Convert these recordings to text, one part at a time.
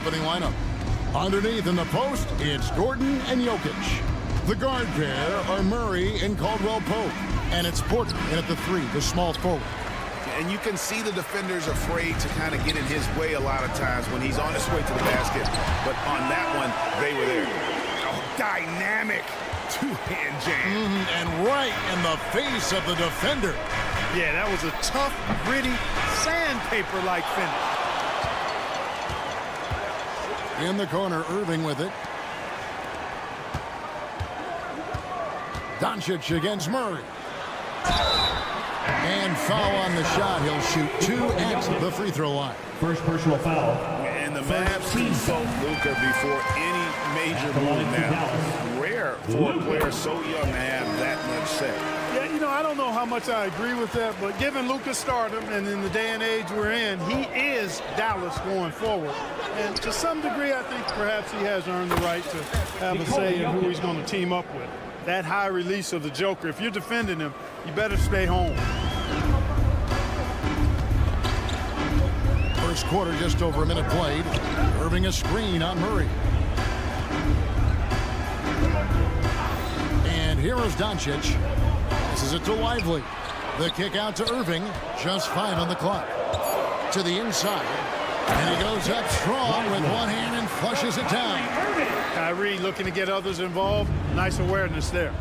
opening lineup. Underneath in the post, it's Gordon and Jokic. The guard pair are Murray and Caldwell Pope. And it's Porter in at the 3, the small forward. And you can see the defenders afraid to kind of get in his way a lot of times when he's on his way to the basket. But on that one, they were there. Oh, dynamic two-hand jam. And right in the face of the defender. Yeah, that was a tough, gritty, sandpaper-like finish. In the corner, Irving with it. Doncic against Murray. And foul on the shot. He'll shoot 2 at the free throw line. First personal foul. And the Mavs consult Luka before any major move now. Rare for a player so young to have that much say. Yeah, you know, I don't know how much I agree with that, but given Luka's stardom and in the day and age we're in, he is Dallas going forward. And to some degree, I think perhaps he has earned the right to have a say in who he's going to team up with. That high release of the Joker, if you're defending him, you better stay home. First quarter, just over a minute played. Irving a screen on Murray. And here is Doncic. This is it to Lively. The kick out to Irving. Just 5 on the clock. To the inside. And he goes up strong with one hand and flushes it down. Kyrie looking to get others involved. Nice awareness there.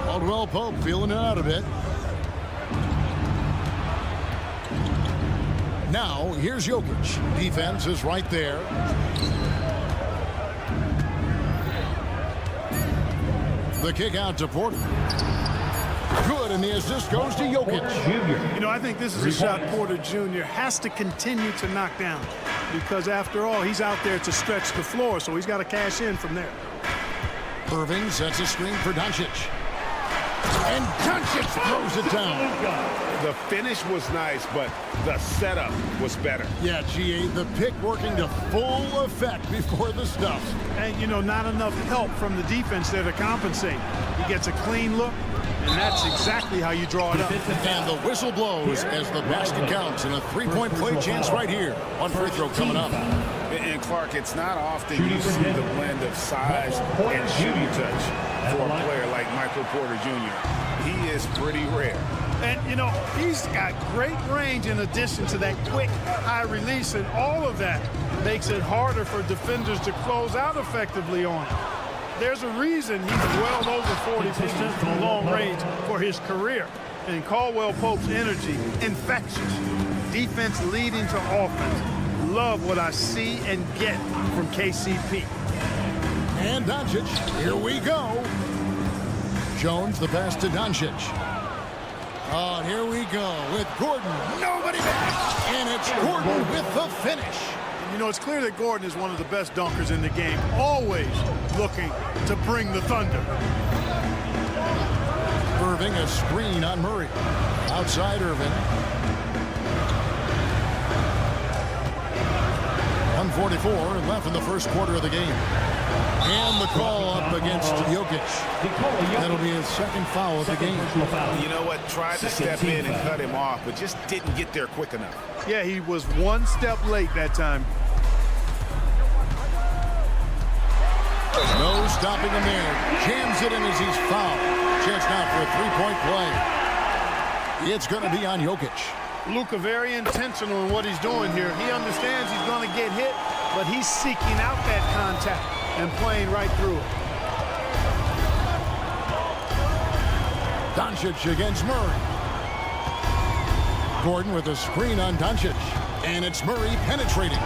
Caldwell Pope feeling it out a bit. Now, here's Jokic. Defense is right there. The kick out to Porter. Good, and the assist goes to Jokic. You know, I think this is a shot Porter Jr. has to continue to knock down because, after all, he's out there to stretch the floor, so he's got to cash in from there. Irving sets a screen for Doncic. And Doncic throws it down. The finish was nice, but the setup was better. Yeah, GA, the pick working to full effect before the stuff. And, you know, not enough help from the defense there to compensate. He gets a clean look, and that's exactly how you draw it up. And the whistle blows as the basket counts, and a three-point play chance right here. One free throw coming up. And Clark, it's not often you see the blend of size and shooting touch for a player like Michael Porter Jr. He is pretty rare. And, you know, he's got great range in addition to that quick, high release, and all of that makes it harder for defenders to close out effectively on him. There's a reason he's well over 40% from long range for his career. And Caldwell Pope's energy, infectious. Defense leading to offense. Love what I see and get from KCP. And Doncic, here we go. Jones, the pass to Doncic. Oh, here we go with Gordon. Nobody back. And it's Gordon with the finish. You know, it's clear that Gordon is one of the best dunkers in the game, always looking to bring the thunder. Irving, a screen on Murray. Outside Irving. 1:44 left in the first quarter of the game. And the call up against Jokic. That'll be his second foul of the game. You know what? Tried to step in and cut him off, but just didn't get there quick enough. Yeah, he was one step late that time. No stopping him there. Jams it in as he's fouled. Chance now for a three-point play. It's going to be on Jokic. Luka very intentional in what he's doing here. He understands he's going to get hit, but he's seeking out that contact and playing right through it. Doncic against Murray. Gordon with a screen on Doncic. And it's Murray penetrating.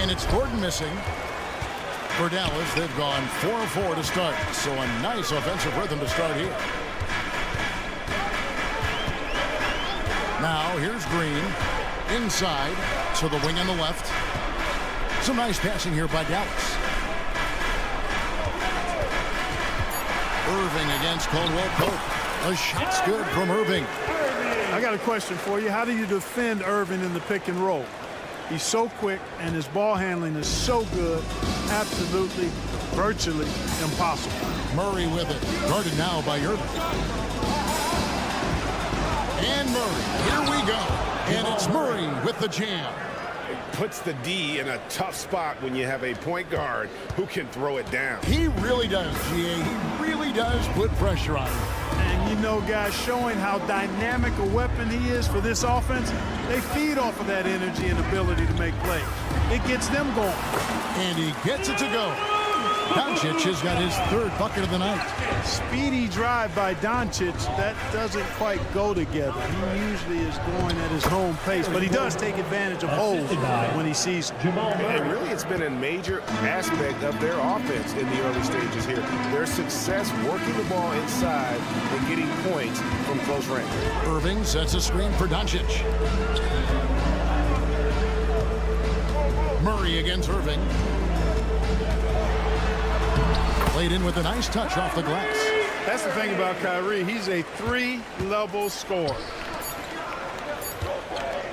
And it's Gordon missing. For Dallas, they've gone 4-4 to start. So a nice offensive rhythm to start here. Now, here's Green. Inside to the wing on the left. Some nice passing here by Dallas. Irving against Caldwell Pope. A shot's good from Irving. I got a question for you. How do you defend Irving in the pick and roll? He's so quick, and his ball handling is so good. Absolutely, virtually impossible. Murray with it. Guarded now by Irving. And Murray. Here we go. And it's Murray with the jam. Puts the D in a tough spot when you have a point guard who can throw it down. He really does, GA. He really does put pressure on him. And you know, guys, showing how dynamic a weapon he is for this offense, they feed off of that energy and ability to make plays. It gets them going. And he gets it to go. Doncic has got his third bucket of the night. Speedy drive by Doncic. That doesn't quite go together. He usually is going at his home pace, but he does take advantage of holes when he sees them. And really, it's been a major aspect of their offense in the early stages here. Their success working the ball inside and getting points from close range. Irving sets a screen for Doncic. Murray against Irving. Played in with a nice touch off the glass. That's the thing about Kyrie. He's a three-level scorer.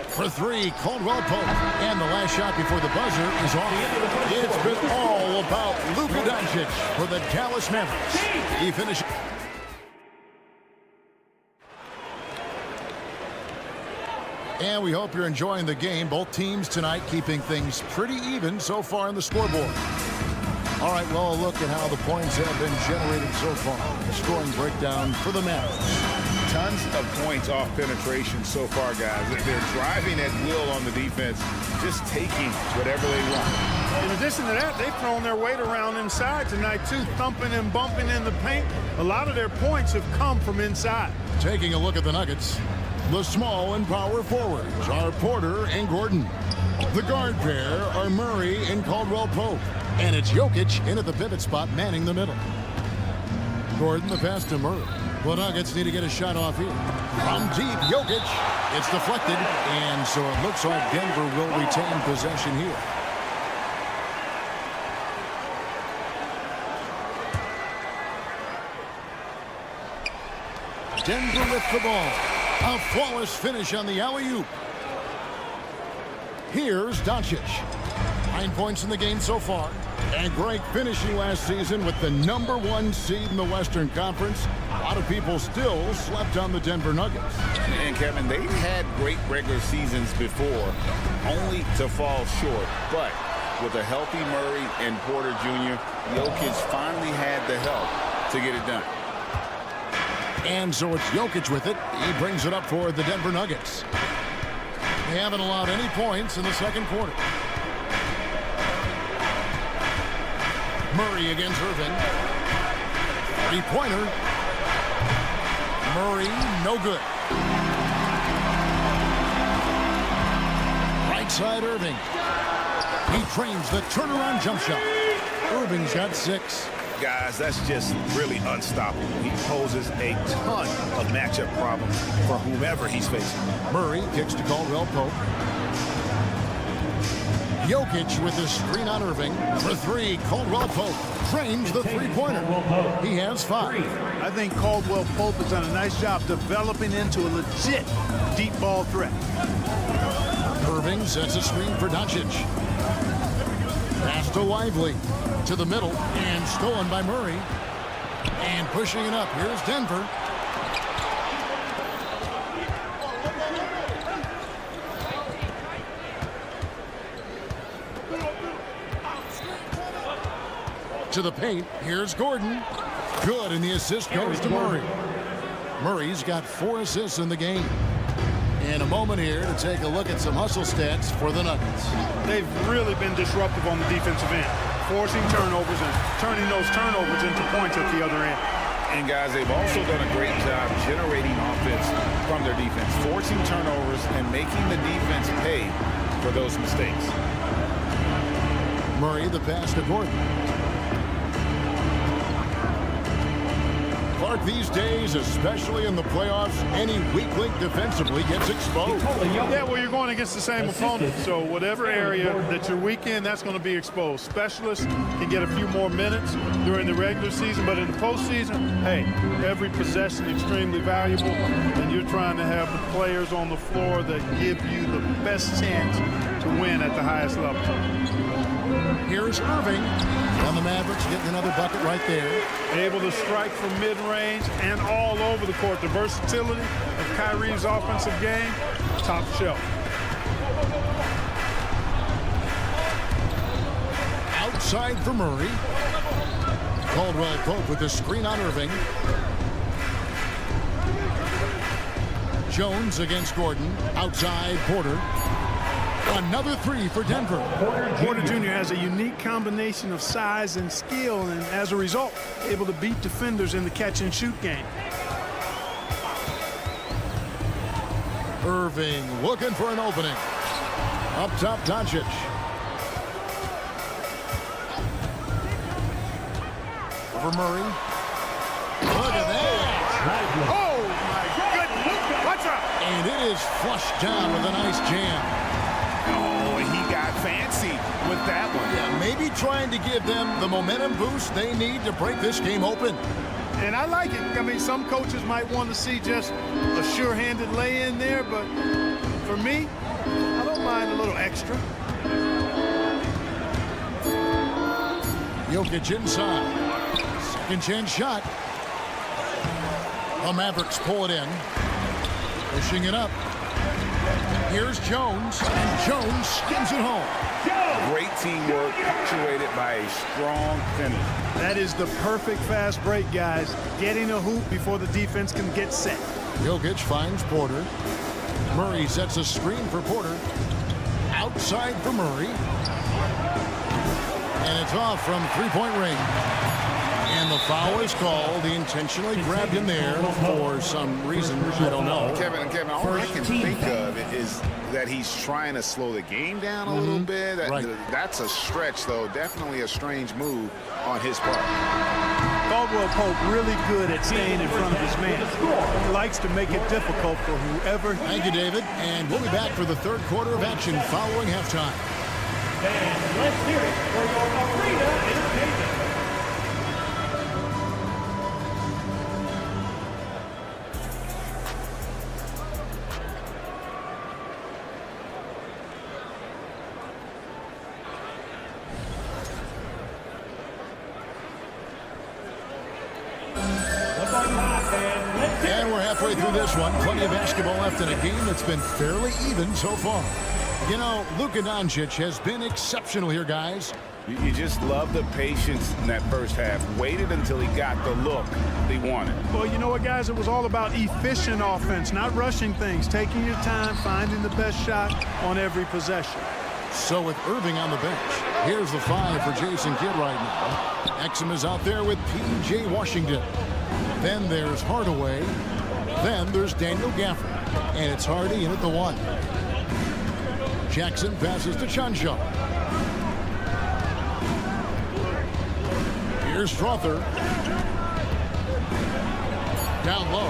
For three, Caldwell Pope. And the last shot before the buzzer is off. It's been all about Luka Doncic for the Dallas Mavericks. He finished. And we hope you're enjoying the game. Both teams tonight keeping things pretty even so far in the scoreboard. All right, well, a look at how the points have been generated so far. The scoring breakdown for the Mavericks. Tons of points off penetration so far, guys. They're driving at will on the defense, just taking whatever they want. In addition to that, they've thrown their weight around inside tonight, too, thumping and bumping in the paint. A lot of their points have come from inside. Taking a look at the Nuggets, the small and power forwards are Porter and Gordon. The guard pair are Murray and Caldwell Pope. And it's Jokic in at the pivot spot, manning the middle. Gordon, the pass to Murray. The Nuggets need to get a shot off here. From deep, Jokic. It's deflected, and so it looks like Denver will retain possession here. Denver with the ball. A flawless finish on the alley-oop. Here's Doncic. 9 points in the game so far. And great finishing last season with the #1 seed in the Western Conference. A lot of people still slept on the Denver Nuggets. And Kevin, they've had great regular seasons before, only to fall short. But with a healthy Murray and Porter Jr., Jokic finally had the help to get it done. And so it's Jokic with it. He brings it up for the Denver Nuggets. They haven't allowed any points in the second quarter. Murray against Irving. Three-pointer. Murray, no good. Right side, Irving. He trains the turnaround jump shot. Irving's got 6. Guys, that's just really unstoppable. He poses a ton of matchup problems for whomever he's facing. Murray kicks to Caldwell Pope. Jokic with his screen on Irving. For 3, Caldwell Pope trains the three-pointer. He has 5. I think Caldwell Pope has done a nice job developing into a legit deep ball threat. Irving sets a screen for Doncic. Pass to Lively. To the middle, and stolen by Murray. And pushing it up. Here's Denver. To the paint. Here's Gordon. Good, and the assist goes to Murray. Murray's got 4 assists in the game. In a moment here to take a look at some hustle stats for the Nuggets. They've really been disruptive on the defensive end, forcing turnovers and turning those turnovers into points at the other end. And guys, they've also done a great job generating offense from their defense, forcing turnovers and making the defense pay for those mistakes. Murray, the pass to Gordon. Clark, these days, especially in the playoffs, any weak link defensively gets exposed. Yeah, well, you're going against the same opponent, so whatever area that you're weak in, that's going to be exposed. Specialists can get a few more minutes during the regular season, but in the postseason, hey, every possession extremely valuable, and you're trying to have the players on the floor that give you the best chance to win at the highest level. Here's Irving, and the Mavericks getting another bucket right there. Able to strike from mid-range and all over the court. The versatility of Kyrie's offensive game top shelf. Outside for Murray. Caldwell Pope with the screen on Irving. Jones against Gordon. Outside Porter. Another three for Denver. Porter Jr. has a unique combination of size and skill, and as a result, able to beat defenders in the catch-and-shoot game. Irving looking for an opening. Up top, Doncic. Over Murray. Look at that. Oh, my goodness. Watch out. And it is flushed down with a nice jam. Oh, and he got fancy with that one. Yeah, maybe trying to give them the momentum boost they need to break this game open. And I like it. I mean, some coaches might want to see just a sure-handed lay-in there, but for me, I don't mind a little extra. Jokic inside. Second chance shot. The Mavericks pull it in. Pushing it up. Here's Jones, and Jones skims it home. Great teamwork, punctuated by a strong finish. That is the perfect fast break, guys. Getting a hoop before the defense can get set. Jokic finds Porter. Murray sets a screen for Porter. Outside for Murray. And it's off from three-point range. And the foul is called. He intentionally grabbed him there for some reason. I don't know. Kevin, all I can think of is that he's trying to slow the game down a little bit. Right. That's a stretch, though. Definitely a strange move on his part. Caldwell Pope really good at staying in front of his man. He likes to make it difficult for whoever. Thank you, David. And we'll be back for the third quarter of action following halftime. And let's hear it for your arena entertainment. And we're halfway through this one. Plenty of basketball left in a game that's been fairly even so far. You know, Luka Doncic has been exceptional here, guys. You just love the patience in that first half. Waited until he got the look he wanted. Well, you know what, guys? It was all about efficient offense, not rushing things, taking your time, finding the best shot on every possession. So with Irving on the bench, here's the five for Jason Kidd right now. Exum is out there with P.J. Washington. Then there's Hardaway. Then there's Daniel Gafford. And it's Hardy in at the one. Jackson passes to Chancho. Here's Strother. Down low.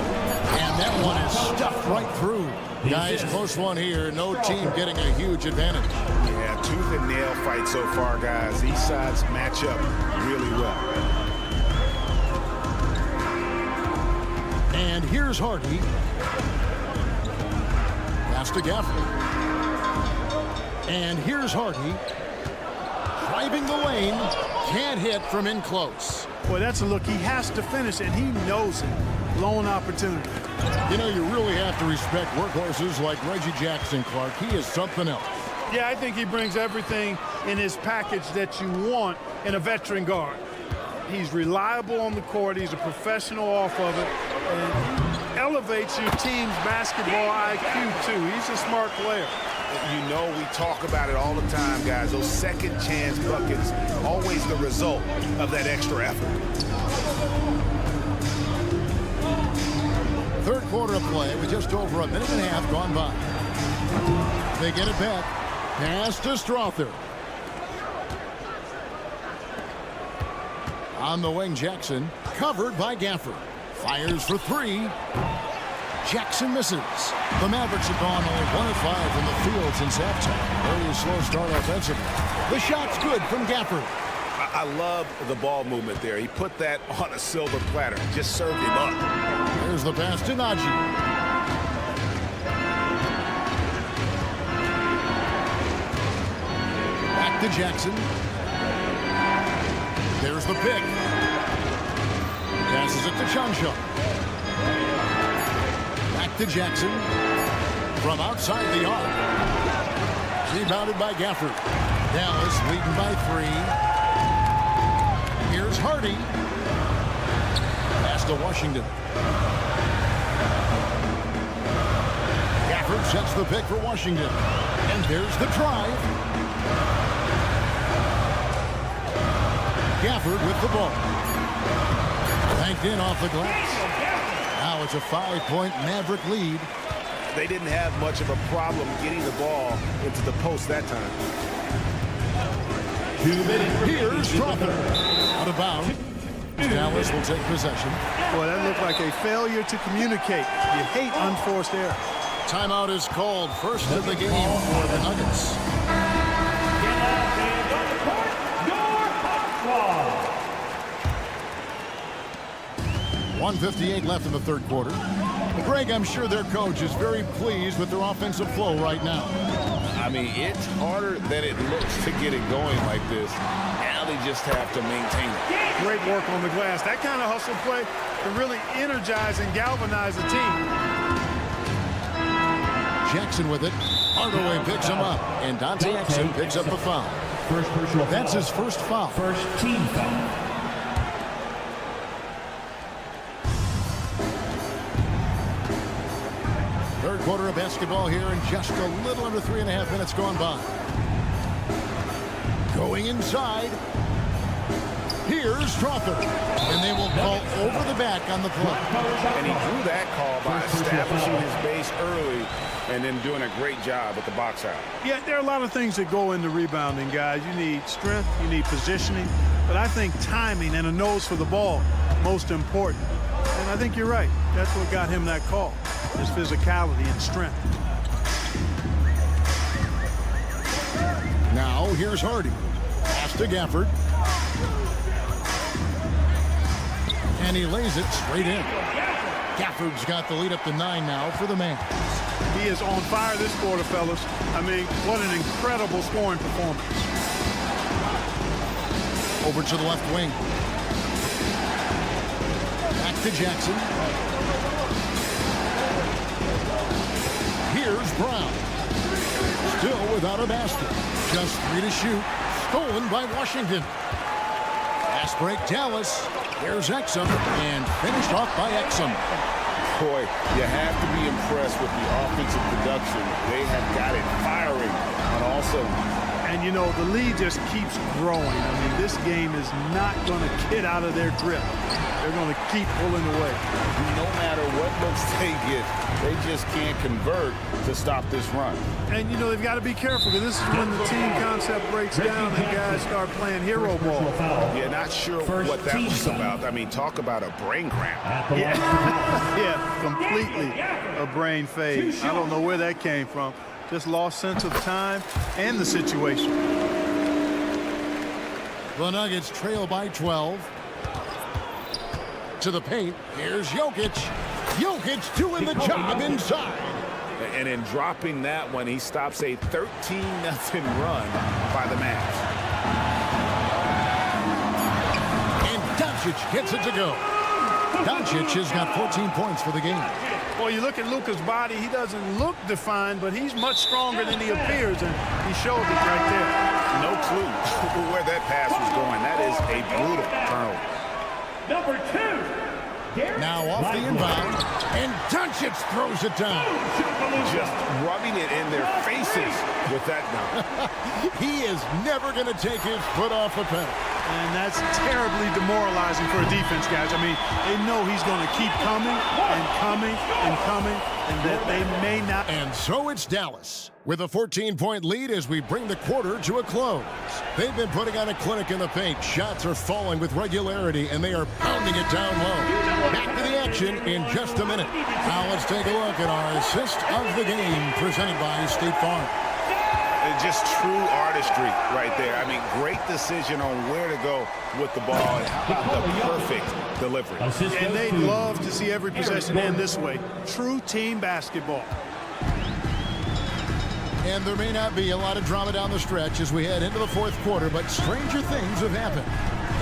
And that one is stuffed right through. Guys, close one here. No team getting a huge advantage. Yeah, tooth and nail fight so far, guys. These sides match up really well. And here's Hardy. Pass to Gafford. And here's Hardy. Driving the lane. Can't hit from in close. Boy, that's a look. He has to finish, and he knows it. Lone opportunity. You know, you really have to respect workhorses like Reggie Jackson, Clark. He is something else. Yeah, I think he brings everything in his package that you want in a veteran guard. He's reliable on the court. He's a professional off of it. And he elevates your team's basketball IQ, too. He's a smart player. You know, we talk about it all the time, guys. Those second chance buckets, always the result of that extra effort. Third quarter of play with just over a minute and a half gone by. They get it back. Pass to Strother. On the wing, Jackson. Covered by Gafford. Fires for three. Jackson misses. The Mavericks have gone only 1 of 5 from the field since halftime. Very slow start offensively. The shot's good from Gafford. I love the ball movement there. He put that on a silver platter. Just served him up. There's the pass to Najee. Back to Jackson. There's the pick. Passes it to Chancho. Back to Jackson. from outside the arc. Rebounded by Gafford. Dallas leading by 3. Here's Hardy. Pass to Washington. Gafford sets the pick for Washington. And there's the drive. Gafford with the ball. Banked in off the glass. Now it's a 5-point Maverick lead. They didn't have much of a problem getting the ball into the post that time. 2 minutes. Here's Crawford. Out of bounds. Dallas will take possession. Boy, that looked like a failure to communicate. You hate unforced error. Timeout is called. First of the game for the Nuggets. Get out and on the court, your hot squad. 1:58 left in the third quarter. Greg, I'm sure their coach is very pleased with their offensive flow right now. I mean, it's harder than it looks to get it going like this. Now they just have to maintain it. Great work on the glass. That kind of hustle play can really energize and galvanize a team. Jackson with it. Hardaway picks him up. And Dante Exum picks up the foul. First personal foul. That's his first foul. First team foul. Third quarter of basketball here and just a little under 3.5 minutes gone by. Going inside. Here's Crawford. And they will call over the back on the play. And he drew that call by establishing his base early and then doing a great job at the box out. Yeah, there are a lot of things that go into rebounding, guys. You need strength, you need positioning, but I think timing and a nose for the ball, most important. And I think you're right. That's what got him that call, his physicality and strength. Now here's Hardy. Pass to Gafford. And he lays it straight in. Gafford's got the lead up to 9 now for the man. He is on fire this quarter, fellas. I mean, what an incredible scoring performance. Over to the left wing. Back to Jackson. Here's Brown. Still without a basket. Just 3 to shoot. Stolen by Washington. Fast break Dallas. Here's Exum. And finished off by Exum. Boy, you have to be impressed with the offensive production. They have got it firing on all cylinders. And, you know, the lead just keeps growing. I mean, this game is not going to get out of their grip. They're going to keep pulling away. No matter what looks they get, they just can't convert to stop this run. And, you know, they've got to be careful because this is when the team concept breaks down and guys start playing hero ball. Yeah, not sure what that was about. I mean, talk about a brain cramp. Yeah, yeah, completely a brain fade. I don't know where that came from. Just lost sense of time and the situation. The Nuggets trail by 12. To the paint. Here's Jokic. Jokic doing the job inside. And in dropping that one, he stops a 13-0 run by the Mavs. And Doncic gets it to go. Doncic has got 14 points for the game. Well, you look at Luka's body, he doesn't look defined, but he's much stronger than he appears, and he showed it right there. No clue where that pass was going. That is a brutal turnover. Number 2. Now off the inbound, and Doncic throws it down. Just rubbing it in their faces with that dunk. He is never going to take his foot off the pedal. And that's terribly demoralizing for a defense, guys. I mean, they know he's going to keep coming and coming and coming, and that they may not. And so it's Dallas with a 14-point lead as we bring the quarter to a close. They've been putting on a clinic in the paint. Shots are falling with regularity, and they are pounding it down low. Back to the action in just a minute. Now let's take a look at our assist of the game presented by State Farm. Just true artistry right there. I mean, great decision on where to go with the ball. And how about the perfect delivery? And they'd love to see every possession end this way. True team basketball. And there may not be a lot of drama down the stretch as we head into the fourth quarter, but stranger things have happened.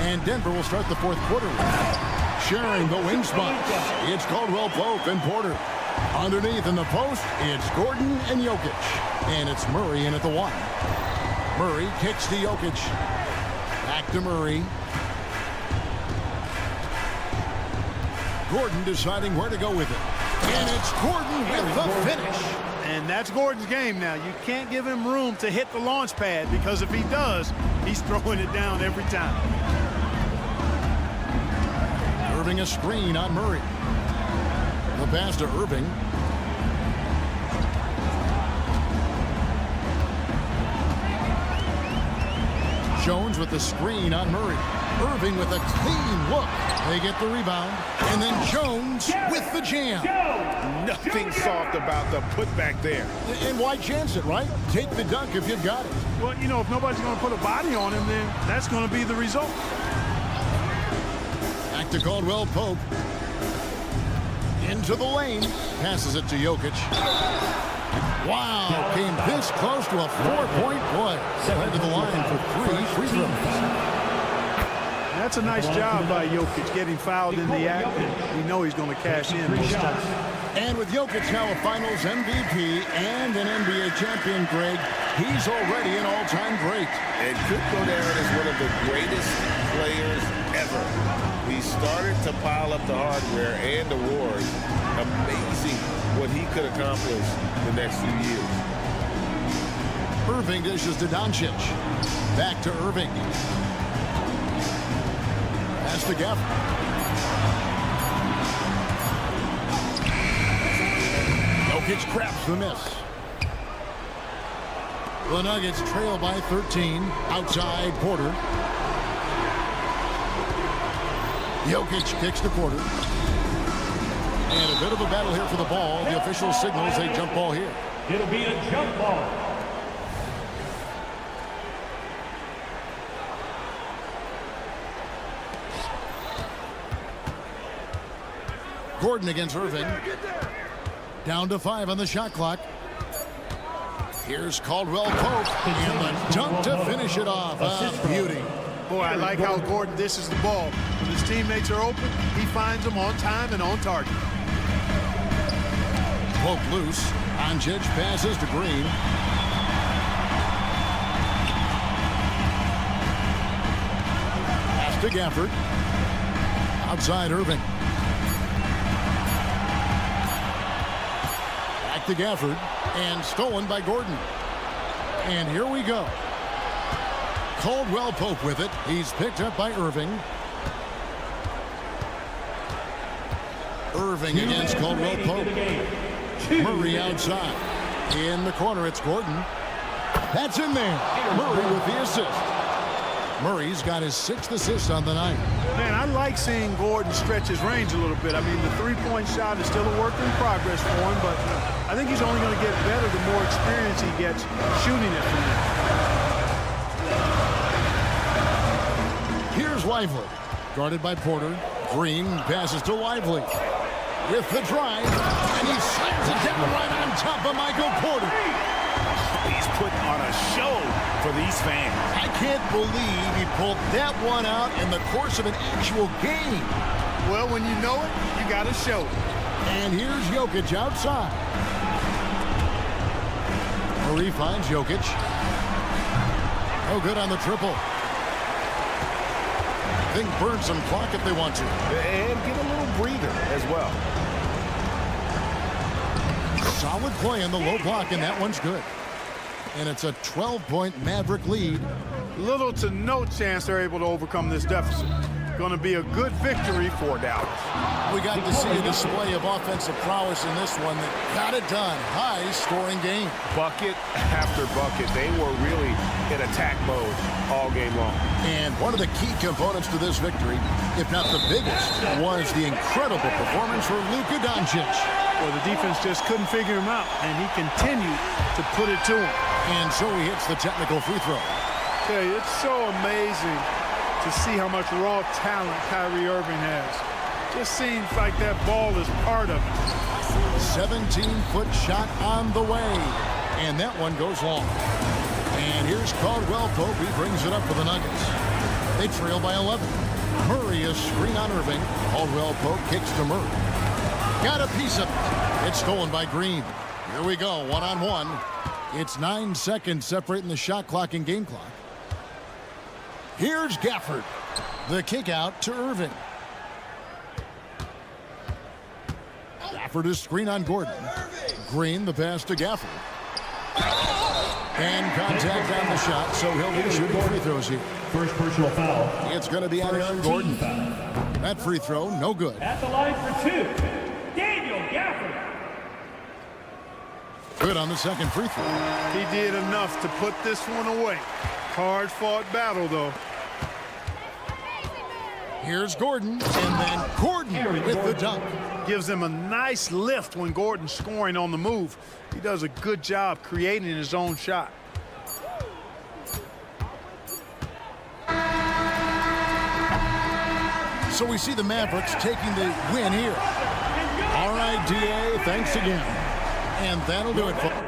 And Denver will start the fourth quarter with sharing the wing spots. It's Caldwell Pope and Porter. Underneath in the post, it's Gordon and Jokic. And it's Murray in at the 1. Murray kicks to Jokic. Back to Murray. Gordon deciding where to go with it. And it's Gordon with the finish. And that's Gordon's game now. You can't give him room to hit the launch pad, because if he does, he's throwing it down every time. Irving a screen on Murray. The pass to Irving. Jones with the screen on Murray. Irving with a clean look. They get the rebound. And then Jones with the jam. Nothing soft about the putback there. And why chance it, right? Take the dunk if you've got it. Well, you know, if nobody's going to put a body on him, then that's going to be the result. Back to Caldwell Pope. Into the lane. Passes it to Jokic. Wow, came this close to a 4-point play. Head to the line for 3 free throws. That's a nice job by Jokic, getting fouled in the act, and we know he's going to cash in most times. And with Jokic now a Finals MVP and an NBA champion, Greg, he's already an all-time great. And could go down as one of the greatest players ever. He started to pile up the hardware and awards. Amazing what he could accomplish the next few years. Irving dishes to Doncic. Back to Irving. Pass to Gafford. Jokic craps the miss. The Nuggets trail by 13. Outside Porter. Jokic kicks the quarter. And a bit of a battle here for the ball. The official signals a jump ball here. It'll be a jump ball. Gordon against Irving. Down to 5 on the shot clock. Here's Caldwell Pope. And the dunk to finish it off. A beauty. Boy, I like how Gordon dishes the ball. When his teammates are open, he finds them on time and on target. Pope loose. Doncic passes to Green. Pass to Gafford. Outside Irving. Back to Gafford. And stolen by Gordon. And here we go. Caldwell Pope with it. He's picked up by Irving. Irving against Caldwell Pope. Murray outside. In the corner, it's Gordon. That's in there. Murray with the assist. Murray's got his 6th assist on the night. Man, I like seeing Gordon stretch his range a little bit. I mean, the three-point shot is still a work in progress for him, but I think he's only going to get better the more experience he gets shooting it from there. Here's Lively. Guarded by Porter. Green passes to Lively. With the drive, and he slams it down right on top of Michael Porter. He's putting on a show for these fans. I can't believe he pulled that one out in the course of an actual game. Well, when you know it, you got to show it. And here's Jokic outside. Murray finds Jokic. Oh, good on the triple. They can burn some clock if they want to. And get a little breather as well. Solid play in the low block, and that one's good. And it's a 12-point Maverick lead. Little to no chance they're able to overcome this deficit. Going to be a good victory for Dallas. We got to see a display of offensive prowess in this one that got it done. High-scoring game. Bucket after bucket. They were really in attack mode all game long. And one of the key components to this victory, if not the biggest, was the incredible performance for Luka Doncic. Well, the defense just couldn't figure him out, and he continued to put it to him. And so he hits the technical free throw. Okay, it's so amazing to see how much raw talent Kyrie Irving has. Just seems like that ball is part of it. 17-foot shot on the way. And that one goes long. And here's Caldwell Pope. He brings it up for the Nuggets. They trail by 11. Murray a screen on Irving. Caldwell Pope kicks to Murray. Got a piece of it. It's stolen by Green. Here we go, one-on-one. It's 9 seconds separating the shot clock and game clock. Here's Gafford. The kick out to Irving. Gafford is screen on Gordon. Green, the pass to Gafford. And contact on the shot, so he'll be shooting free throws here. First personal foul. It's going to be on Aaron Gordon. Foul. That free throw, no good. At the line for 2, Daniel Gafford. Good on the second free throw. He did enough to put this one away. Hard-fought battle, though. Here's Gordon, and then Gordon with the dunk. Gives him a nice lift when Gordon's scoring on the move. He does a good job creating his own shot. So we see the Mavericks taking the win here. All right, DA, thanks again. And that'll do it for...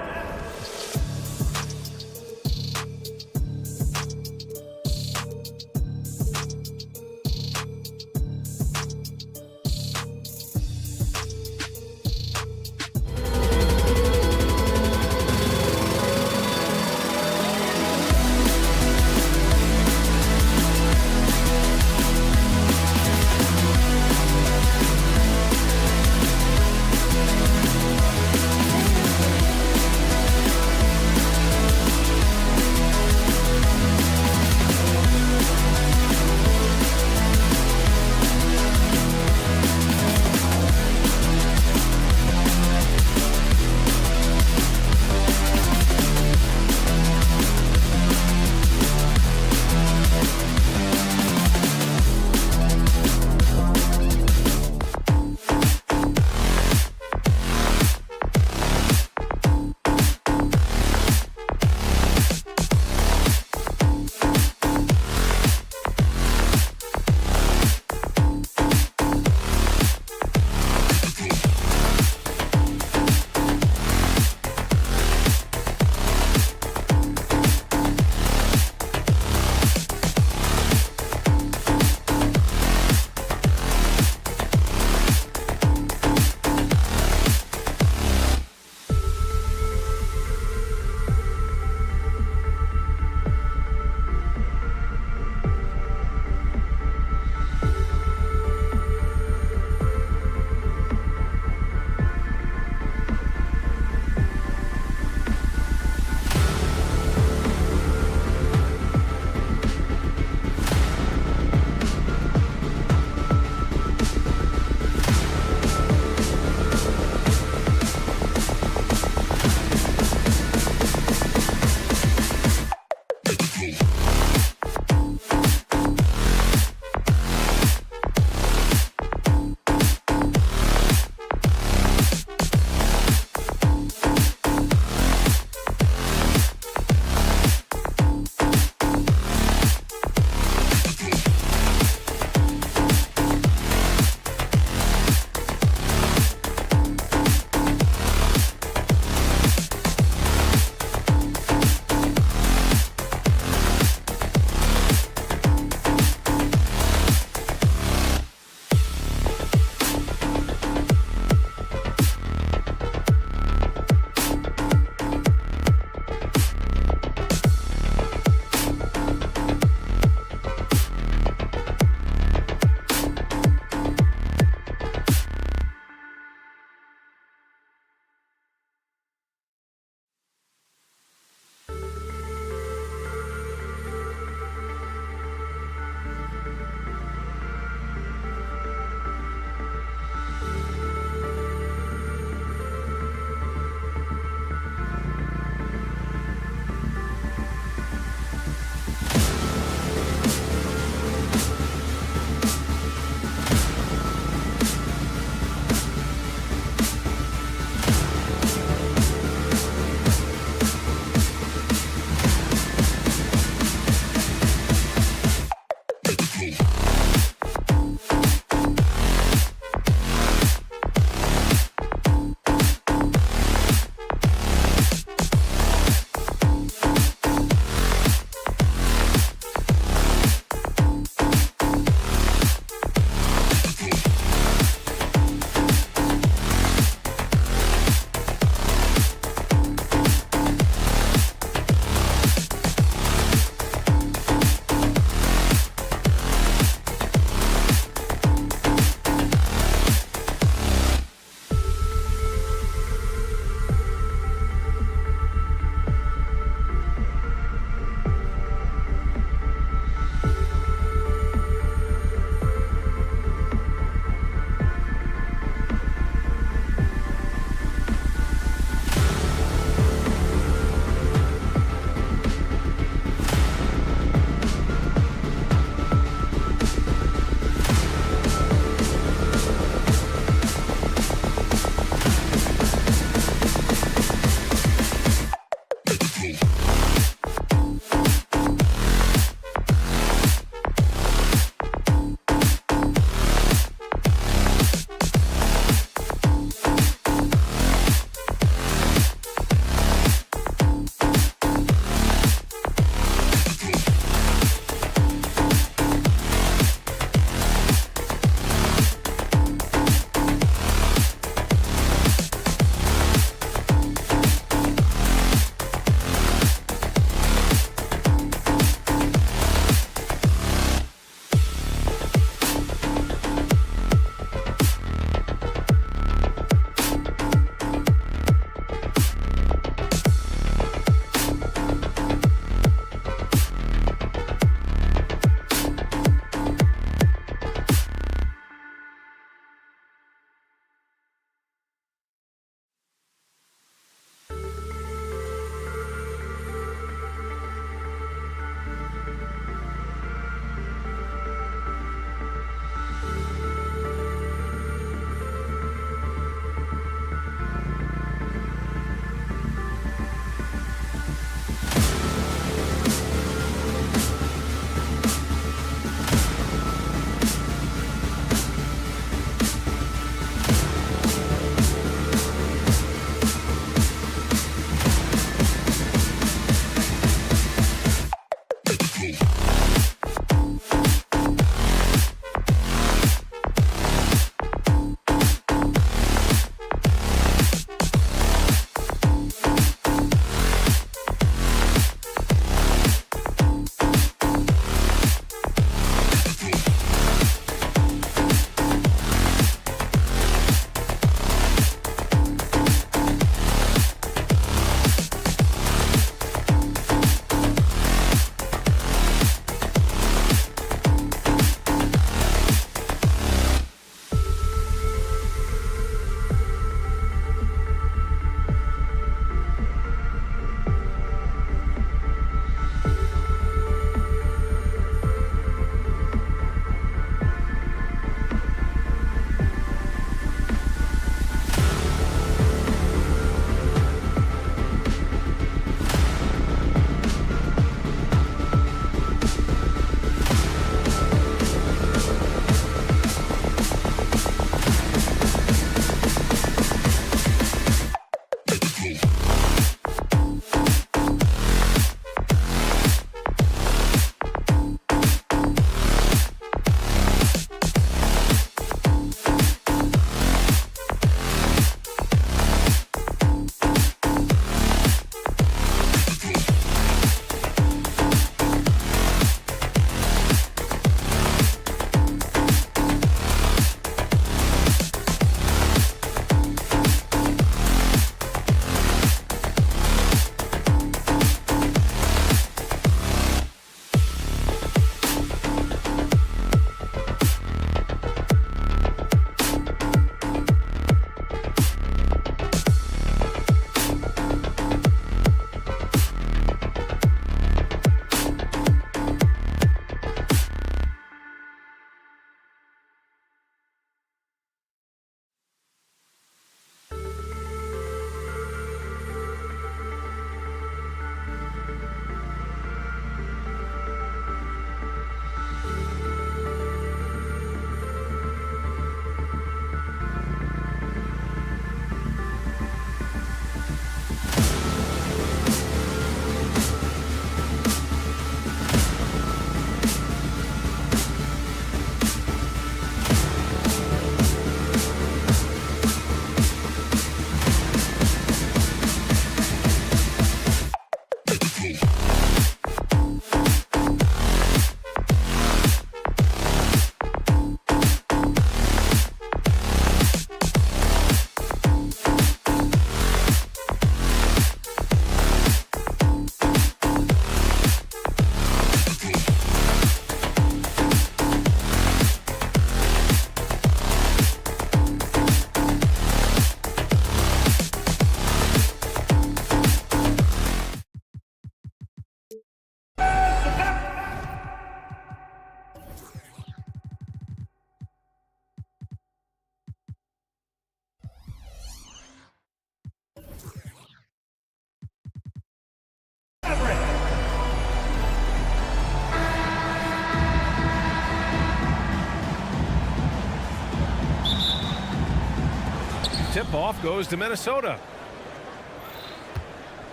tip-off goes to Minnesota.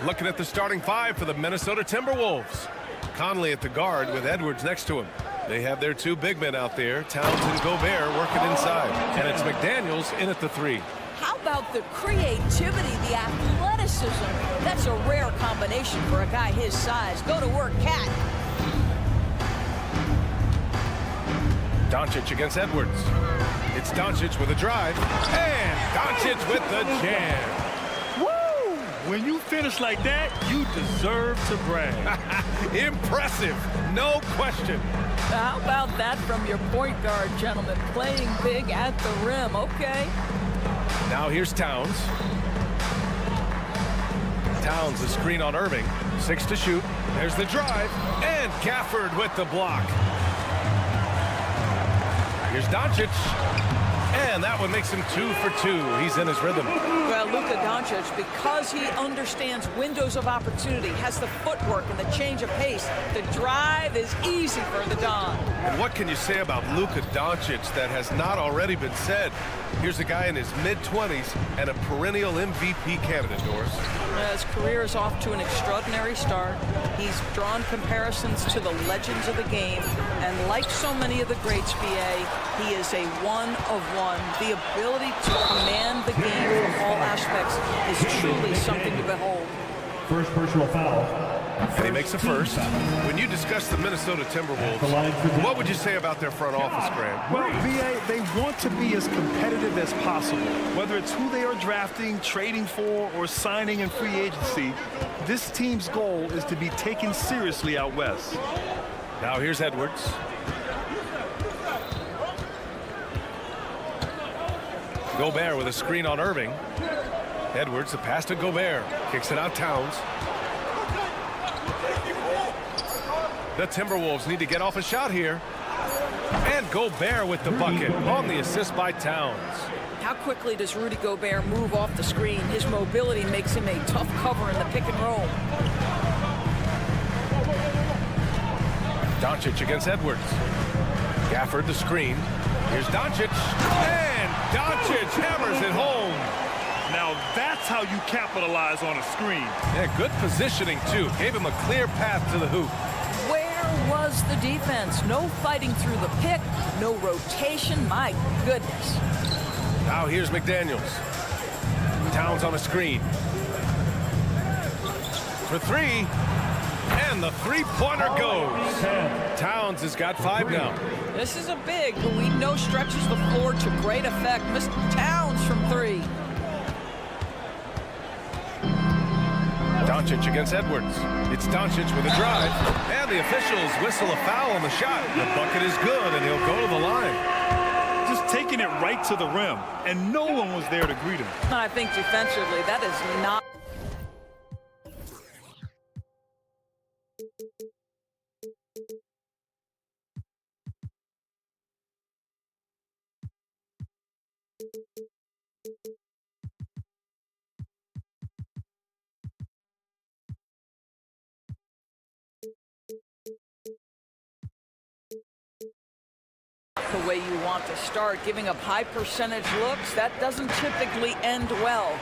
Looking at the starting five for the Minnesota Timberwolves. Conley at the guard with Edwards next to him. They have their two big men out there, Towns and Gobert, working inside. And it's McDaniels in at the three. How about the creativity, the athleticism? That's a rare combination for a guy his size. Go to work, Cat. Doncic against Edwards. It's Doncic with a drive. And Doncic with the jam. When you finish like that, you deserve to brag. Impressive, no question. How about that from your point guard, gentlemen? Playing big at the rim, okay. Now here's Towns. Towns, a screen on Irving. 6 to shoot. There's the drive. And Gafford with the block. Here's Doncic. And that one makes him 2 for 2. He's in his rhythm. Well, Luka Doncic, because he understands windows of opportunity, has the footwork and the change of pace, the drive is easy for the Don. And what can you say about Luka Doncic that has not already been said? Here's a guy in his mid-20s and a perennial MVP candidate, Doris. His career is off to an extraordinary start. He's drawn comparisons to the legends of the game. And like so many of the greats, BA, he is a one-of-one. The ability to command the game from all aspects is truly something to behold. First personal foul. And he makes a first. When you discuss the Minnesota Timberwolves, what would you say about their front office, Grant? Well, VA, they want to be as competitive as possible. Whether it's who they are drafting, trading for, or signing in free agency, this team's goal is to be taken seriously out west. Now here's Edwards. Gobert with a screen on Irving. Edwards, the pass to Gobert. Kicks it out Towns. The Timberwolves need to get off a shot here. And Gobert with the bucket on the assist by Towns. How quickly does Rudy Gobert move off the screen? His mobility makes him a tough cover in the pick and roll. Doncic against Edwards. Gafford the screen. Here's Doncic. And Doncic hammers it home. Now that's how you capitalize on a screen. Yeah, good positioning, too. Gave him a clear path to the hoop. Where was the defense? No fighting through the pick, no rotation. My goodness. Now here's McDaniels. Towns on a screen. For three. And the three-pointer goes. Towns has got 5 now. This is a big who we know stretches the floor to great effect. Mr. Towns from 3. Doncic against Edwards. It's Doncic with a drive. And the officials whistle a foul on the shot. The bucket is good, and he'll go to the line. Just taking it right to the rim, and no one was there to greet him. I think defensively, that is not. The way you want to start, giving up high percentage looks, that doesn't typically end well.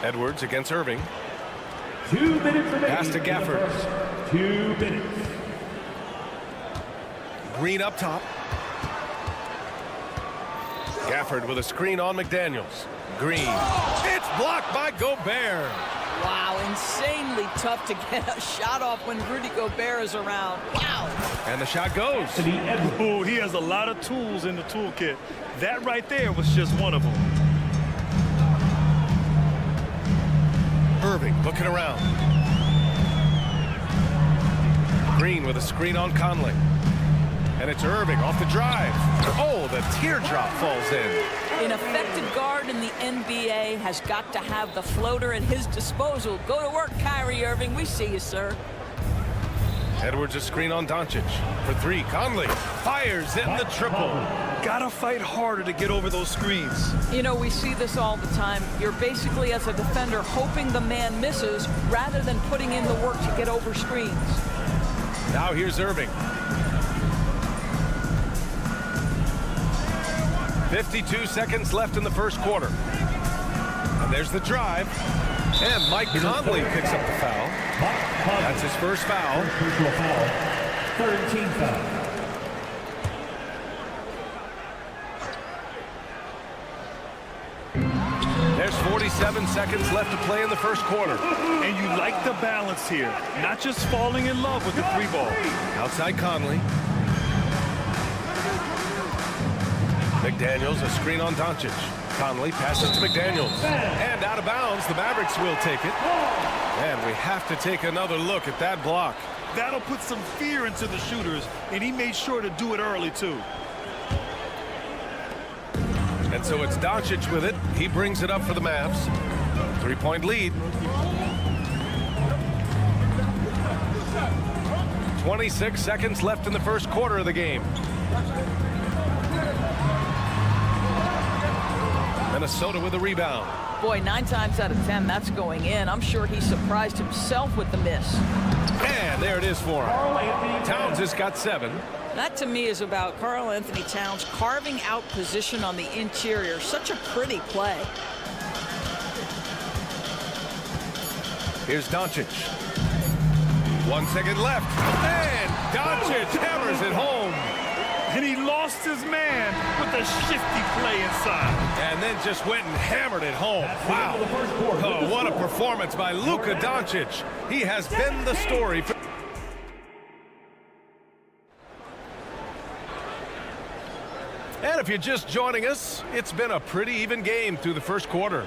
Edwards against Irving. 2 minutes remaining. Pass to Gafford. 2 minutes. Green up top. Gafford with a screen on McDaniels. Green. It's blocked by Gobert. Wow, insanely tough to get a shot off when Rudy Gobert is around. Wow. And the shot goes. Oh, he has a lot of tools in the toolkit. That right there was just one of them. Irving looking around. Green with a screen on Conley. And it's Irving off the drive. Oh, the teardrop falls in. An effective guard in the NBA has got to have the floater at his disposal. Go to work, Kyrie Irving. We see you, sir. Edwards a screen on Doncic. For 3, Conley fires in the triple. Gotta fight harder to get over those screens. You know, we see this all the time. You're basically, as a defender, hoping the man misses rather than putting in the work to get over screens. Now here's Irving. 52 seconds left in the first quarter. And there's the drive. And Mike Conley picks up the foul. That's his first foul. Personal foul. Third team foul. There's 47 seconds left to play in the first quarter. And you like the balance here. Not just falling in love with the three ball. Outside Conley. McDaniels, a screen on Doncic. Conley passes to McDaniels. And out of bounds, the Mavericks will take it. And we have to take another look at that block. That'll put some fear into the shooters, and he made sure to do it early, too. And so it's Doncic with it. He brings it up for the Mavs. 3-point lead. 26 seconds left in the first quarter of the game. Minnesota with a rebound. Boy, 9 times out of 10, that's going in. I'm sure he surprised himself with the miss. And there it is for him. Towns has got 7. That, to me, is about Karl Anthony Towns carving out position on the interior. Such a pretty play. Here's Doncic. 1 second left. And Doncic hammers it home. And he lost his man with a shifty play inside. And then just went and hammered it home. Wow. Oh, what a performance by Luka Doncic. He has been the story. And if you're just joining us, it's been a pretty even game through the first quarter.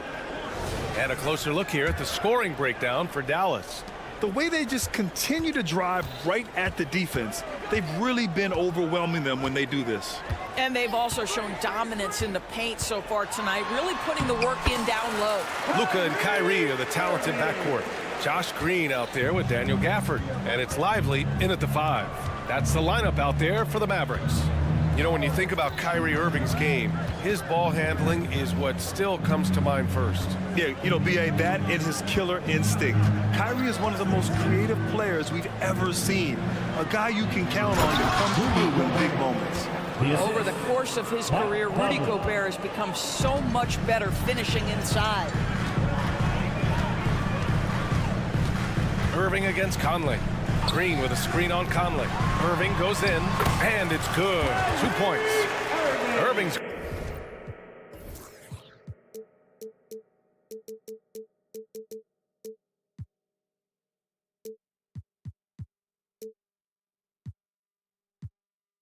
And a closer look here at the scoring breakdown for Dallas. The way they just continue to drive right at the defense, they've really been overwhelming them when they do this. And they've also shown dominance in the paint so far tonight, really putting the work in down low. Luka and Kyrie are the talented backcourt. Josh Green out there with Daniel Gafford. And it's Lively in at the 5. That's the lineup out there for the Mavericks. You know, when you think about Kyrie Irving's game, his ball handling is what still comes to mind first. Yeah, you know, B.A., that and his killer instinct. Kyrie is one of the most creative players we've ever seen. A guy you can count on to come through in big moments. Over the course of his career, Rudy Gobert has become so much better finishing inside. Irving against Conley. Green with a screen on Conley. Irving goes in, and it's good. 2 points. Irving's...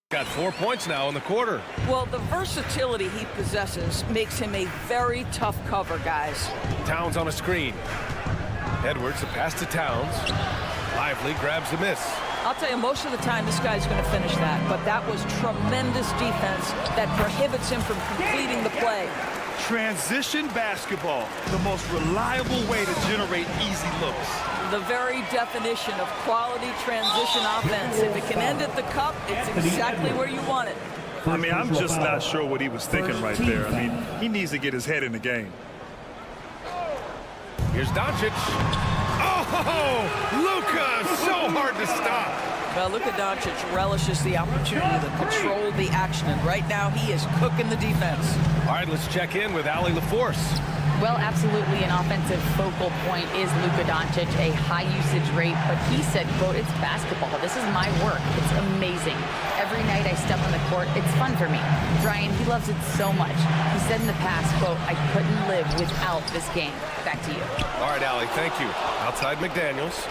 got 4 points now in the quarter. Well, the versatility he possesses makes him a very tough cover, guys. Towns on a screen. Edwards, a pass to Towns. Lively grabs the miss. I'll tell you, most of the time this guy's going to finish that, but that was tremendous defense that prohibits him from completing the play. Transition basketball, the most reliable way to generate easy looks. The very definition of quality transition offense. If it can end at the cup, it's exactly where you want it. I mean, I'm just not sure what he was thinking right there. I mean, he needs to get his head in the game. Here's Doncic. Oh, Luka, so hard to stop. Well, Luka Doncic relishes the opportunity to control the action, and right now he is cooking the defense. All right, let's check in with Allie LaForce. Well, absolutely, an offensive focal point is Luka Doncic, a high usage rate, but he said, quote, it's basketball. This is my work. It's amazing. Every night I step on the court, it's fun for me. Brian, he loves it so much. He said in the past, quote, I couldn't live without this game. Back to you. All right, Allie, thank you. Outside McDaniels.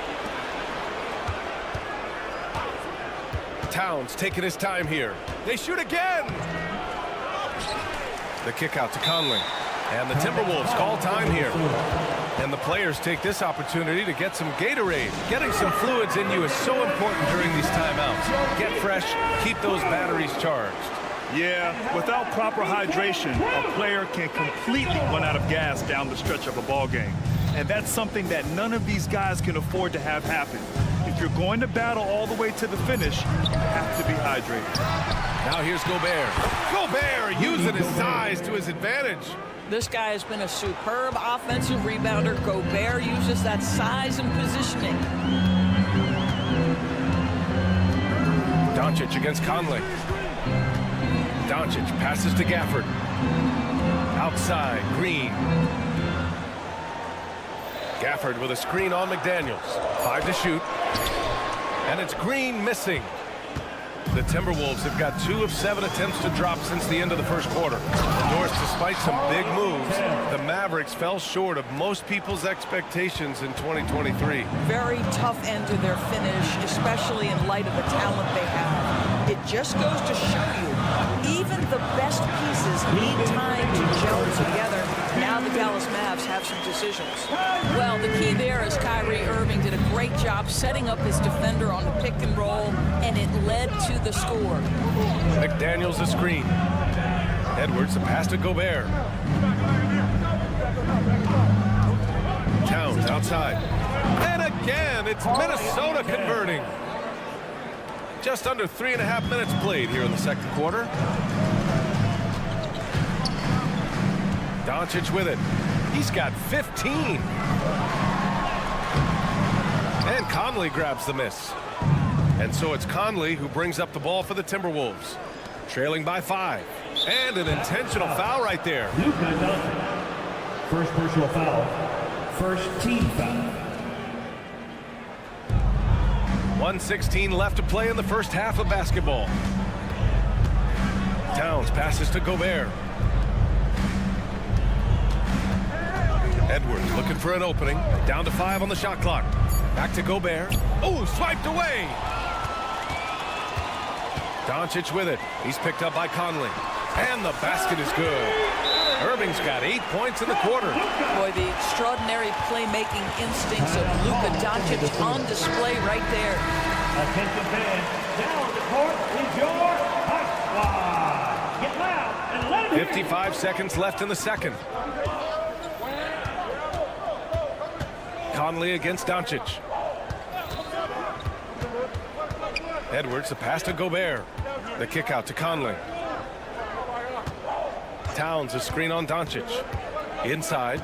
Towns taking his time here. They shoot again. The kick out to Conley. And the Timberwolves call time here. And the players take this opportunity to get some Gatorade. Getting some fluids in you is so important during these timeouts. Get fresh, keep those batteries charged. Yeah, without proper hydration, a player can completely run out of gas down the stretch of a ball game. And that's something that none of these guys can afford to have happen. If you're going to battle all the way to the finish, you have to be hydrated. Now here's Gobert. Gobert using his size to his advantage. This guy has been a superb offensive rebounder. Gobert uses that size and positioning. Doncic against Conley. Doncic passes to Gafford. Outside, Green. Gafford with a screen on McDaniels. 5 to shoot. And it's Green missing. The Timberwolves have got 2 of 7 attempts to drop since the end of the first quarter. Of course, despite some big moves, the Mavericks fell short of most people's expectations in 2023. Very tough end to their finish, especially in light of the talent they have. It just goes to show you, even the best pieces need time to gel together. Now the Dallas Mavs have some decisions. Well, the key there is Kyrie Irving did a great job setting up his defender on the pick and roll, and it led to the score. McDaniels a screen. Edwards a pass to Gobert. Towns outside. And again, it's Minnesota converting. Just under 3.5 minutes played here in the second quarter. Doncic with it. He's got 15. And Conley grabs the miss. And so it's Conley who brings up the ball for the Timberwolves. Trailing by 5. And an intentional foul right there. Luka Doncic. First personal foul. First team foul. 1:16 left to play in the first half of basketball. Towns passes to Gobert. Edwards looking for an opening. Down to 5 on the shot clock. Back to Gobert. Oh, swiped away. Doncic with it. He's picked up by Conley. And the basket is good. Irving's got 8 points in the quarter. Boy, the extraordinary playmaking instincts of Luka Doncic on display right there. Attention fans, down the court is your hot squad. Get loud and let it 55 seconds left in the second. Conley against Doncic. Edwards, the pass to Gobert. The kick out to Conley. Towns, a screen on Doncic. Inside.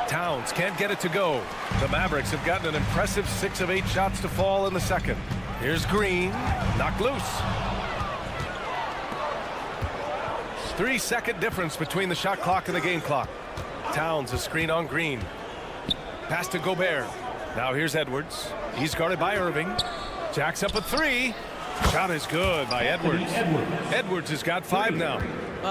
Towns can't get it to go. The Mavericks have gotten an impressive 6 of 8 shots to fall in the second. Here's Green, knocked loose. 3-second difference between the shot clock and the game clock. Towns, a screen on Green. Pass to Gobert. Now here's Edwards. He's guarded by Irving. Jacks up a 3. Shot is good by Edwards. Edwards has got 5 now.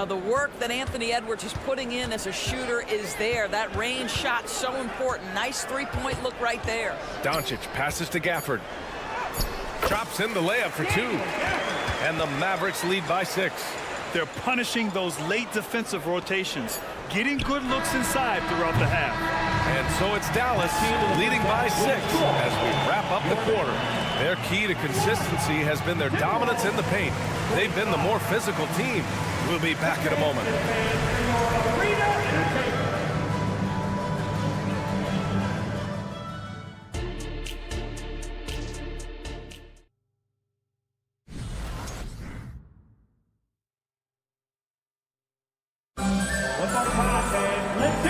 The work that Anthony Edwards is putting in as a shooter is there. That range shot so important. Nice three-point look right there. Doncic passes to Gafford. Drops in the layup for 2. And the Mavericks lead by 6. They're punishing those late defensive rotations, getting good looks inside throughout the half. And so it's Dallas leading by 6 as we wrap up the quarter. Their key to consistency has been their dominance in the paint. They've been the more physical team. We'll be back in a moment.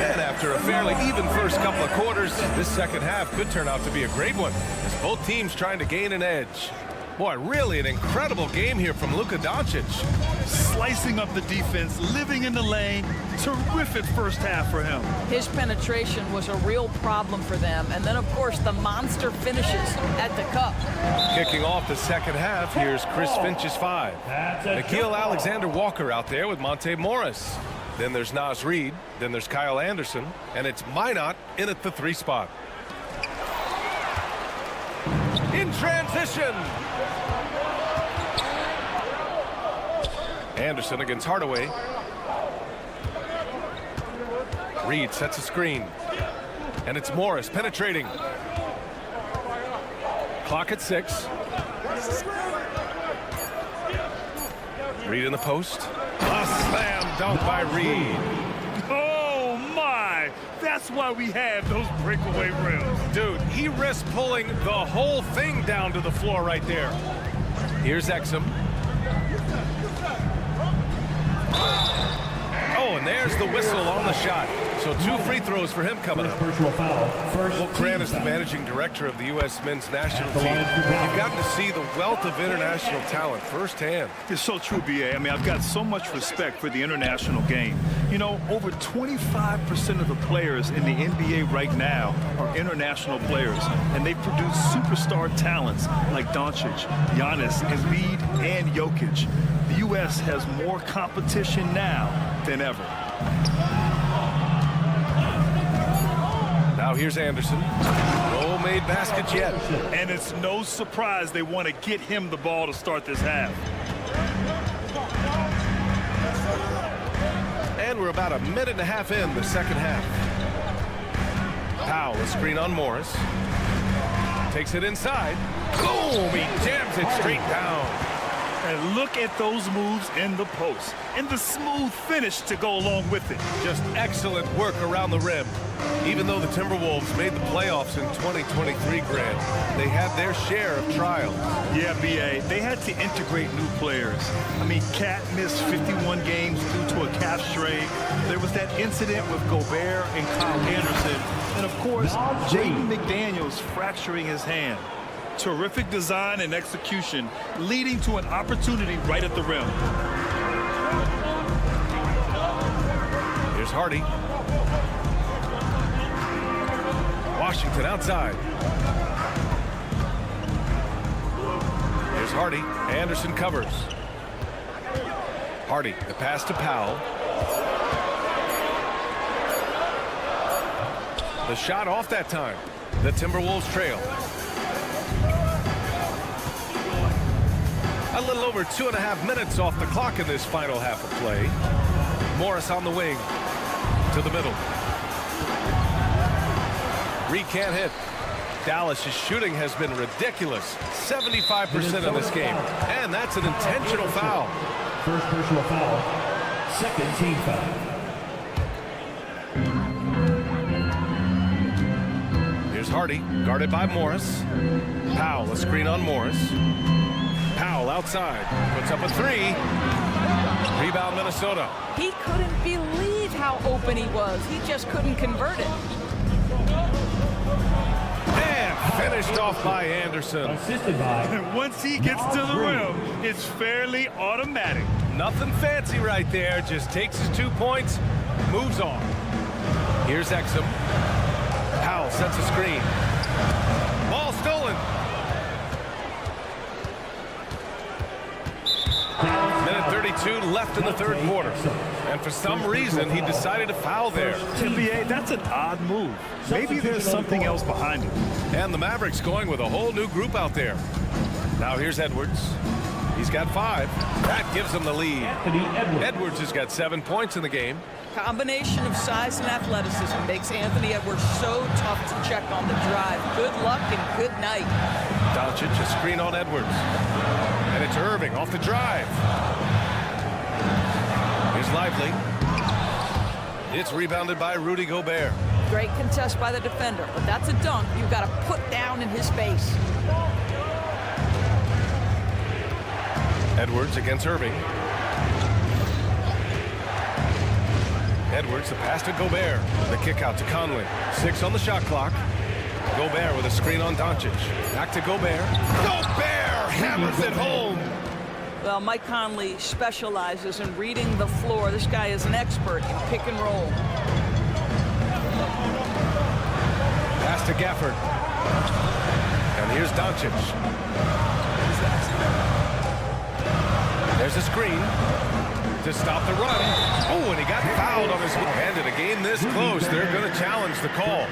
And after a fairly even first couple of quarters, this second half could turn out to be a great one, as both teams trying to gain an edge. Boy, really an incredible game here from Luka Doncic. Slicing up the defense, living in the lane. Terrific first half for him. His penetration was a real problem for them. And then, of course, the monster finishes at the cup. Kicking off the second half, here's Chris Finch's 5. Nickeil Alexander-Walker out there with Monte Morris. Then there's Naz Reid. Then there's Kyle Anderson. And it's Minot in at the 3 spot. In transition. Anderson against Hardaway. Reid sets a screen. And it's Morris penetrating. Clock at 6. Reid in the post. A slam dunk by Reid. Oh, my. That's why we have those breakaway rims. Dude, he risked pulling the whole thing down to the floor right there. Here's Exum. Oh, and there's the whistle on the shot. So 2 free throws for him coming up. Personal foul. First Well, Grant is the foul. managing director of the U.S. men's national team. You've gotten to see the wealth of international talent firsthand. It's so true, B.A. I mean, I've got so much respect for the international game. You know, over 25% of the players in the NBA right now are international players, and they produce superstar talents like Doncic, Giannis, Embiid, and Jokic. The U.S. has more competition now than ever. Now here's Anderson. No made baskets yet. And it's no surprise they want to get him the ball to start this half. And we're about a minute and a half in the second half. Powell, a screen on Morris. Takes it inside. Boom! He jams it straight down. And look at those moves in the post and the smooth finish to go along with it. Just excellent work around the rim. Even though the Timberwolves made the playoffs in 2023, Grant, they had their share of trials. Yeah, B.A., they had to integrate new players. I mean, Cat missed 51 games due to a calf strain. There was that incident with Gobert and Kyle Anderson. And, of course, Jaden McDaniels fracturing his hand. Terrific design and execution, leading to an opportunity right at the rim. Here's Hardy. Washington outside. Here's Hardy. Anderson covers. Hardy, the pass to Powell. The shot off that time. The Timberwolves trail. A little over 2.5 minutes off the clock in this final half of play. Morris on the wing. To the middle. Reed can't hit. Dallas's shooting has been ridiculous. 75% of this game. And that's an intentional foul. First personal foul. Second team foul. Here's Hardy, guarded by Morris. Powell, a screen on Morris. Powell outside, puts up a 3. Rebound Minnesota. He couldn't believe how open he was. He just couldn't convert it. And finished off by Anderson. Assisted by. And once he gets to the rim, it's fairly automatic. Nothing fancy right there, just takes his 2 points, moves on. Here's Exum. Powell sets a screen. Ball stolen. Minute 32 left in the third quarter. And for some reason, he decided to foul there. NBA, that's an odd move. Maybe there's something else behind it. And the Mavericks going with a whole new group out there. Now here's Edwards. He's got 5. That gives him the lead. Edwards has got 7 points in the game. Combination of size and athleticism makes Anthony Edwards so tough to check on the drive. Good luck and good night. Doncic, a screen on Edwards. And it's Irving off the drive. Here's Lively. It's rebounded by Rudy Gobert. Great contest by the defender, but that's a dunk you've got to put down in his face. Edwards against Irving. Edwards, the pass to Gobert. The kick out to Conley. 6 on the shot clock. Gobert with a screen on Doncic. Back to Gobert. Gobert hammers it home. Well, Mike Conley specializes in reading the floor. This guy is an expert in pick and roll. Pass to Gafford. And here's Doncic. There's a screen to stop the run. Oh, and he got fouled on his hand. In a game this close, they're going to challenge the call.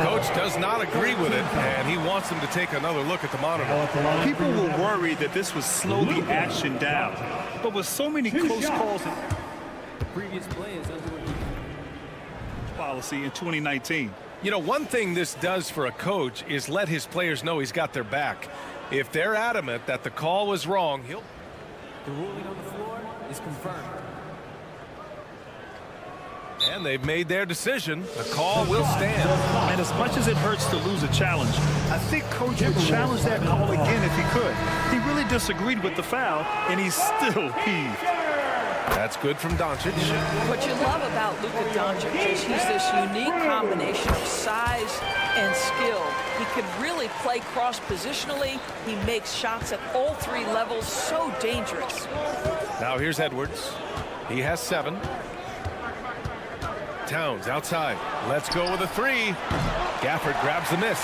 Coach does not agree with it, and he wants them to take another look at the monitor. People were worried that this would slow the action down. But with so many close calls, The previous play is under policy in 2019. You know, one thing this does for a coach is let his players know he's got their back. If they're adamant that the call was wrong, he'll... the ruling on the floor is confirmed. And they've made their decision. The call will stand. And as much as it hurts to lose a challenge, I think Coach would challenge that call again if he could. He really disagreed with the foul, and he's still peeved. That's good from Doncic. What you love about Luka Doncic is he's this unique combination of size and skill. He can really play cross-positionally. He makes shots at all three levels, so dangerous. Now here's Edwards. He has 7. Towns outside. Let's go with a 3. Gafford grabs the miss.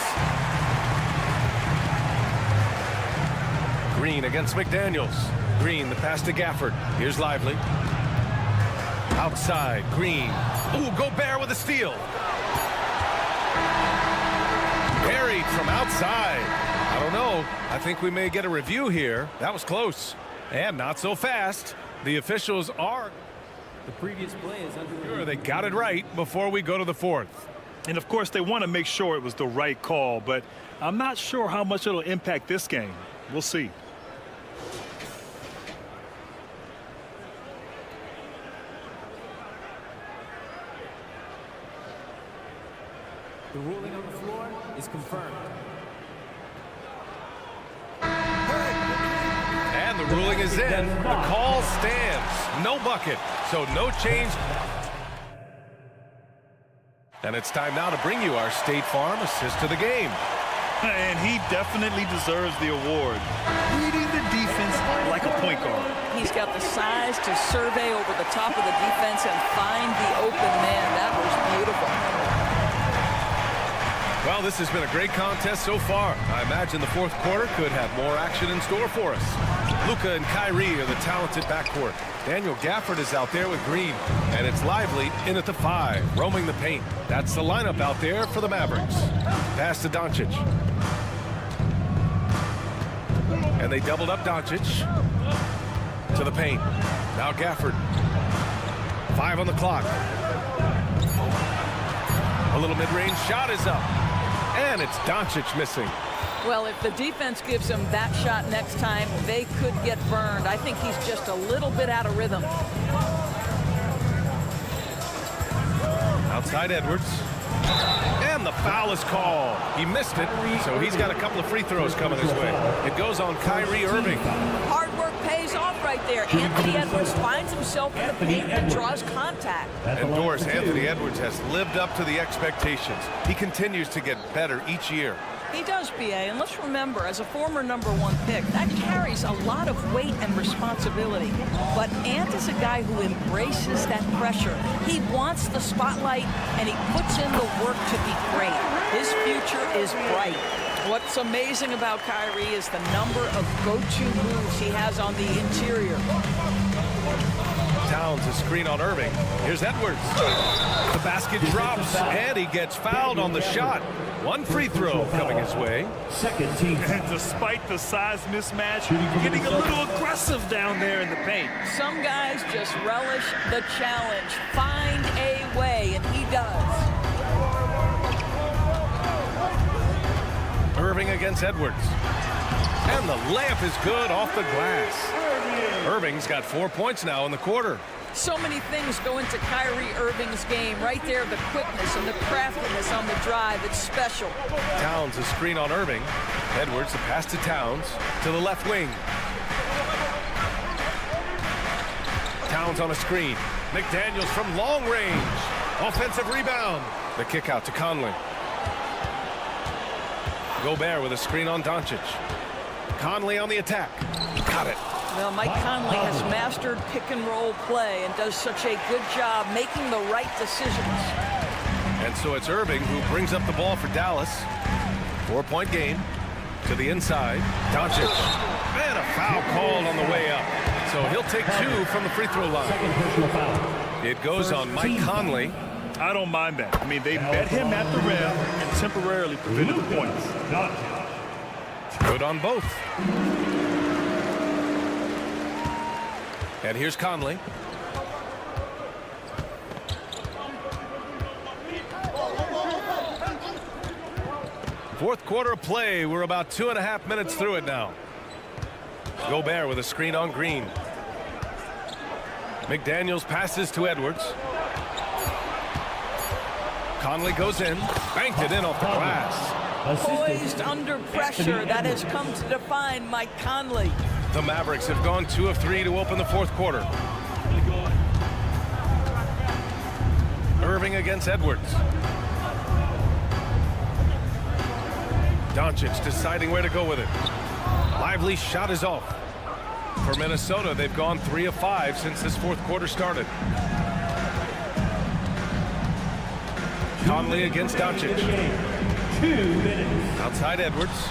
Green against McDaniels. Green, the pass to Gafford. Here's Lively. Outside, Green. Ooh, Gobert with a steal. Buried from outside. I don't know. I think we may get a review here. That was close. And not so fast. The officials are... The previous play is under Sure, they got it right before we go to the 4th. And of course, they want to make sure it was the right call, but I'm not sure how much it'll impact this game. We'll see. The ruling on the floor is confirmed. And the ruling is in. The call stands. No bucket. So no change. And it's time now to bring you our State Farm assist to the game. And he definitely deserves the award. Reading the defense like a point guard. He's got the size to survey over the top of the defense and find the open man. That was beautiful. Well, this has been a great contest so far. I imagine the 4th quarter could have more action in store for us. Luka and Kyrie are the talented backcourt. Daniel Gafford is out there with Green. And it's Lively in at the 5, roaming the paint. That's the lineup out there for the Mavericks. Pass to Doncic. And they doubled up Doncic to the paint. Now Gafford. 5 on the clock. A little mid-range shot is up. And it's Doncic missing. Well, if the defense gives him that shot next time, they could get burned. I think he's just a little bit out of rhythm. Outside Edwards. And the foul is called. He missed it, so he's got a couple of free throws coming his way. It goes on Kyrie Irving. Hard work pays off right there. Anthony Edwards finds himself in the paint and draws contact. And Doris, Anthony Edwards has lived up to the expectations. He continues to get better each year. He does, BA, and let's remember, as a former #1 pick, that carries a lot of weight and responsibility. But Ant is a guy who embraces that pressure. He wants the spotlight, and he puts in the work to be great. His future is bright. What's amazing about Kyrie is the number of go-to moves he has on the interior. Towns a screen on Irving. Here's Edwards. The basket drops, and he gets fouled on the shot. 1 free throw coming his way. second team. And despite the size mismatch, getting a little aggressive down there in the paint. Some guys just relish the challenge. Find a way, and he does. Irving against Edwards. And the layup is good off the glass. Irving's got 4 points now in the quarter. So many things go into Kyrie Irving's game. Right there, the quickness and the craftiness on the drive. It's special. Towns a screen on Irving. Edwards, the pass to Towns to the left wing. Towns on a screen. McDaniels from long range. Offensive rebound. The kick out to Conley. Gobert with a screen on Doncic. Conley on the attack. Got it. Well, Mike Conley has mastered pick-and-roll play and does such a good job making the right decisions. And so it's Irving who brings up the ball for Dallas. 4-point game to the inside. Doncic. And a foul called on the way up. So he'll take 2 from the free throw line. It goes on Mike Conley. I don't mind that. I mean, they met him at the rim and temporarily prevented the points. Good on both. And here's Conley. Fourth quarter of play. We're about 2.5 minutes through it now. Gobert with a screen on Green. McDaniels passes to Edwards. Conley goes in. Banked it in off the glass. Poised under pressure. That has come to define Mike Conley. The Mavericks have gone 2 of 3 to open the fourth quarter. Irving against Edwards. Doncic deciding where to go with it. Lively shot is off. For Minnesota, they've gone 3 of 5 since this fourth quarter started. Conley against Doncic. 2 minutes. Outside Edwards.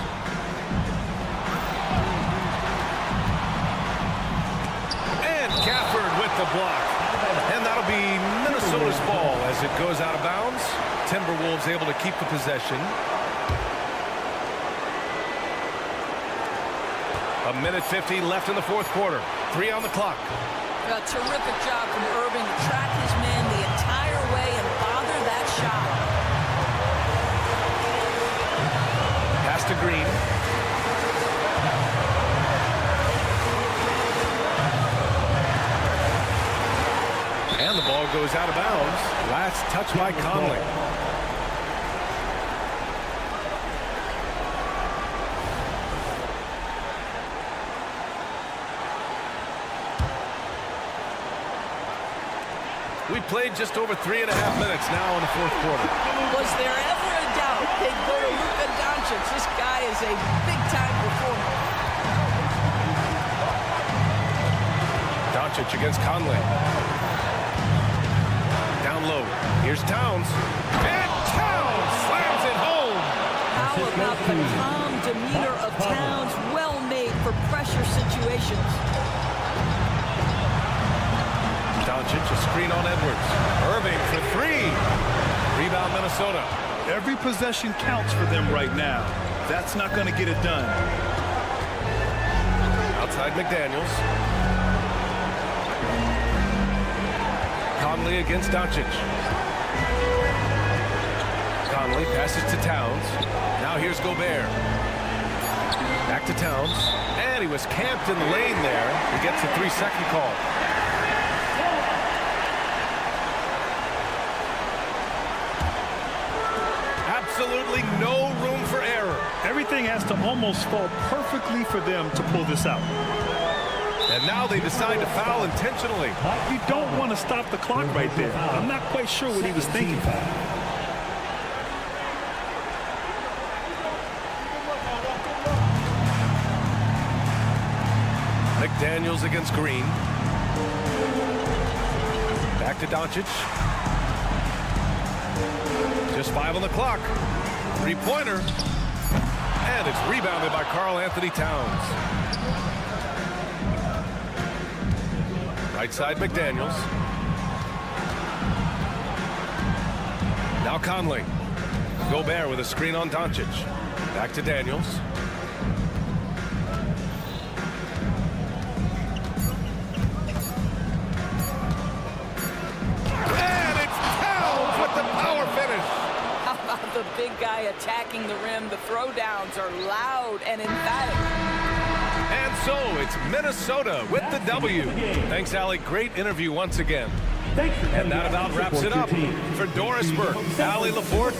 And Gafford with the block. And that'll be Minnesota's ball as it goes out of bounds. Timberwolves able to keep the possession. A minute 50 left in the fourth quarter. 3 on the clock. A terrific job from Irving to track his man the entire way and bother that shot. Pass to Green. And the ball goes out of bounds. Last touch by Conley. We played just over 3.5 minutes now in the fourth quarter. Was there ever a doubt they'd go to Luka Doncic? This guy is a big-time performer. Doncic against Conley. Down low. Here's Towns. And Towns slams it home. How about the calm demeanor of Towns? Well made for pressure situations. Doncic, a screen on Edwards. Irving for 3. Rebound Minnesota. Every possession counts for them right now. That's not going to get it done. Outside McDaniels. Conley against Doncic. Conley passes to Towns. Now here's Gobert. Back to Towns. And he was camped in the lane there. He gets a 3-second call. Absolutely no room for error. Everything has to almost fall perfectly for them to pull this out. And now they decide to foul intentionally. You don't want to stop the clock right there. I'm not quite sure what he was thinking. McDaniels against Green. Back to Doncic. Just 5 on the clock. 3-pointer. And it's rebounded by Karl Anthony Towns. Right side McDaniels. Now Conley. Gobert with a screen on Doncic. Back to Daniels. The big guy attacking the rim. The throwdowns are loud and emphatic. And so it's Minnesota with the W. Thanks, Allie. Great interview once again. And that about wraps it up. For Doris Burke, Allie LaForte,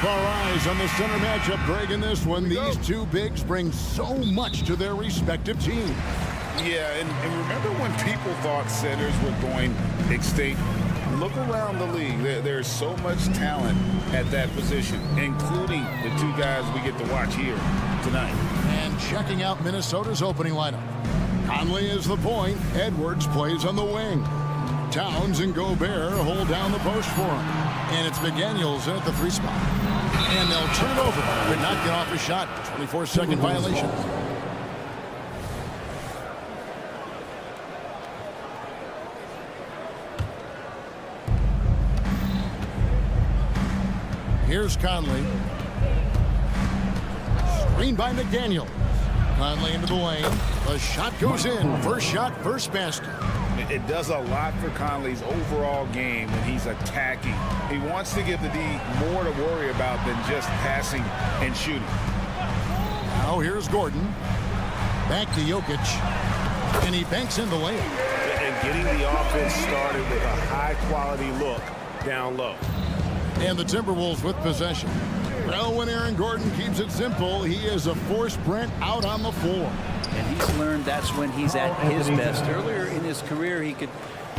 keep our eyes on the center matchup, Greg, in this one. These two bigs bring so much to their respective teams. Yeah, and remember when people thought centers were going extinct? Look around the league. There's so much talent at that position, including the two guys we get to watch here tonight. And checking out Minnesota's opening lineup. Conley is the point. Edwards plays on the wing. Towns and Gobert hold down the post for him. And it's McDaniels in at the 3 spot. And they'll turn it over. Could not get off a shot. 24-second violation. Here's Conley. Screen by McDaniel. Conley into the lane. The shot goes in. First shot, first basket. It does a lot for Conley's overall game when he's attacking. He wants to give the D more to worry about than just passing and shooting. Now here's Gordon. Back to Jokic. And he banks in the lane. And getting the offense started with a high-quality look down low. And the Timberwolves with possession. Well, when Aaron Gordon keeps it simple, he is a force Brent out on the floor. And he's learned that's when he's at his best. Earlier in his career, he could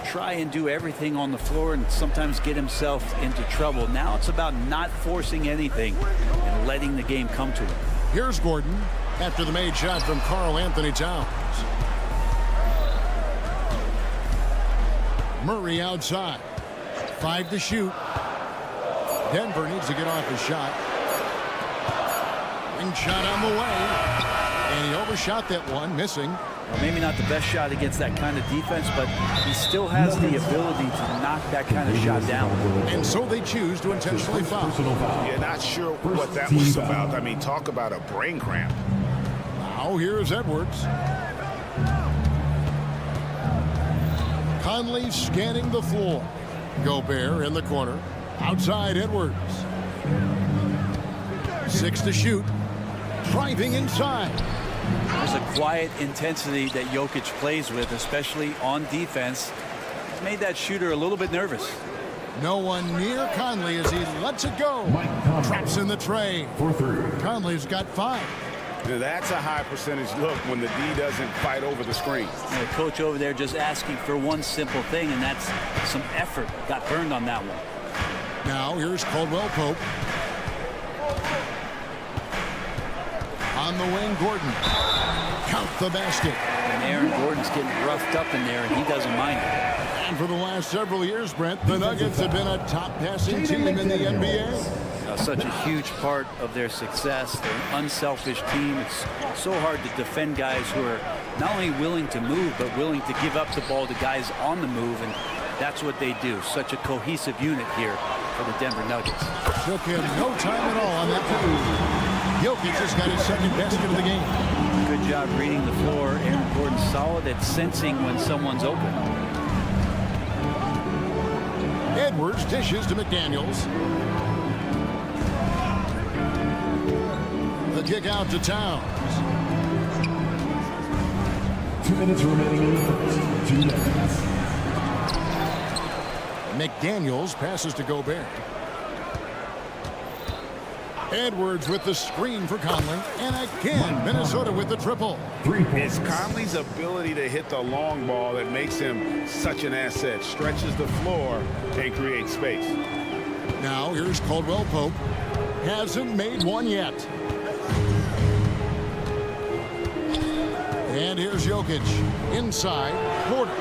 try and do everything on the floor and sometimes get himself into trouble. Now it's about not forcing anything and letting the game come to him. Here's Gordon after the made shot from Karl Anthony Towns. Murray outside. 5 to shoot. Denver needs to get off his shot. Ring shot on the way. And he overshot that one, missing. Well, maybe not the best shot against that kind of defense, but he still has the ability to knock that kind of shot down. And so they choose to intentionally foul. Yeah, not sure what that was about. I mean, talk about a brain cramp. Now here's Edwards. Conley scanning the floor. Gobert in the corner. Outside Edwards. 6 to shoot. Driving inside. There's a quiet intensity that Jokic plays with, especially on defense. It's made that shooter a little bit nervous. No one near Conley as he lets it go. Traps in the tray. Conley's got 5. That's a high percentage look when the D doesn't fight over the screen. The coach over there just asking for one simple thing, and that's some effort. Got burned on that one. Now here's Caldwell Pope. On the wing, Gordon. Count the basket. And Aaron Gordon's getting roughed up in there, and he doesn't mind it. And for the last several years, Brent, the Nuggets have been a top passing team in the NBA. Such a huge part of their success. They're an unselfish team. It's so hard to defend guys who are not only willing to move, but willing to give up the ball to guys on the move, and that's what they do. Such a cohesive unit here for the Denver Nuggets. Took him no time at all on that play. Jokic just got his second basket of the game. Good job reading the floor. Aaron Gordon's solid at sensing when someone's open. Edwards dishes to McDaniels. The kick out to Towns. 2 minutes remaining in the first. 2 minutes. McDaniels passes to Gobert. Edwards with the screen for Conley. And again, Minnesota with the triple. It's Conley's ability to hit the long ball that makes him such an asset. Stretches the floor and creates space. Now here's Caldwell Pope. Hasn't made one yet. And here's Jokic. Inside. Porter.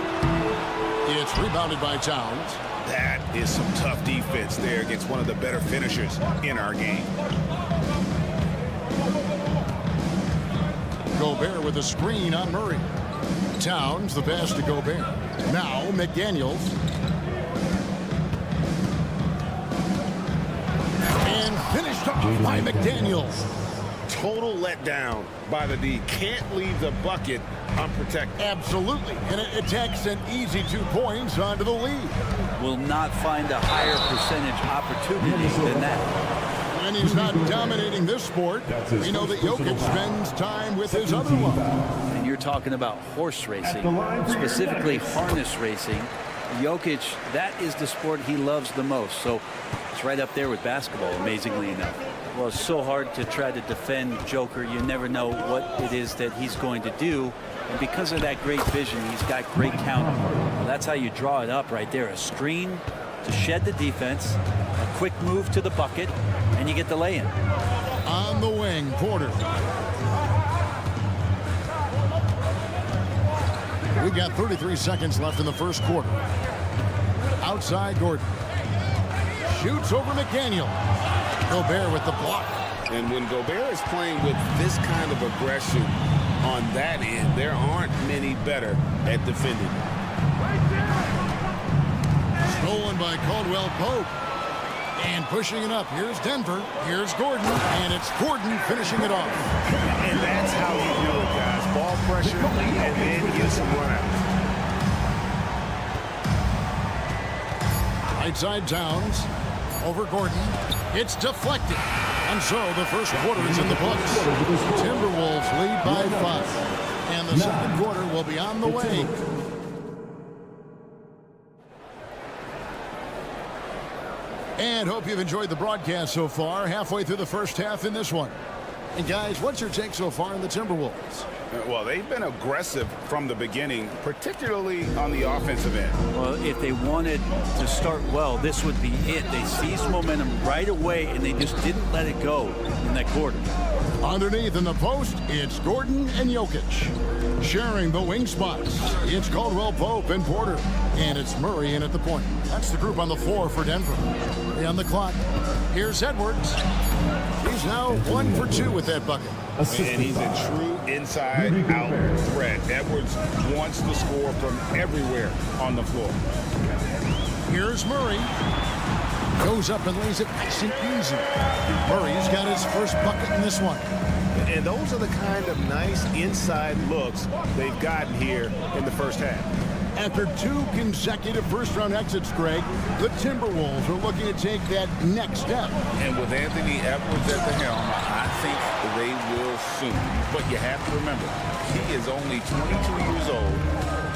It's rebounded by Towns. That is some tough defense there against one of the better finishers in our game. Gobert with a screen on Murray. Towns, the pass to Gobert. Now McDaniels. And finished off by McDaniels. Total letdown by the D. Can't leave the bucket unprotected. Absolutely. And it takes an easy 2 points onto the lead. Will not find a higher percentage opportunity than that. And he's not dominating this sport. We know that Jokic spends time with his other love. And you're talking about horse racing, specifically harness racing. Jokic, that is the sport he loves the most. So it's right up there with basketball, amazingly enough. Well, it's so hard to try to defend Joker. You never know what it is that he's going to do. And because of that great vision, he's got great counter. Well, that's how you draw it up right there. A screen to shed the defense, a quick move to the bucket, and you get the lay-in. On the wing, Porter. We've got 33 seconds left in the first quarter. Outside Gordon. Shoots over McDaniel. Gobert with the block. And when Gobert is playing with this kind of aggression on that end, there aren't many better at defending. Stolen by Caldwell Pope. And pushing it up. Here's Denver. Here's Gordon. And it's Gordon finishing it off. And that's how you do it, guys. Ball pressure and then get some runouts. Right side Towns. Over Gordon. It's deflected. And so the first quarter is in the books. Timberwolves lead by 5. And the second quarter will be on the way. And hope you've enjoyed the broadcast so far. Halfway through the first half in this one. And guys, what's your take so far in the Timberwolves? Well, they've been aggressive from the beginning, particularly on the offensive end. Well, if they wanted to start well, this would be it. They seized momentum right away, and they just didn't let it go in that quarter. Underneath in the post, it's Gordon and Jokic. Sharing the wing spots, it's Caldwell Pope and Porter. And it's Murray in at the point. That's the group on the floor for Denver. On the clock, here's Edwards. He's now 1 for 2 with that bucket. And he's a true inside-out threat. Edwards wants to score from everywhere on the floor. Here's Murray. Goes up and lays it nice and easy. Murray's got his first bucket in this one. And those are the kind of nice inside looks they've gotten here in the first half. After 2 consecutive first-round exits, Greg, the Timberwolves are looking to take that next step. And with Anthony Edwards at the helm, I think they will soon. But you have to remember, he is only 22 years old.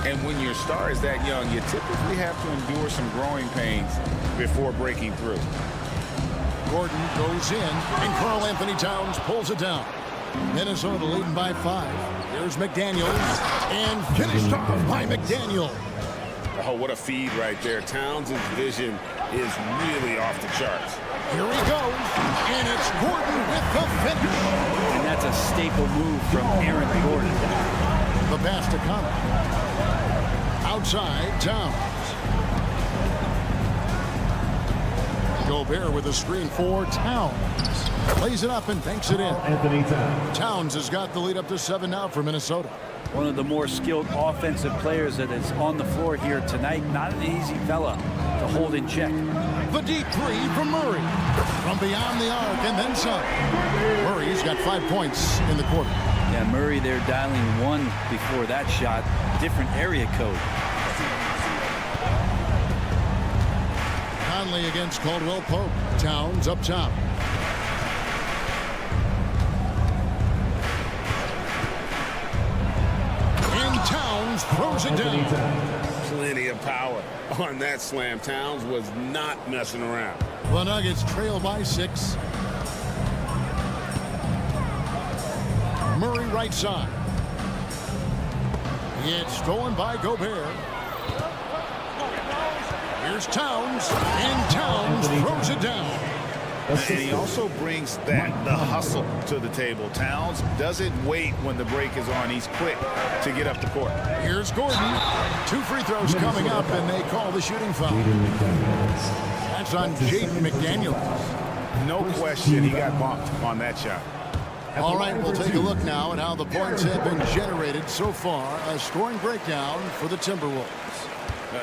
And when your star is that young, you typically have to endure some growing pains before breaking through. Gordon goes in, and Karl Anthony Towns pulls it down. Minnesota leading by 5. Here's McDaniels, and finished off by McDaniel. Oh, what a feed right there. Towns' vision is really off the charts. Here he goes, and it's Gordon with the finish. And that's a staple move from Aaron Gordon. The pass to Connor. Outside, Towns. Gobert with a screen for Towns. Plays it up and banks it in. Anthony Towns. Towns has got the lead up to 7 now for Minnesota. One of the more skilled offensive players that is on the floor here tonight. Not an easy fella to hold in check. The deep three from Murray. From beyond the arc and then some. Murray's got 5 points in the quarter. Yeah, Murray there dialing 1 before that shot. Different area code. Conley against Caldwell Pope. Towns up top. Towns throws it down. Plenty of power on that slam. Towns was not messing around. The Nuggets trail by 6. Murray right side. It's stolen by Gobert. Here's Towns, and Towns throws it down. And he also brings the hustle to the table. Towns doesn't wait when the break is on. He's quick to get up the court. Here's Gordon. 2 free throws coming up, and they call the shooting foul. That's on Jaden McDaniels. No question he got bumped on that shot. All right, we'll take a look now at how the points have been generated so far. A scoring breakdown for the Timberwolves.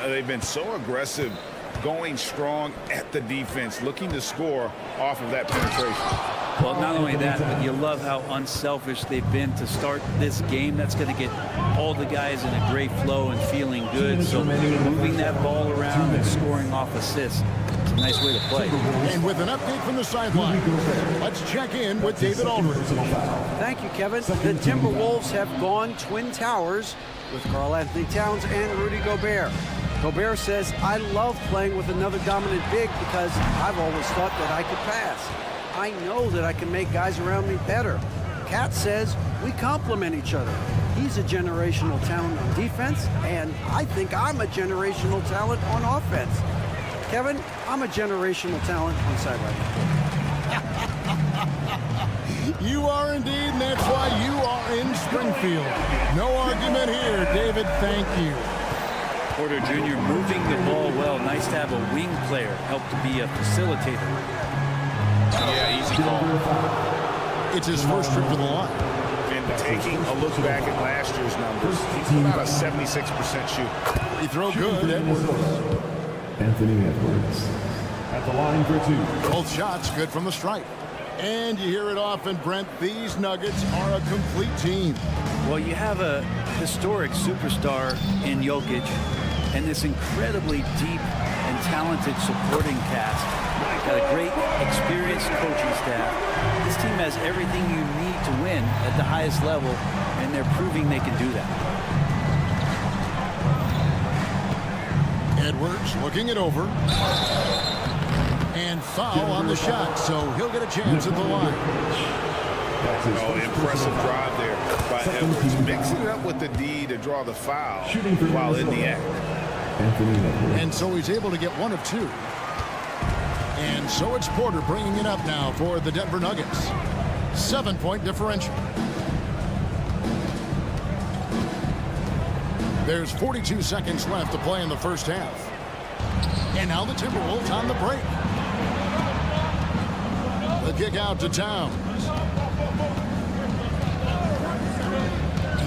They've been so aggressive, going strong at the defense, looking to score off of that penetration. Well, not only that, but you love how unselfish they've been to start this game. That's going to get all the guys in a great flow and feeling good. So moving that ball around and scoring off assists, it's a nice way to play. And with an update from the sideline, let's check in with David Aldridge. Thank you, Kevin. The Timberwolves have gone Twin Towers with Karl Anthony Towns and Rudy Gobert. Gobert says, I love playing with another dominant big because I've always thought that I could pass. I know that I can make guys around me better. Cat says, we complement each other. He's a generational talent on defense, and I think I'm a generational talent on offense. Kevin, I'm a generational talent on sideline. You are indeed, and that's why you are in Springfield. No argument here, David. Thank you. Porter Jr. moving the ball well. Nice to have a wing player help to be a facilitator. Yeah, easy call. It's his first trip to the line. And taking a look back at last year's numbers, he's about a 76% shoot. He throw good, Edwards. Anthony Edwards. At the line for 2. Both shots good from the stripe. And you hear it often, Brent, these Nuggets are a complete team. Well, you have a historic superstar in Jokic and this incredibly deep and talented supporting cast. Got a great, experienced coaching staff. This team has everything you need to win at the highest level, and they're proving they can do that. Edwards looking it over. And foul on the shot, so he'll get a chance at the line. Oh, impressive drive there by Edwards. Mixing it up with the D to draw the foul while in the act. And so he's able to get 1 of 2. And so it's Porter bringing it up now for the Denver Nuggets. 7-point differential. There's 42 seconds left to play in the first half. And now the Timberwolves on the break. The kick out to Towns.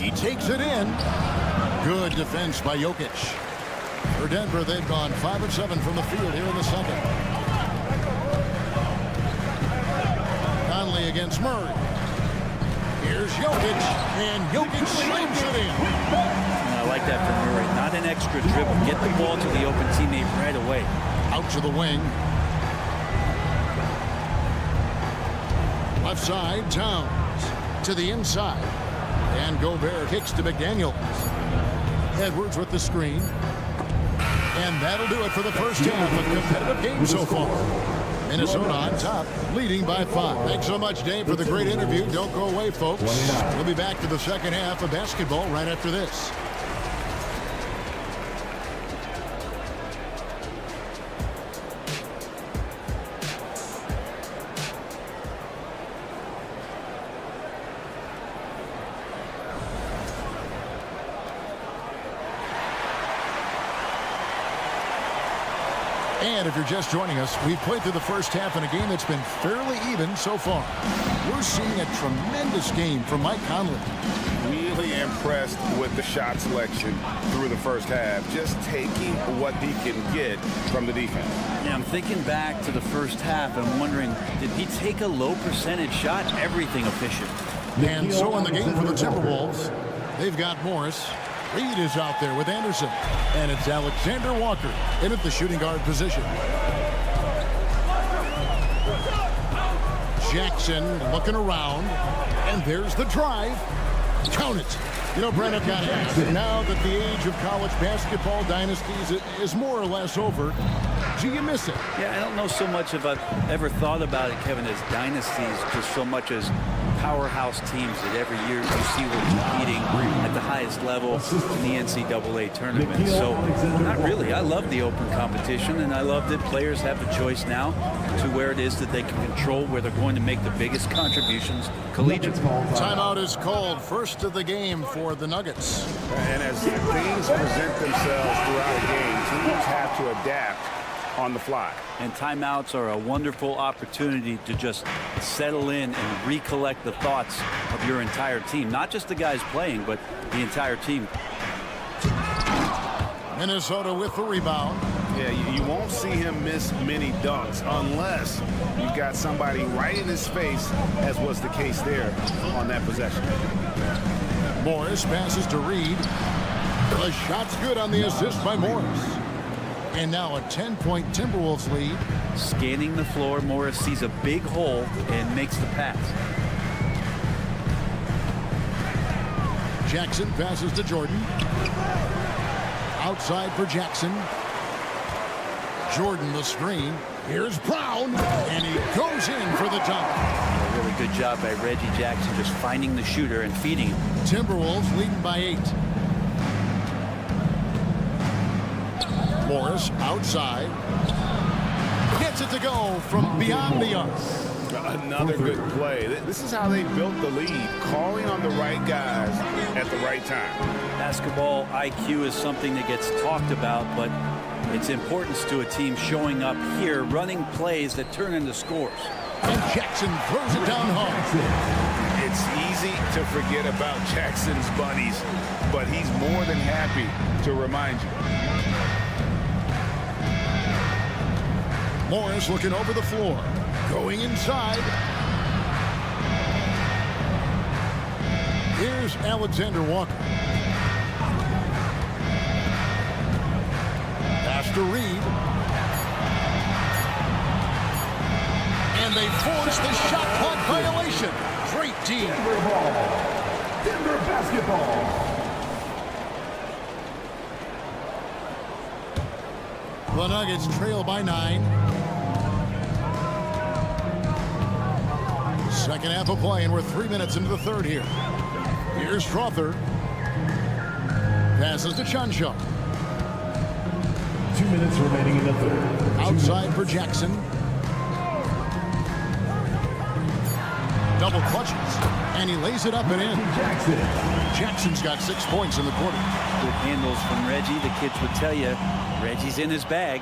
He takes it in. Good defense by Jokic. For Denver, they've gone 5 of 7 from the field here in the second. Conley against Murray. Here's Jokic, and Jokic slams it in. I like that from Murray. Not an extra dribble. Get the ball to the open teammate right away. Out to the wing. Left side, Towns. To the inside. And Gobert kicks to McDaniels. Edwards with the screen. And that'll do it for the first half of competitive game so far. Minnesota on top, leading by 5. Thanks so much, Dave, for the great interview. Don't go away, folks. We'll be back to the second half of basketball right after this. And if you're just joining us, we've played through the first half in a game that's been fairly even so far. We're seeing a tremendous game from Mike Conley. Really impressed with the shot selection through the first half, just taking what he can get from the defense. Yeah, I'm thinking back to the first half and I'm wondering, did he take a low percentage shot? Everything efficient. And so in the game for the Timberwolves, they've got Morris. Reed is out there with Anderson. And it's Alexander Walker in at the shooting guard position. Jackson looking around. And there's the drive. Count it. You know, Brent, I've got to ask, now that the age of college basketball dynasties is more or less over, do you miss it? Yeah, I don't know so much if I've ever thought about it, Kevin, as dynasties, just so much as powerhouse teams that every year you see we're competing at the highest level in the NCAA tournament. So, not really. I love the open competition, and I love that players have a choice now to where it is that they can control where they're going to make the biggest contributions collegiately. Timeout is called. First of the game for the Nuggets. And as things present themselves throughout a game, teams have to adapt on the fly. And timeouts are a wonderful opportunity to just settle in and recollect the thoughts of your entire team. Not just the guys playing, but the entire team. Minnesota with the rebound. Yeah, you won't see him miss many dunks unless you've got somebody right in his face, as was the case there on that possession. Morris passes to Reed. The shot's good on the assist by Morris. And now a 10-point Timberwolves lead. Scanning the floor, Morris sees a big hole and makes the pass. Jackson passes to Jordan. outside for Jackson. Jordan the screen. Here's Brown, and he goes in for the dunk. A really good job by Reggie Jackson just finding the shooter and feeding him. Timberwolves leading by 8. Morris outside. Gets it to go from beyond the arc. Another good play. This is how they built the lead, calling on the right guys at the right time. Basketball IQ is something that gets talked about, but its importance to a team showing up here, running plays that turn into scores. And Jackson throws it down hard. It's easy to forget about Jackson's bunnies, but he's more than happy to remind you. Morris looking over the floor. Going inside. Here's Alexander Walker. Pass to Reed. And they force the shot clock violation. Great team. Denver ball. Denver basketball. The Nuggets trail by 9. Second half of play, and we're 3 minutes into the third here. Here's Strother. Passes to Chuncho. 2 minutes remaining in the third. Outside for Jackson. Double clutches, and he lays it up and in. Jackson's got 6 points in the quarter. Good handles from Reggie. The kids would tell you, Reggie's in his bag.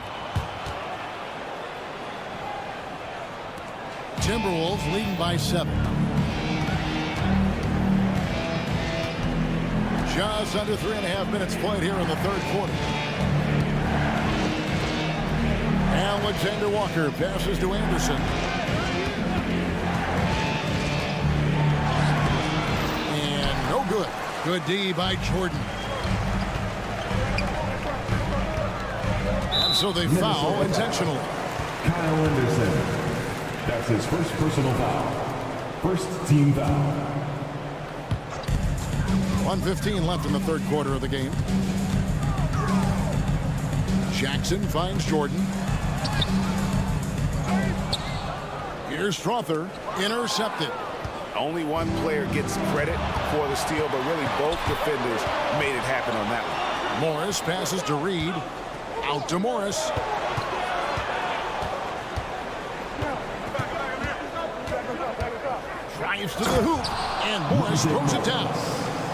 Timberwolves leading by 7. Just under 3.5 minutes played here in the third quarter. Alexander Walker passes to Anderson. And no good. Good D by Jordan. And so they foul intentionally. Kyle Anderson. That's his first personal foul. First team foul. 1:15 left in the third quarter of the game. Jackson finds Jordan. Here's Strother. Intercepted. Only one player gets credit for the steal, but really both defenders made it happen on that one. Morris passes to Reed. Out to Morris. Drives to the hoop, and Morris throws it down.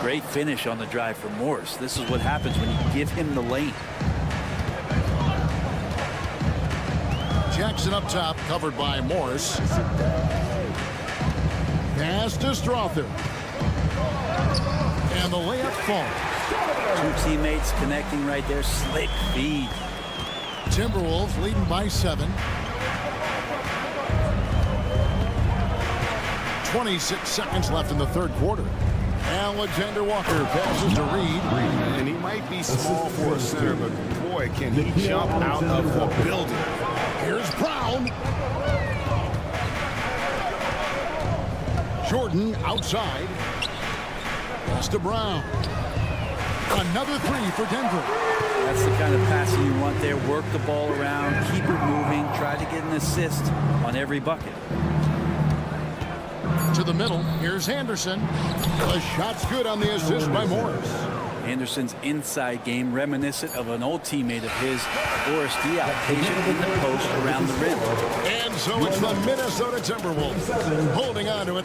Great finish on the drive from Morris. This is what happens when you give him the lane. Jackson up top, covered by Morris. Pass to Strother. And the layup falls. Two teammates connecting right there. Slick feed. Timberwolves leading by 7. 26 seconds left in the third quarter. Alexander Walker passes to Reed. And he might be small for a center, but boy, can he jump out of the building. Here's Brown. Jordan outside. Pass to Brown. Another 3 for Denver. That's the kind of passing you want there. Work the ball around, keep it moving, try to get an assist on every bucket. To the middle, here's Anderson. The shot's good on the assist by Morris. Anderson's inside game reminiscent of an old teammate of his, Boris Diaw, patient in the post around the rim. And so it's the Minnesota Timberwolves holding on to it.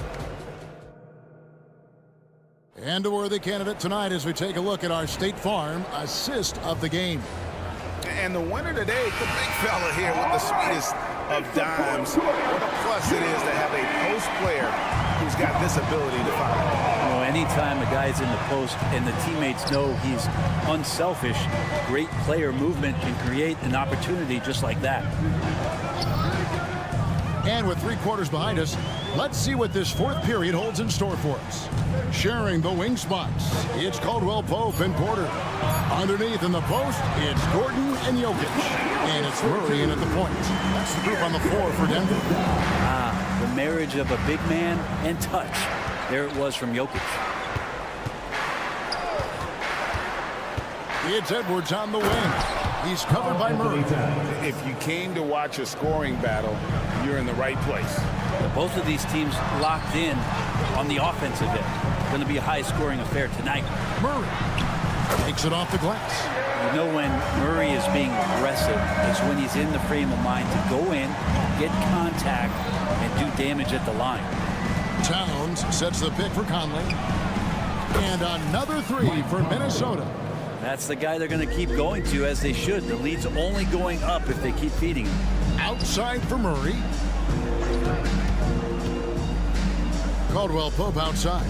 And a worthy candidate tonight as we take a look at our State Farm assist of the game. And the winner today, the big fella here with the sweetest of dimes. What a plus it is to have a post player who's got this ability to foul. You know, anytime a guy's in the post and the teammates know he's unselfish, great player movement can create an opportunity just like that. And with 3 quarters behind us, let's see what this fourth period holds in store for us. Sharing the wing spots, it's Caldwell Pope and Porter. Underneath in the post, it's Gordon and Jokic. And it's Murray in at the point. That's the group on the floor for Denver. The marriage of a big man and touch. There it was from Jokic. It's Edwards on the wing. He's covered by Murray. If you came to watch a scoring battle, you're in the right place. Both of these teams locked in on the offensive end. Going to be a high-scoring affair tonight. Murray takes it off the glass. You know when Murray is being aggressive, it's when he's in the frame of mind to go in, get contact, and do damage at the line. Towns sets the pick for Conley. And another three for Minnesota. That's the guy they're going to keep going to, as they should. The lead's only going up if they keep feeding him. Outside for Murray. Caldwell Pope outside.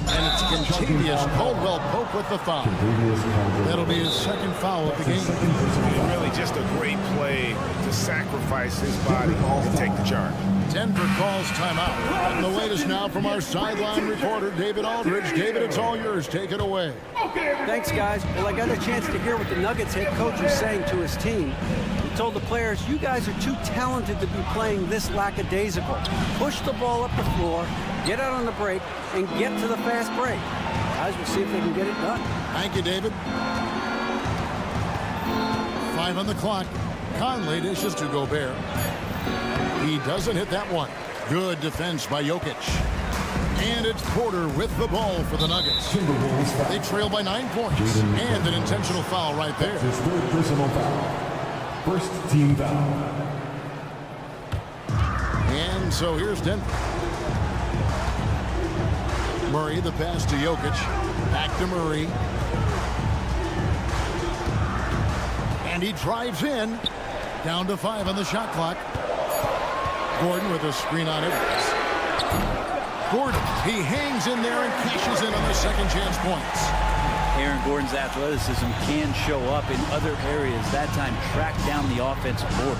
And it's Contavious Caldwell Pope with the foul. That'll be his second foul of the game. Really just a great play to sacrifice his body and take the charge. Denver calls timeout. And the latest now from our sideline reporter, David Aldridge. David, it's all yours. Take it away. Thanks, guys. Well, I got a chance to hear what the Nuggets head coach was saying to his team. He told the players, you guys are too talented to be playing this lackadaisical. Push the ball up the floor, get out on the break, and get to the fast break. Guys, we'll see if they can get it done. Thank you, David. 5 on the clock. Conley dishes to Gobert. He doesn't hit that one. Good defense by Jokic. And it's Porter with the ball for the Nuggets. They trail by 9 points. And an intentional foul right there. His third personal foul. First team foul. And so here's Denver. Murray, the pass to Jokic. Back to Murray. And he drives in. Down to 5 on the shot clock. Gordon with a screen on Edwards. Gordon, he hangs in there and cashes in on the second chance points. Aaron Gordon's athleticism can show up in other areas. That time, track down the offensive board.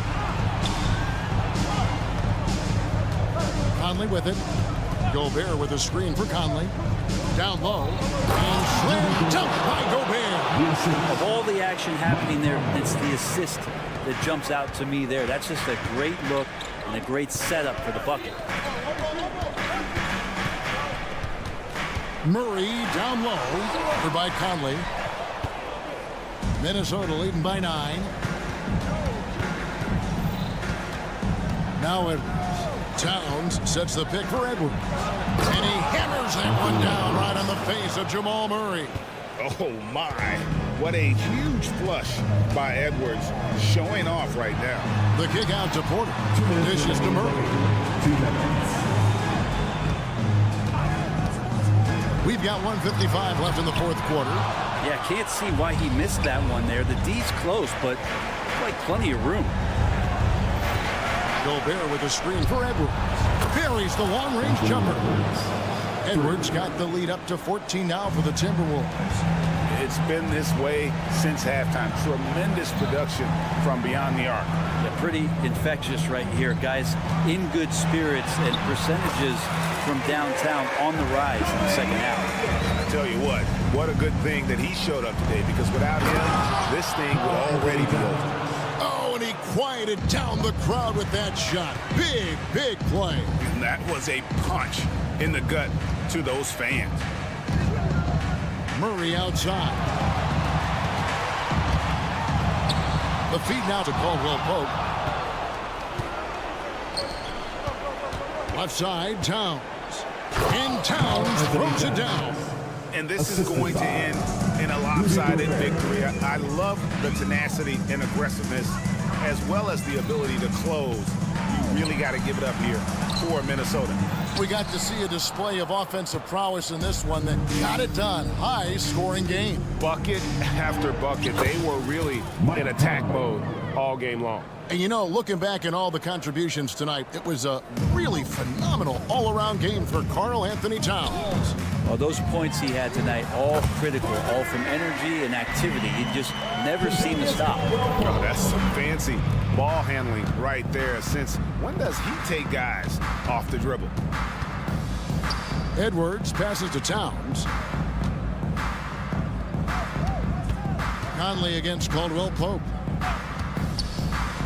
Conley with it. Gobert with a screen for Conley. Down low. And slam dunk by Gobert. Of all the action happening there, it's the assist that jumps out to me there. That's just a great look and a great setup for the bucket. Murray down low. Over by Conley. Minnesota leading by 9. Now Edwards. Towns sets the pick for Edwards. And he hammers that one down right on the face of Jamal Murray. Oh, my. What a huge flush by Edwards, showing off right now. The kick out to Porter. Dishes to Murray. 2 minutes. We've got 1:55 left in the fourth quarter. Yeah, can't see why he missed that one there. The D's close, but like plenty of room. Gobert with a screen for Edwards. Buries the long-range jumper. Edwards got the lead up to 14 now for the Timberwolves. It's been this way since halftime. Tremendous production from beyond the arc. Yeah, pretty infectious right here. Guys in good spirits and percentages from downtown on the rise in the second half. I tell you what a good thing that he showed up today, because without him, this thing would already be over. Oh, and he quieted down the crowd with that shot. Big, big play. And that was a punch in the gut to those fans. Murray outside. The feed now to Caldwell Pope. Left side, Towns. And Towns throws it down. And this is going to end in a lopsided victory. I love the tenacity and aggressiveness, as well as the ability to close. You really got to give it up here for Minnesota. We got to see a display of offensive prowess in this one that got it done. High-scoring game. Bucket after bucket. They were really in attack mode all game long. And you know, looking back at all the contributions tonight, it was a really phenomenal all-around game for Karl Anthony Towns. Well, those points he had tonight, all critical, all from energy and activity. He just never seemed to stop. Oh, that's some fancy ball handling right there. Since when does he take guys off the dribble? Edwards passes to Towns. Conley against Caldwell Pope.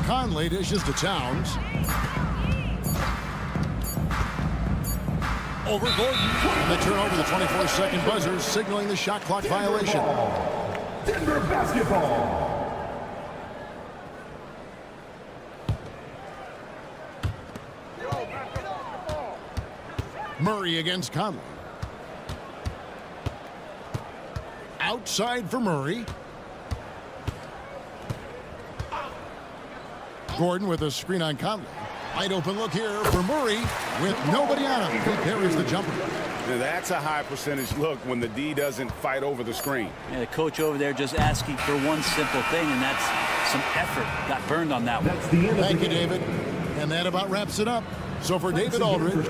Conley dishes to Towns. Over Gordon. And they turn over the 24-second buzzer, signaling the shot clock violation. Denver basketball. Murray against Conley. Outside for Murray. Gordon with a screen on Conley. Wide open look here for Murray with nobody on him. He parries the jumper. Now that's a high percentage look when the D doesn't fight over the screen. Yeah, the coach over there just asking for one simple thing, and that's some effort. Got burned on that one. Thank you, David. And that about wraps it up. So for David Aldridge,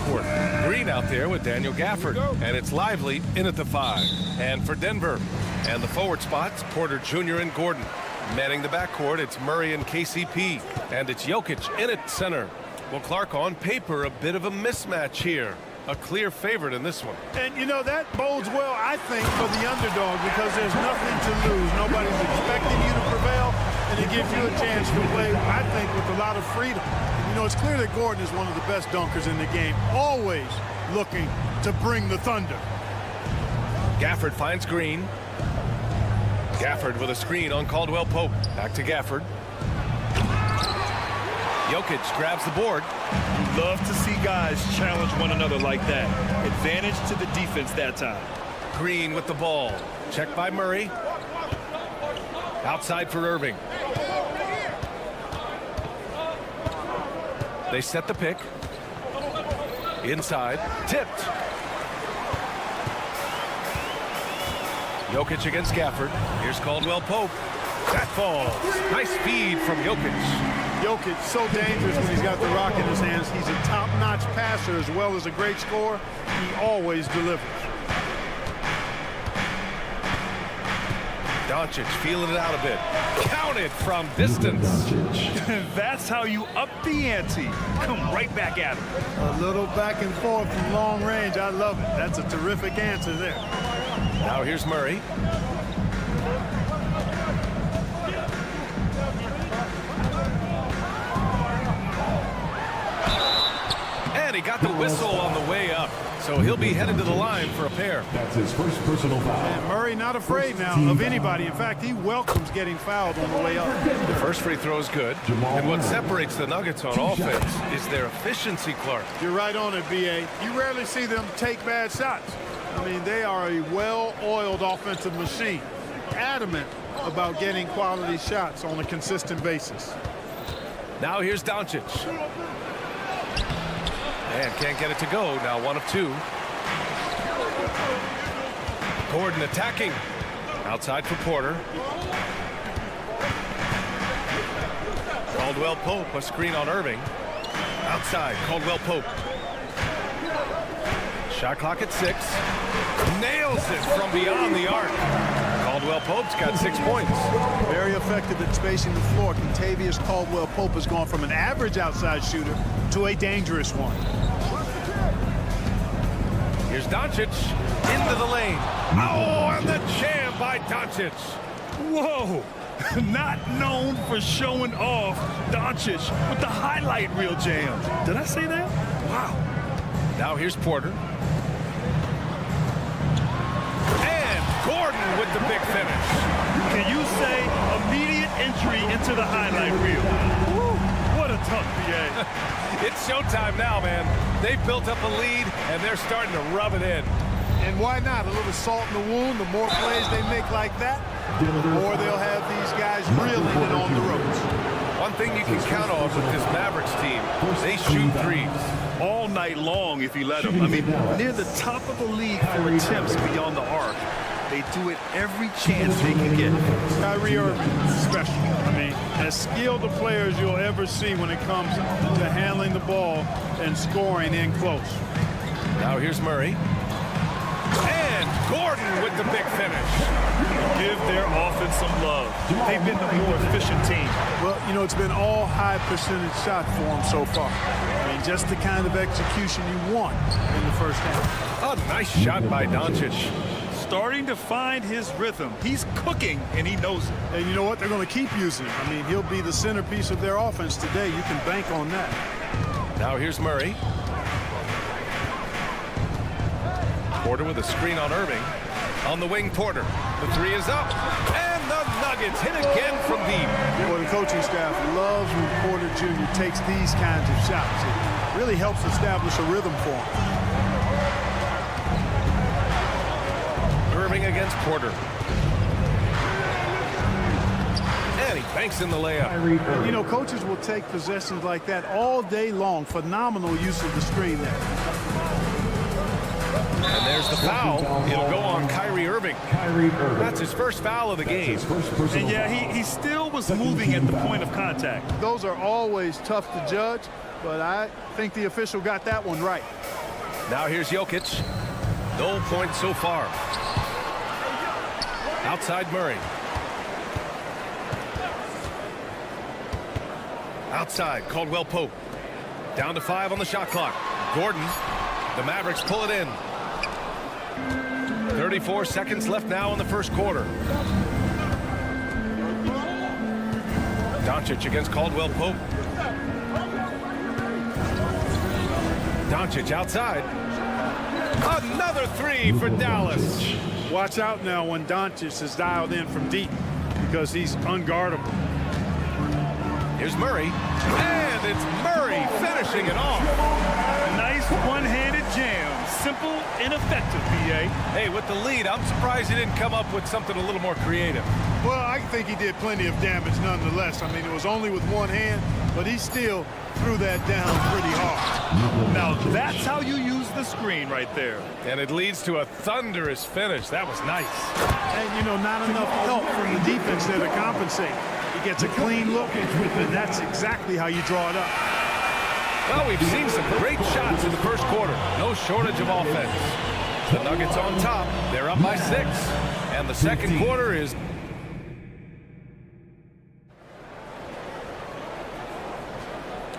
backcourt. Green out there with Daniel Gafford. And it's Lively in at the 5. And for Denver. And the forward spots, Porter Jr. and Gordon. Manning the backcourt, it's Murray and KCP. And it's Jokic in at center. Well, Clark, on paper, a bit of a mismatch here. A clear favorite in this one. And, you know, that bodes well, I think, for the underdog because there's nothing to lose. Nobody's expecting you to prevail, and it gives you a chance to play, I think, with a lot of freedom. You know, it's clear that Gordon is one of the best dunkers in the game, always looking to bring the thunder. Gafford finds Green. Gafford with a screen on Caldwell Pope. Back to Gafford. Jokic grabs the board. You love to see guys challenge one another like that. Advantage to the defense that time. Green with the ball. Checked by Murray. Outside for Irving. They set the pick. Inside. Tipped. Jokic against Gafford. Here's Caldwell Pope. That falls. Nice feed from Jokic. Jokic so dangerous when he's got the rock in his hands. He's a top-notch passer as well as a great scorer. He always delivers. Doncic feeling it out a bit. Counted from distance. That's how you up the ante. Come right back at him. A little back and forth from long range. I love it. That's a terrific answer there. Now here's Murray. And he got the whistle on the way up. So he'll be headed to the line for a pair. That's his first personal foul. And Murray not afraid now of anybody. In fact, he welcomes getting fouled on the way up. The first free throw is good. And what separates the Nuggets on offense is their efficiency, Clark. You're right on it, B.A. You rarely see them take bad shots. I mean, they are a well-oiled offensive machine. Adamant about getting quality shots on a consistent basis. Now here's Doncic. And can't get it to go. Now 1 of 2. Gordon attacking. Outside for Porter. Caldwell Pope, a screen on Irving. Outside, Caldwell Pope. Shot clock at 6. Nails it from beyond the arc. Caldwell Pope's got 6 points. Very effective at spacing the floor. Contavious Caldwell Pope has gone from an average outside shooter to a dangerous one. Here's Doncic into the lane. Oh, and the jam by Doncic. Whoa. Not known for showing off. Doncic with the highlight reel jam. Did I say that? Wow. Now here's Porter. And Gordon with the big finish. Can you say immediate entry into the highlight reel? Woo, what a tough BA. It's showtime now, man. They've built up a lead, and they're starting to rub it in. And why not? A little salt in the wound. The more plays they make like that, the more they'll have these guys reeling it on the ropes. One thing you can count on with this Mavericks team, they shoot threes. All night long if you let them. I mean, near the top of the league for attempts beyond the arc. They do it every chance they can get. Kyrie Irving, special. I mean, as skilled a player as you'll ever see when it comes to handling the ball and scoring in close. Now here's Murray. And Gordon with the big finish. Give their offense some love. They've been the more efficient team. Well, you know, it's been all high percentage shot for them so far. I mean, just the kind of execution you want in the first half. A nice shot by Doncic. Starting to find his rhythm. He's cooking, and he knows it. And you know what? They're going to keep using him. I mean, he'll be the centerpiece of their offense today. You can bank on that. Now here's Murray. Porter with a screen on Irving. On the wing, Porter. The 3 is up. And the Nuggets hit again from deep. Well, the coaching staff loves when Porter Jr. takes these kinds of shots. It really helps establish a rhythm for him. Irving against Porter. And he banks in the layup. You know, coaches will take possessions like that all day long. Phenomenal use of the screen there. And there's the foul. It'll go on Kyrie Irving. That's his first foul of the game. And yeah, he still was moving at the point of contact. Those are always tough to judge, but I think the official got that one right. Now here's Jokic. No points so far. Outside Murray. Outside Caldwell Pope. Down to 5 on the shot clock. Gordon. The Mavericks pull it in. 34 seconds left now in the first quarter. Doncic against Caldwell Pope. Doncic outside. Another three for Dallas. Watch out now when Doncic is dialed in from deep because he's unguardable. Here's Murray. And it's Murray finishing it off. Nice one-handed jam. Simple and effective, B.A. Hey, with the lead, I'm surprised he didn't come up with something a little more creative. Well, I think he did plenty of damage nonetheless. I mean, it was only with one hand, but he still threw that down pretty hard. Now, that's how you use the screen right there. And it leads to a thunderous finish. That was nice. And, you know, not enough help from the defense there to compensate. He gets a clean look, and that's exactly how you draw it up. Well, we've seen some great shots in the first quarter. No shortage of offense. The Nuggets on top. They're up by 6. And the second quarter is...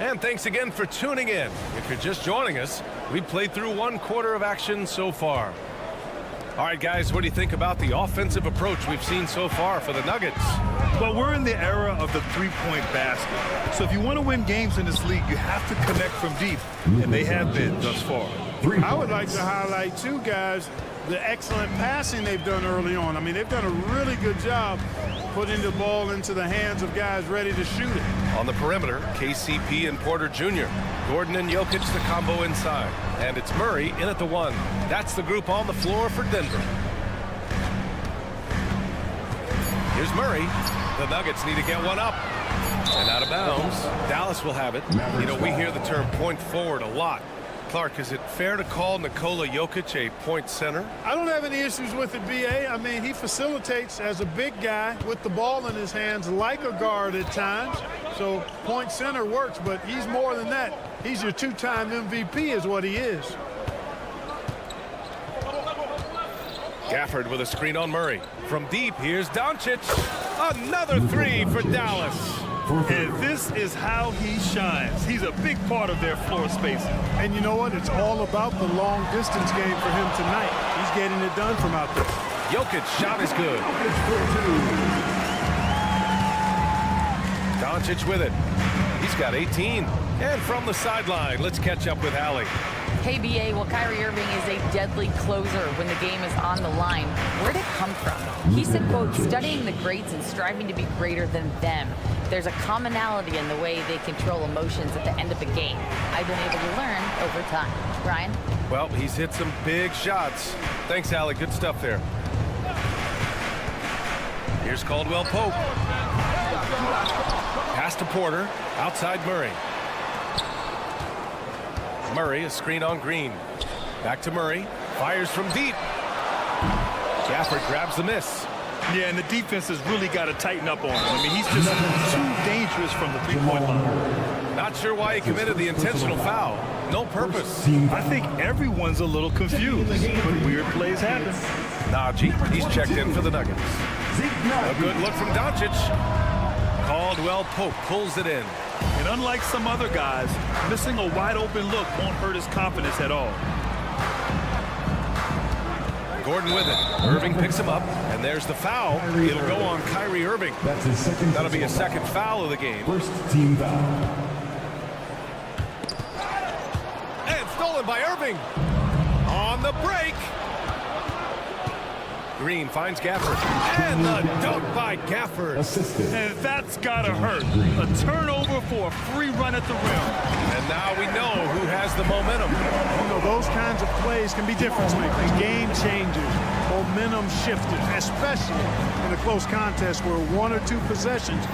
And thanks again for tuning in. If you're just joining us, we've played through 1 quarter of action so far. All right, guys, what do you think about the offensive approach we've seen so far for the Nuggets? Well, we're in the era of the three-point basket. So if you want to win games in this league, you have to connect from deep, and they have been thus far. I would like to highlight, too, guys, the excellent passing they've done early on. I mean, they've done a really good job putting the ball into the hands of guys ready to shoot it. On the perimeter, KCP and Porter Jr. Gordon and Jokic, the combo inside. And it's Murray in at the 1. That's the group on the floor for Denver. Here's Murray. The Nuggets need to get one up. And out of bounds. Dallas will have it. You know, we hear the term point forward a lot. Clark, is it fair to call Nikola Jokic a point center? I don't have any issues with it, B.A. I mean, he facilitates as a big guy with the ball in his hands like a guard at times. So point center works, but he's more than that. He's your 2-time MVP is what he is. Gafford with a screen on Murray. From deep, here's Doncic. Another 3 for Dallas. And this is how he shines. He's a big part of their floor spacing. And you know what? It's all about the long distance game for him tonight. He's getting it done from out there. Jokic shot is good. Doncic with it. He's got 18. And from the sideline, let's catch up with Allie. Hey, BA, well, Kyrie Irving is a deadly closer when the game is on the line. Where'd it come from? He said, quote, studying the greats and striving to be greater than them. There's a commonality in the way they control emotions at the end of a game. I've been able to learn over time. Brian? Well, he's hit some big shots. Thanks, Allie. Good stuff there. Here's Caldwell Pope. Pass to Porter. Outside Murray. Murray, a screen on Green. Back to Murray. Fires from deep. Gafford grabs the miss. Yeah, and the defense has really got to tighten up on him. I mean, he's just too dangerous from the three-point line. Not sure why he committed the intentional foul. No purpose. I think everyone's a little confused, but weird plays happen. Najee, he's checked in for the Nuggets. A good look from Doncic. Caldwell Pope pulls it in. And unlike some other guys, missing a wide-open look won't hurt his confidence at all. Gordon with it. Irving picks him up, and there's the foul. It'll go on Kyrie Irving. That's his second. That'll be a second foul of the game. First team foul. And stolen by Irving. On the break. Green finds Gafford. And the dunk by Gafford. Assisted. And that's gotta hurt. A turnover for a free run at the rim. And now we know who has the momentum. You know, those kinds of plays can be difference makers, game changers, momentum shifters, especially in a close contest where 1 or 2 possessions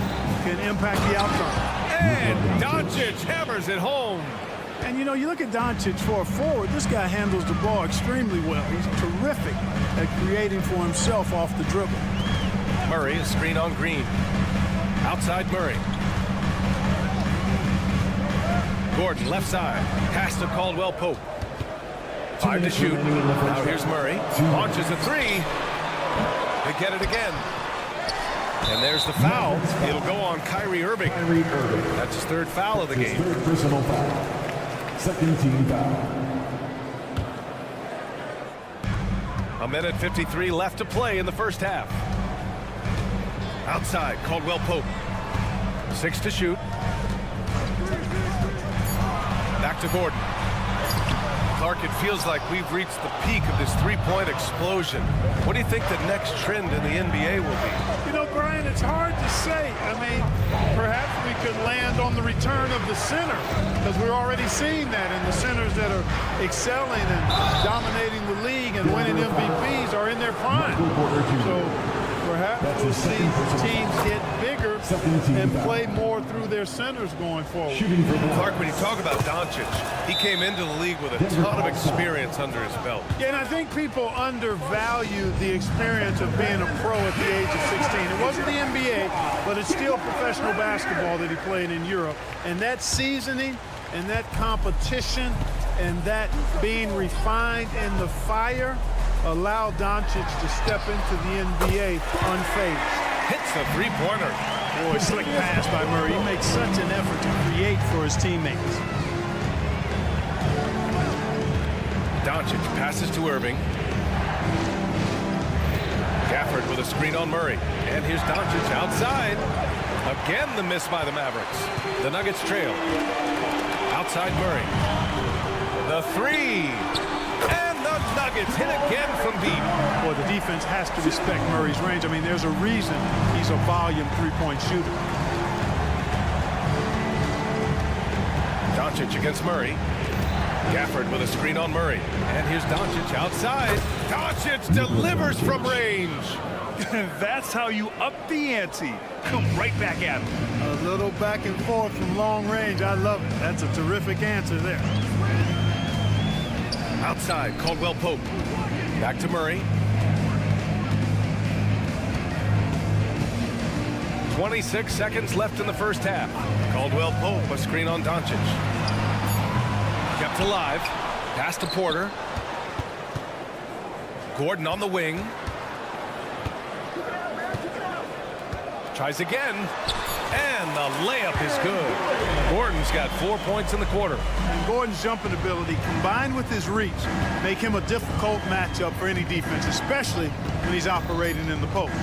can impact the outcome. And Doncic hammers it home. And, you know, you look at Doncic for a forward, this guy handles the ball extremely well. He's terrific at creating for himself off the dribble. Murray, a screen on Green. Outside Murray. Gordon, left side. Pass to Caldwell Pope. 5 to shoot. Now here's Murray. Launches a 3. They get it again. And there's the foul. It'll go on Kyrie Irving. That's his 3rd foul of the game. 3rd personal foul. 2nd team foul. A minute 53 left to play in the first half. Outside, Caldwell Pope. 6 to shoot. Back to Gordon. Clark, it feels like we've reached the peak of this three-point explosion. What do you think the next trend in the NBA will be? You know, Brian, it's hard to say. I mean, perhaps we could land on the return of the center, because we're already seeing that in the centers that are excelling and dominating the league and winning MVPs are in their prime. So perhaps we'll see teams get bigger and play more through their centers going forward. Clark, when you talk about Doncic, he came into the league with a ton of experience under his belt. Yeah, and I think people undervalue the experience of being a pro at the age of 16. It wasn't the NBA, but it's still professional basketball that he played in Europe. And that seasoning and that competition and that being refined in the fire allowed Doncic to step into the NBA unfazed. Hits a three-pointer. Boy, slick pass by Murray. He makes such an effort to create for his teammates. Doncic passes to Irving. Gafford with a screen on Murray. And here's Doncic outside. Again, the miss by the Mavericks. The Nuggets trail. Outside Murray. The 3. And the Nuggets hit again from deep. Boy, the defense has to respect Murray's range. I mean, there's a reason he's a volume three-point shooter. Doncic against Murray. Gafford with a screen on Murray. And here's Doncic outside. Doncic delivers from range. That's how you up the ante. Come right back at him. A little back and forth from long range. I love it. That's a terrific answer there. Outside, Caldwell Pope. Back to Murray. 26 seconds left in the first half. Caldwell Pope, a screen on Doncic. Kept alive. Pass to Porter. Gordon on the wing. Tries again. And the layup is good. Gordon's got 4 points in the quarter. And Gordon's jumping ability combined with his reach make him a difficult matchup for any defense, especially when he's operating in the post.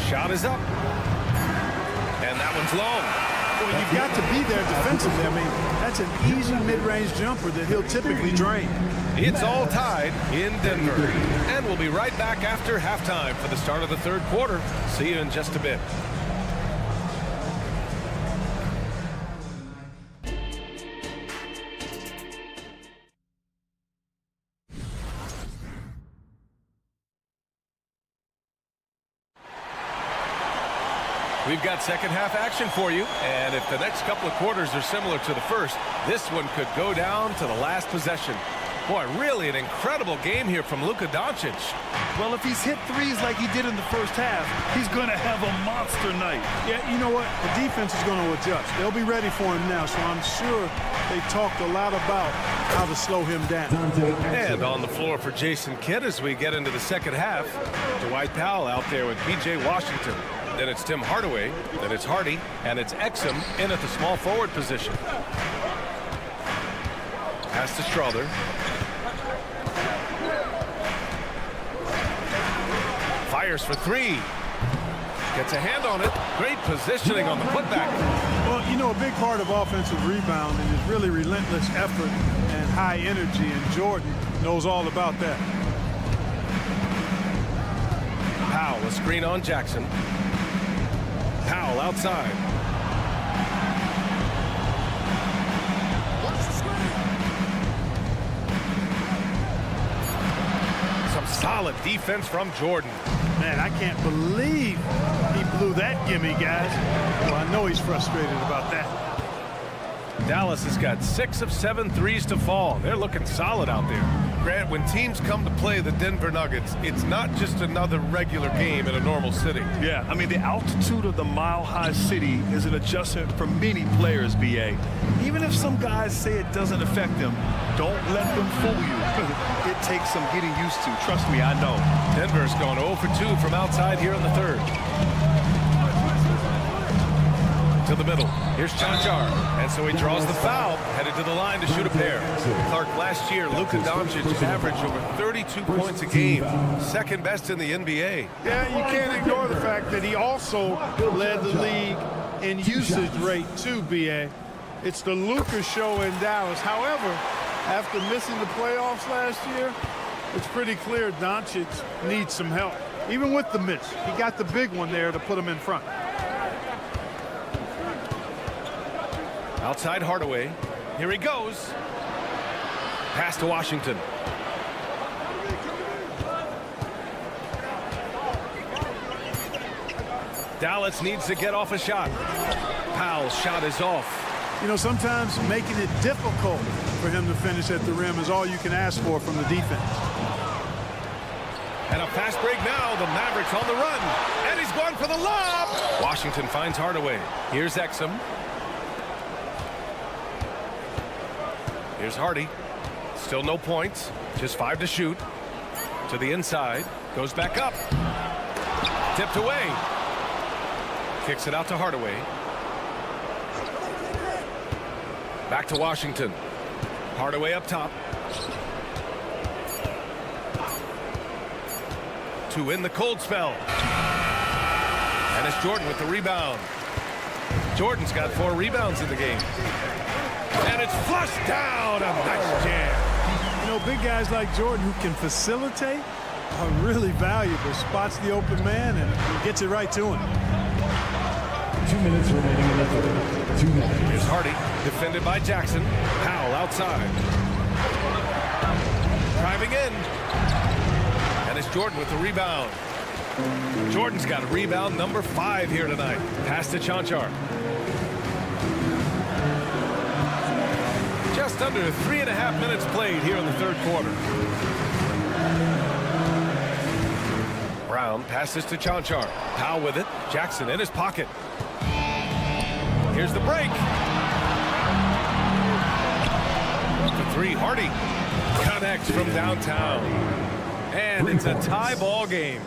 Shot is up. And that one's long. Well, you've got to be there defensively. I mean, that's an easy mid-range jumper that he'll typically drain. It's all tied in Denver. And we'll be right back after halftime for the start of the third quarter. See you in just a bit. We've got second half action for you, and if the next couple of quarters are similar to the first, this one could go down to the last possession. Boy, really an incredible game here from Luka Doncic. Well, if he's hit threes like he did in the first half, he's going to have a monster night. Yeah, you know what? The defense is going to adjust. They'll be ready for him now, so I'm sure they talked a lot about how to slow him down. And on the floor for Jason Kidd as we get into the second half. Dwight Powell out there with P.J. Washington. Then it's Tim Hardaway, then it's Hardy, and it's Exum in at the small forward position. Pass to Strother. Fires for 3. Gets a hand on it. Great positioning on the putback. Well, you know, a big part of offensive rebounding is really relentless effort and high energy, and Jordan knows all about that. Powell, a screen on Jackson. Powell outside. Some solid defense from Jordan. Man, I can't believe he blew that gimme, guys. Well, I know he's frustrated about that. Dallas has got 6 of 7 threes to fall. They're looking solid out there. Grant, when teams come to play the Denver Nuggets, it's not just another regular game in a normal city. Yeah, I mean, the altitude of the mile-high city is an adjustment for many players, BA. Even if some guys say it doesn't affect them, don't let them fool you. It takes some getting used to. Trust me, I know. Denver's gone 0 for 2 from outside here in the third. To the middle. Here's Chanchar. And so he draws the foul, headed to the line to shoot a pair. Clark, last year, Luka Doncic averaged over 32 points a game. Second best in the NBA. Yeah, you can't ignore the fact that he also led the league in usage rate too, BA. It's the Luka show in Dallas. However, after missing the playoffs last year, it's pretty clear Doncic needs some help. Even with the miss, he got the big one there to put him in front. Outside Hardaway. Here he goes. Pass to Washington. Dallas needs to get off a shot. Powell's shot is off. You know, sometimes making it difficult for him to finish at the rim is all you can ask for from the defense. And a fast break now. The Mavericks on the run. And he's going for the lob. Washington finds Hardaway. Here's Exum. Here's Hardy. Still no points. Just 5 to shoot. To the inside. Goes back up. Tipped away. Kicks it out to Hardaway. Back to Washington. Hardaway up top. To in the cold spell. And it's Jordan with the rebound. Jordan's got 4 rebounds in the game. And it's flushed down. A nice jam. You know, big guys like Jordan who can facilitate are really valuable. Spots the open man and gets it right to him. 2 minutes remaining in the third. 2 minutes. Here's Hardy, defended by Jackson. Powell outside. Driving in. And it's Jordan with the rebound. Jordan's got a rebound number 5 here tonight. Pass to Chanchar. Just under 3.5 minutes played here in the third quarter. Brown passes to Chanchar. Powell with it. Jackson in his pocket. Here's the break. For 3, Hardy connects from downtown. And it's a tie ball game.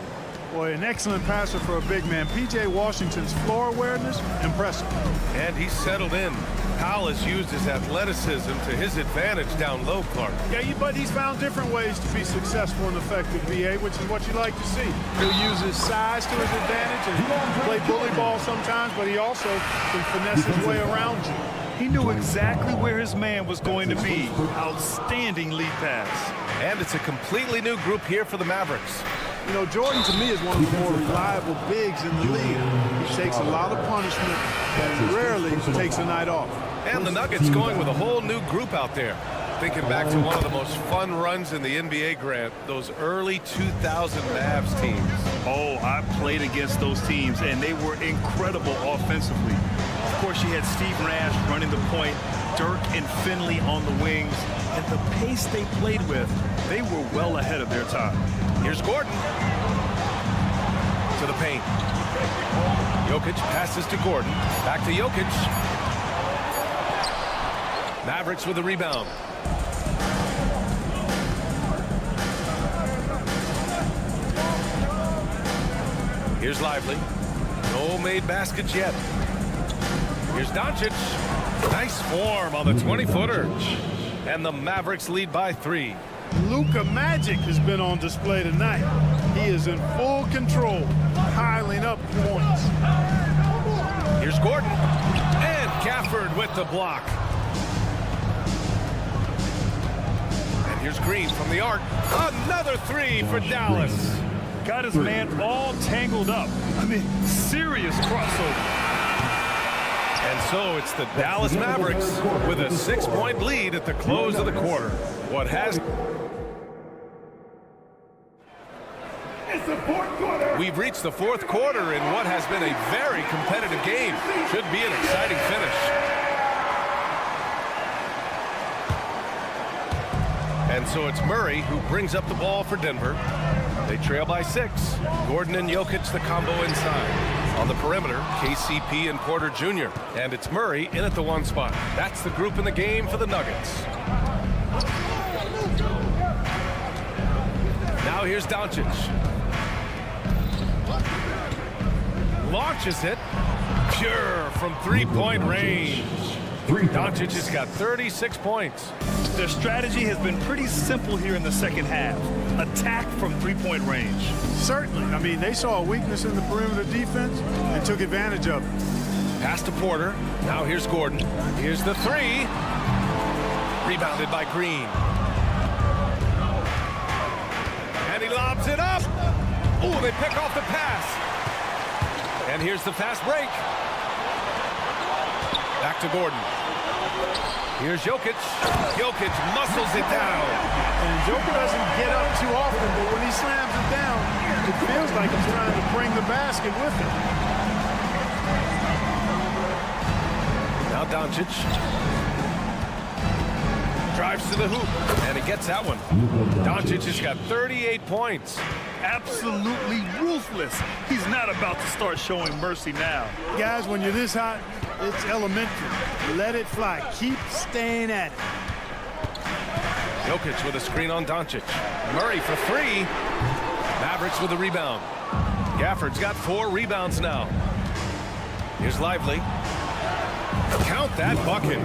Boy, an excellent passer for a big man. P.J. Washington's floor awareness, impressive. And he's settled in. Powell has used his athleticism to his advantage down low, Clark. Yeah, but he's found different ways to be successful and effective, B.A., which is what you like to see. He'll use his size to his advantage and play bully ball sometimes, but he also can finesse his way around you. He knew exactly where his man was going to be. Outstanding lead pass. And it's a completely new group here for the Mavericks. You know, Jordan, to me, is one of the more reliable bigs in the league. He takes a lot of punishment and rarely takes a night off. And the Nuggets going with a whole new group out there. Thinking back to one of the most fun runs in the NBA, Grant, those early 2000 Mavs teams. Oh, I played against those teams, and they were incredible offensively. Of course, you had Steve Nash running the point, Dirk and Finley on the wings, and the pace they played with, they were well ahead of their time. Here's Gordon. To the paint. Jokic passes to Gordon. Back to Jokic. Mavericks with the rebound. Here's Lively. No made baskets yet. Here's Doncic. Nice form on the 20-footer. And the Mavericks lead by 3. Luka Magic has been on display tonight. He is in full control, piling up points. Here's Gordon. And Gafford with the block. And here's Green from the arc. Another 3 for Dallas. Got his man all tangled up. I mean, serious crossover. And so it's the Dallas Mavericks with a 6-point lead at the close of the quarter. What has... We've reached the fourth quarter in what has been a very competitive game. Should be an exciting finish. And so it's Murray who brings up the ball for Denver. They trail by 6. Gordon and Jokic the combo inside. On the perimeter, KCP and Porter Jr. And it's Murray in at the 1 spot. That's the group in the game for the Nuggets. Now here's Doncic. Launches it. Pure from 3-point range. Doncic has got 36 points. Their strategy has been pretty simple here in the second half. Attack from 3-point range. Certainly. I mean, they saw a weakness in the perimeter defense and took advantage of it. Pass to Porter. Now here's Gordon. Here's the 3. Rebounded by Green. And he lobs it up. Oh, they pick off the pass. And here's the fast break. Back to Gordon. Here's Jokic. Jokic muscles it down. And Jokic doesn't get up too often, but when he slams it down, it feels like he's trying to bring the basket with him. Now Doncic. Drives to the hoop, and he gets that one. Doncic has got 38 points. Absolutely ruthless. He's not about to start showing mercy now. Guys, when you're this hot, it's elementary. Let it fly. Keep staying at it. Jokic with a screen on Doncic. Murray for 3. Mavericks with a rebound. Gafford's got 4 rebounds now. Here's Lively. Count that bucket.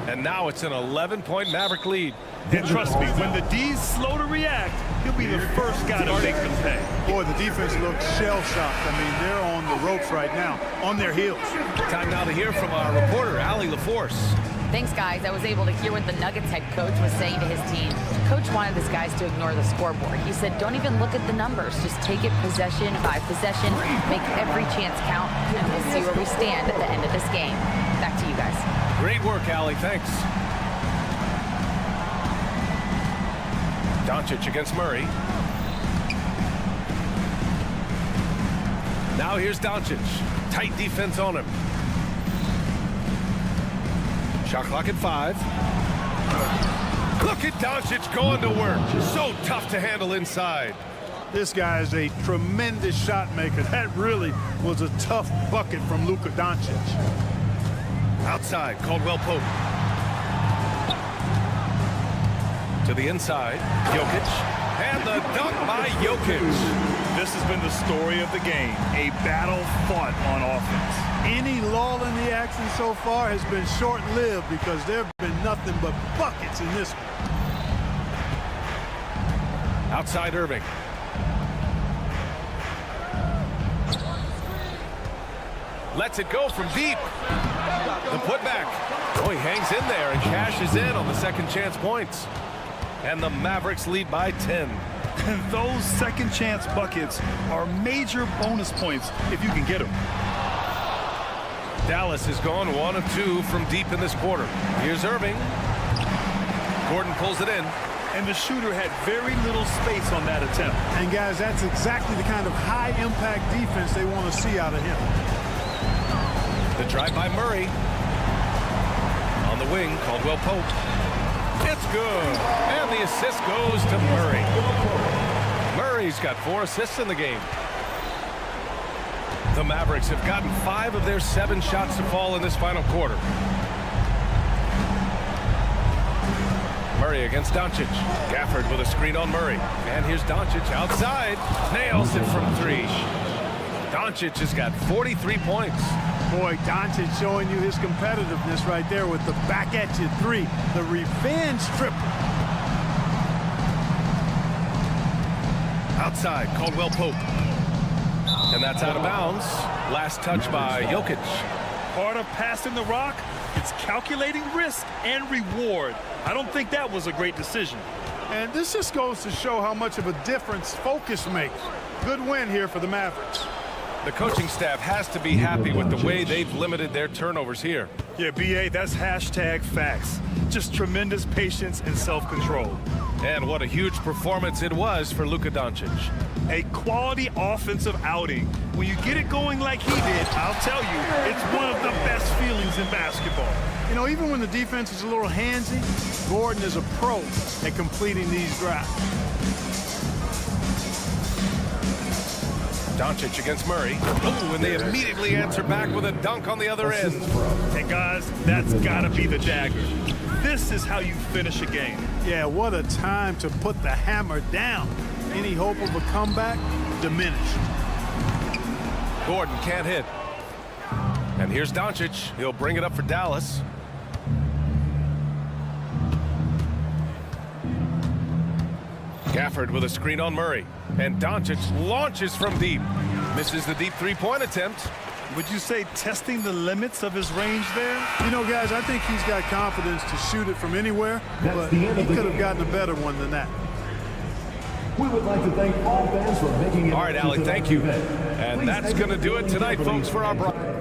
And now it's an 11-point Maverick lead. And trust me, when the D's slow to react, he'll be the first guy to make them pay. Boy, the defense looks shell-shocked. I mean, they're on the ropes right now, on their heels. Time now to hear from our reporter, Allie LaForce. Thanks, guys. I was able to hear what the Nuggets head coach was saying to his team. Coach wanted his guys to ignore the scoreboard. He said, don't even look at the numbers. Just take it possession by possession, make every chance count, and we'll see where we stand at the end of this game. Back to you guys. Great work, Allie. Thanks. Doncic against Murray. Now here's Doncic. Tight defense on him. Shot clock at 5. Look at Doncic going to work. So tough to handle inside. This guy is a tremendous shot maker. That really was a tough bucket from Luka Doncic. Outside, Caldwell Pope. To the inside, Jokic. And the dunk by Jokic. This has been the story of the game. A battle fought on offense. Any lull in the action so far has been short-lived because there have been nothing but buckets in this one. Outside Irving. Lets it go from deep. The putback. Oh, he hangs in there and cashes in on the second chance points. And the Mavericks lead by 10. And those second chance buckets are major bonus points if you can get them. Dallas has gone 1 of 2 from deep in this quarter. Here's Irving. Gordon pulls it in. And the shooter had very little space on that attempt. And guys, that's exactly the kind of high-impact defense they want to see out of him. The drive by Murray. On the wing, Caldwell Pope. It's good. And the assist goes to Murray. Murray's got 4 assists in the game. The Mavericks have gotten 5 of their 7 shots to fall in this final quarter. Murray against Doncic. Gafford with a screen on Murray. And here's Doncic outside. Nails it from 3. Doncic has got 43 points. Boy, Doncic showing you his competitiveness right there with the back-at-you 3. The revenge triple. Outside, Caldwell Pope. And that's out of bounds. Last touch by Jokic. Part of passing the rock, it's calculating risk and reward. I don't think that was a great decision. And this just goes to show how much of a difference focus makes. Good win here for the Mavericks. The coaching staff has to be happy with the way they've limited their turnovers here. Yeah, B.A., that's hashtag facts. Just tremendous patience and self-control. And what a huge performance it was for Luka Doncic. A quality offensive outing. When you get it going like he did, I'll tell you, it's one of the best feelings in basketball. You know, even when the defense is a little handsy, Gordon is a pro at completing these drives. Doncic against Murray. Oh, and they immediately answer back with a dunk on the other end. And guys, that's got to be the dagger. This is how you finish a game. Yeah, what a time to put the hammer down. Any hope of a comeback diminished. Gordon can't hit. And here's Doncic. He'll bring it up for Dallas. Gafford with a screen on Murray. And Doncic launches from deep. Misses the deep three-point attempt. Would you say testing the limits of his range there? You know, guys, I think he's got confidence to shoot it from anywhere, but the he end of the could have game. gotten a better one than that. We would like to thank all fans for making it. All right, Allie, thank you. And that's going to do it tonight, folks, for our broadcast.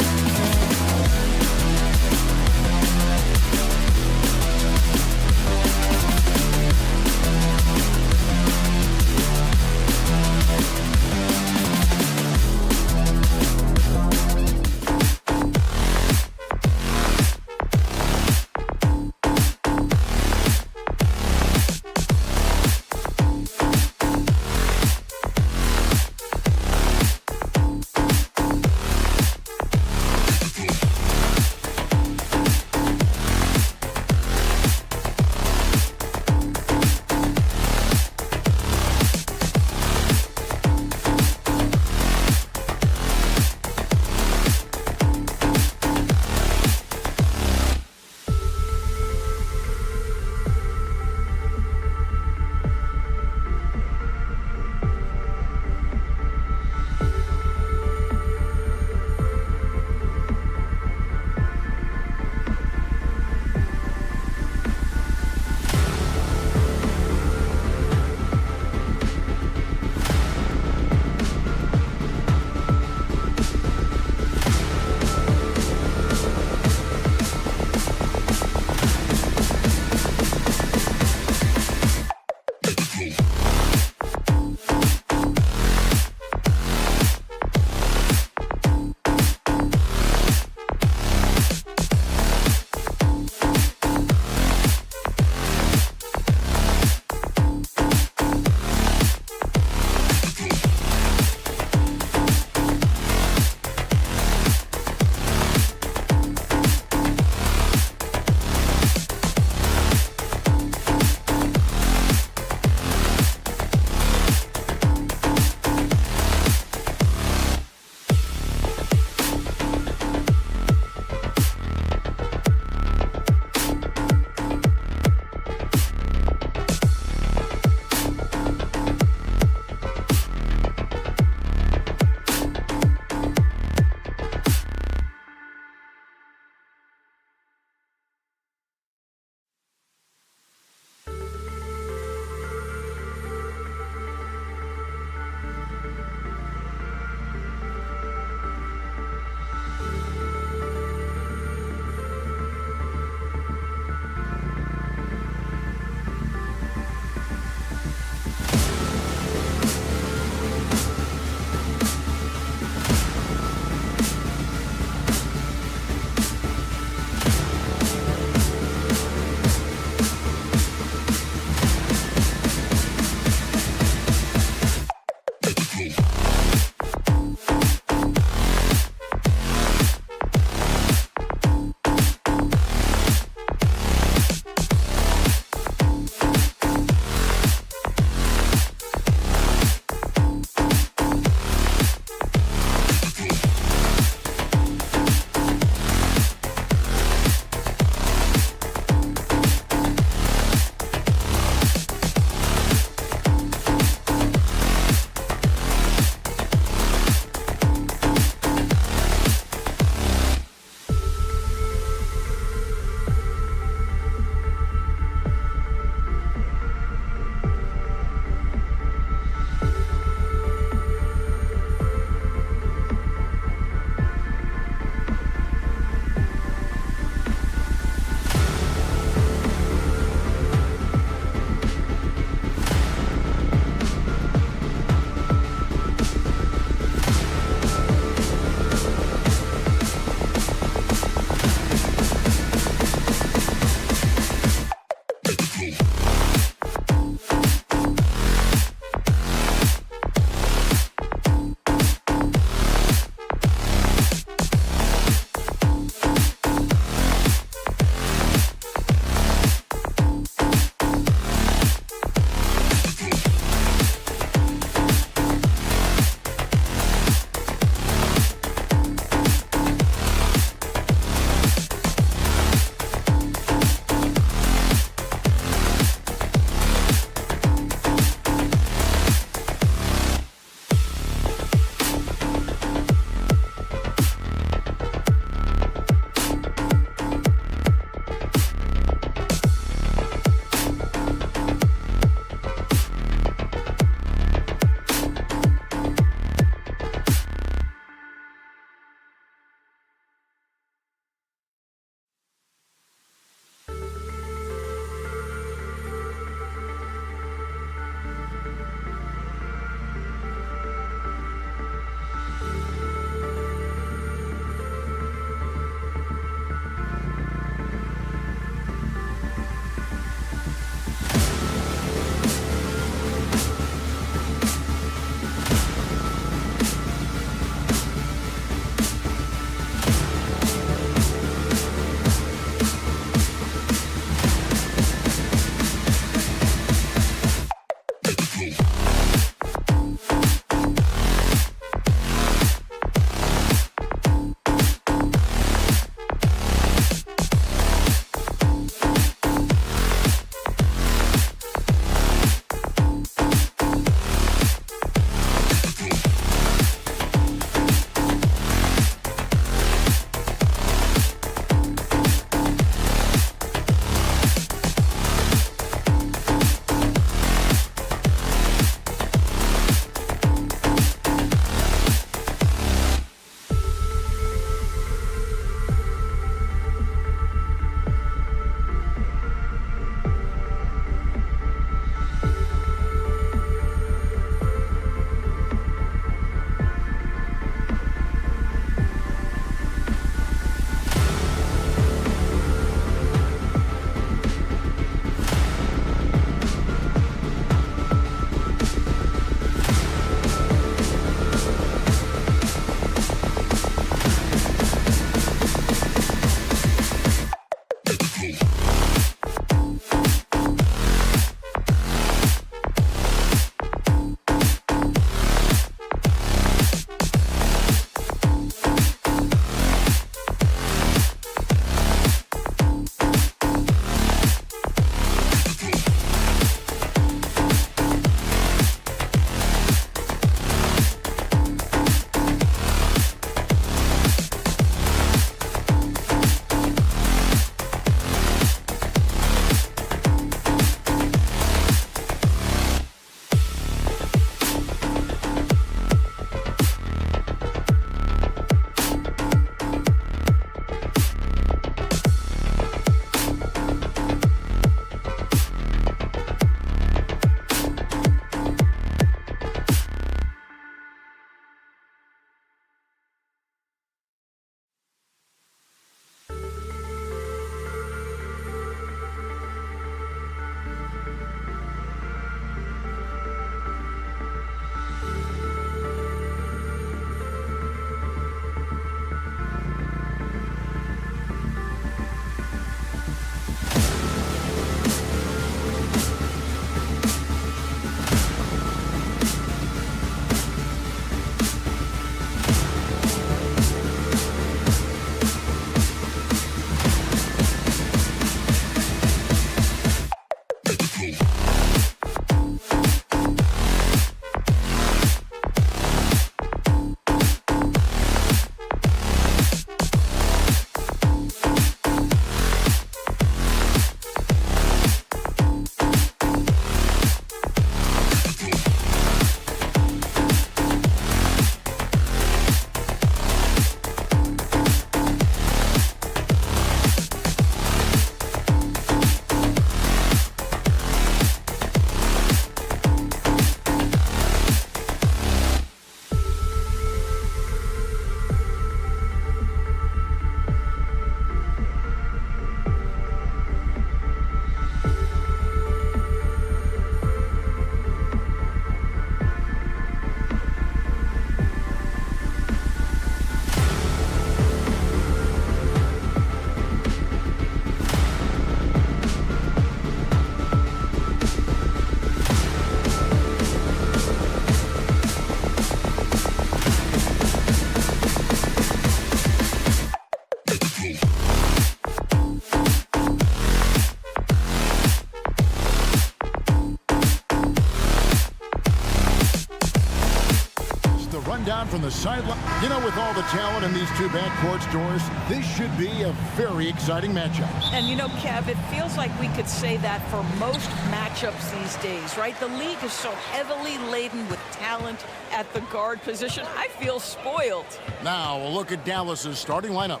from the sideline. You know, with all the talent in these two backcourts, Doris, this should be a very exciting matchup. And you know, Kev, it feels like we could say that for most matchups these days, right? The league is so heavily laden with talent at the guard position. I feel spoiled. Now, a look at Dallas's starting lineup.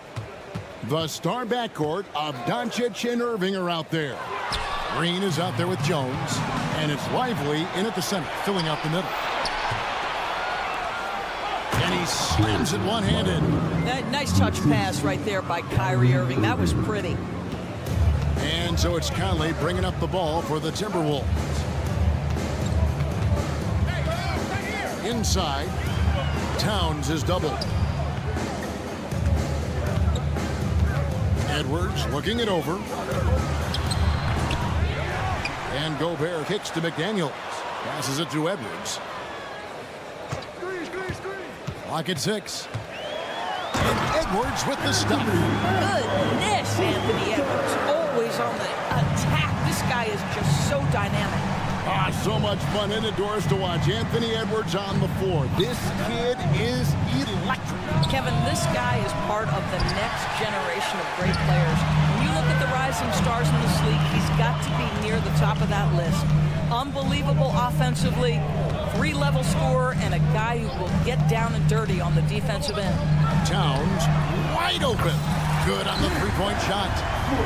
The star backcourt of Doncic and Irving are out there. Green is out there with Jones, and it's Lively in at the center, filling out the middle. And he slams it one-handed. That nice touch pass right there by Kyrie Irving. That was pretty. And so it's Conley bringing up the ball for the Timberwolves. Inside, Towns is doubled. Edwards looking it over. And Gobert kicks to McDaniels. Passes it to Edwards. Clock at 6. And Edwards with the stop. Goodness, Anthony Edwards. Always on the attack. This guy is just so dynamic. So much fun in it, Doris, to watch Anthony Edwards on the floor. This kid is electric. Kevin, this guy is part of the next generation of great players. When you look at the rising stars in this league, he's got to be near the top of that list. Unbelievable offensively, 3-level scorer, and a guy who will get down and dirty on the defensive end. Towns wide open. Good on the three-point shot.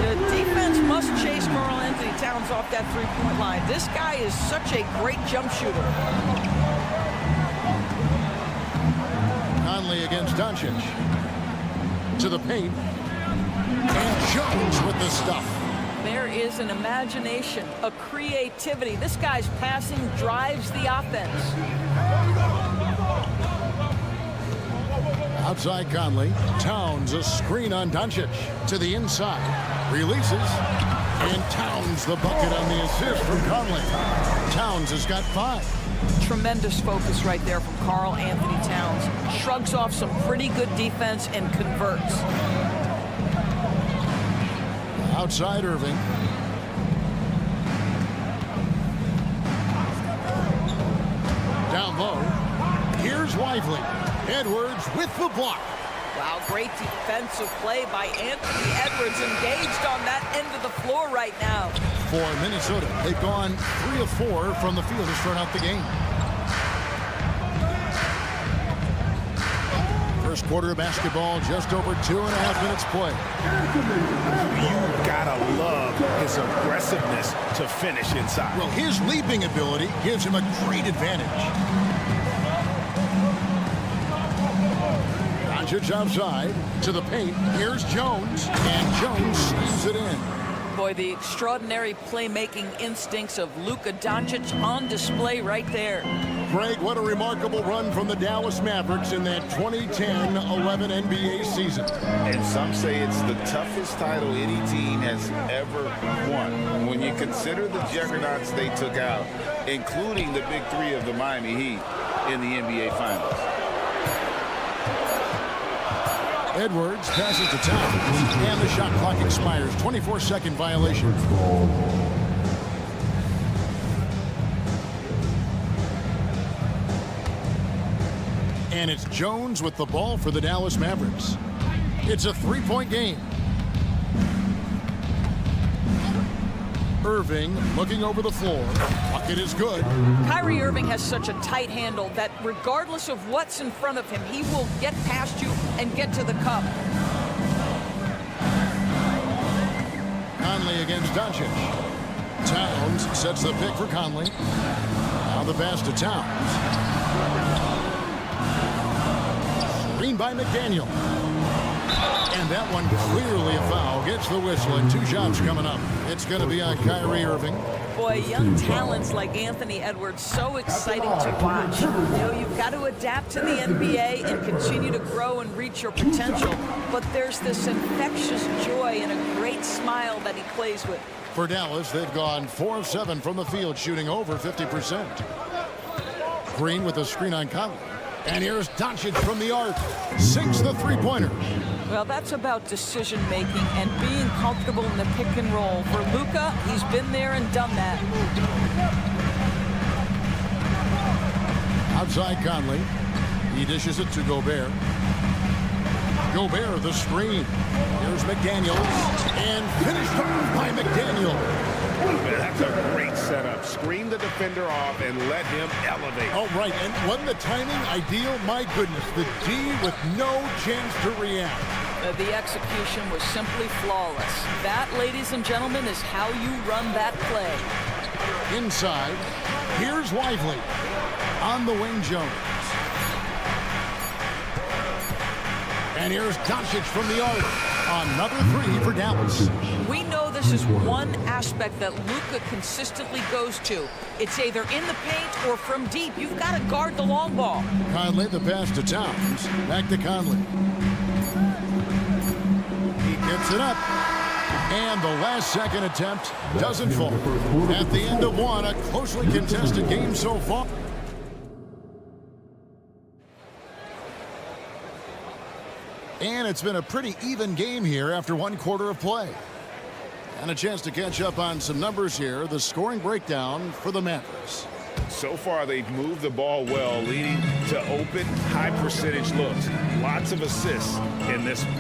The defense must chase Karl Anthony Towns off that three-point line. This guy is such a great jump shooter. Conley against Doncic. To the paint. And Jones with the stuff. There is an imagination, a creativity. This guy's passing drives the offense. Outside Conley. Towns a screen on Doncic. To the inside. Releases. And Towns the bucket on the assist from Conley. Towns has got 5. Tremendous focus right there from Karl Anthony Towns. Shrugs off some pretty good defense and converts. Outside Irving. Down low. Here's Lively. Edwards with the block. Wow, great defensive play by Anthony Edwards, engaged on that end of the floor right now. For Minnesota, they've gone 3 of 4 from the field to start out the game. First quarter of basketball, just over 2.5 minutes play. You've got to love his aggressiveness to finish inside. Well, his leaping ability gives him a great advantage. Doncic outside to the paint. Here's Jones, and Jones slams it in. Boy, the extraordinary playmaking instincts of Luka Doncic on display right there. Greg, what a remarkable run from the Dallas Mavericks in that 2010-11 NBA season. And some say it's the toughest title any team has ever won. When you consider the juggernauts they took out, including the big 3 of the Miami Heat in the NBA Finals. Edwards passes to Towns, and the shot clock expires. 24-second violation. And it's Jones with the ball for the Dallas Mavericks. It's a 3-point game. Irving looking over the floor. Bucket is good. Kyrie Irving has such a tight handle that regardless of what's in front of him, he will get past you and get to the cup. Conley against Doncic. Towns sets the pick for Conley. Now the pass to Towns. Screen by McDaniel. And that one clearly a foul. Gets the whistle, and 2 shots coming up. It's going to be on Kyrie Irving. Boy, young talents like Anthony Edwards, so exciting to watch. You know, you've got to adapt to the NBA and continue to grow and reach your potential. But there's this infectious joy and a great smile that he plays with. For Dallas, they've gone 4 of 7 from the field, shooting over 50%. Green with a screen on Conley. And here's Doncic from the arc. Sinks the three-pointer. Well, that's about decision-making and being comfortable in the pick and roll. For Luka, he's been there and done that. Outside Conley. He dishes it to Gobert. Gobert, the screen. Here's McDaniels. And finished off by McDaniels. That's a great setup. Screen the defender off and let him elevate. Oh, right. And wasn't the timing ideal? My goodness. The D with no chance to react. The execution was simply flawless. That, ladies and gentlemen, is how you run that play. Inside. Here's Lively. On the wing, Jones. And here's Doncic from the arc. Another three for Dallas. We know this is one aspect that Luka consistently goes to. It's either in the paint or from deep. You've got to guard the long ball. Conley, the pass to Towns. Back to Conley. He gets it up. And the last second attempt doesn't fall. At the end of one, a closely contested game so far. And it's been a pretty even game here after one quarter of play. And a chance to catch up on some numbers here. The scoring breakdown for the Mavericks. So far, they've moved the ball well, leading to open, high-percentage looks. Lots of assists in this one.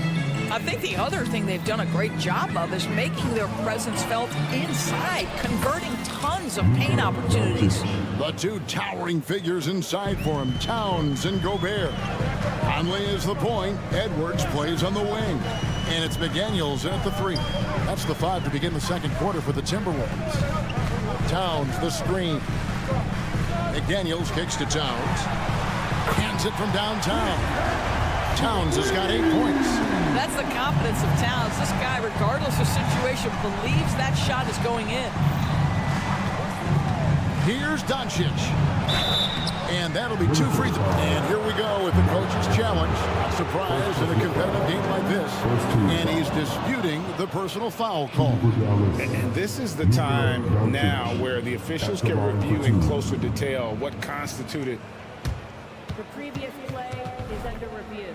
I think the other thing they've done a great job of is making their presence felt inside, converting tons of paint opportunities. The two towering figures inside for him, Towns and Gobert. Conley is the point. Edwards plays on the wing. And it's McDaniels at the three. That's the 5 to begin the second quarter for the Timberwolves. Towns, the screen. McDaniels kicks to Towns. Hands it from downtown. Towns has got 8 points. That's the confidence of Towns. This guy, regardless of situation, believes that shot is going in. Here's Doncic. And that'll be 2 free throws. And here we go with the coach's challenge. Not surprised in a competitive game like this. And he's disputing the personal foul call. And this is the time now where the officials can review in closer detail what constituted. The previous play is under review.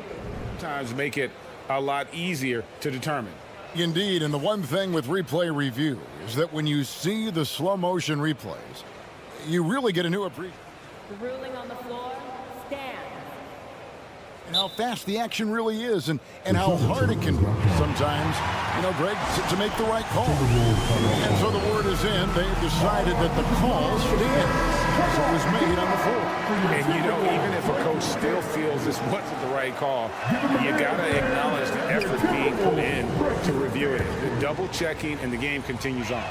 Sometimes make it a lot easier to determine. Indeed, and the one thing with replay review is that when you see the slow motion replays, you really get a new appreciation. The ruling on the floor stands. And how fast the action really is and how hard it can be sometimes, Greg, to make the right call. And so the word is in. They've decided that the call stands. So it was made on the floor. And, even if a coach still feels this wasn't the right call, you got to acknowledge the effort being put in to review it. The double checking, and the game continues on.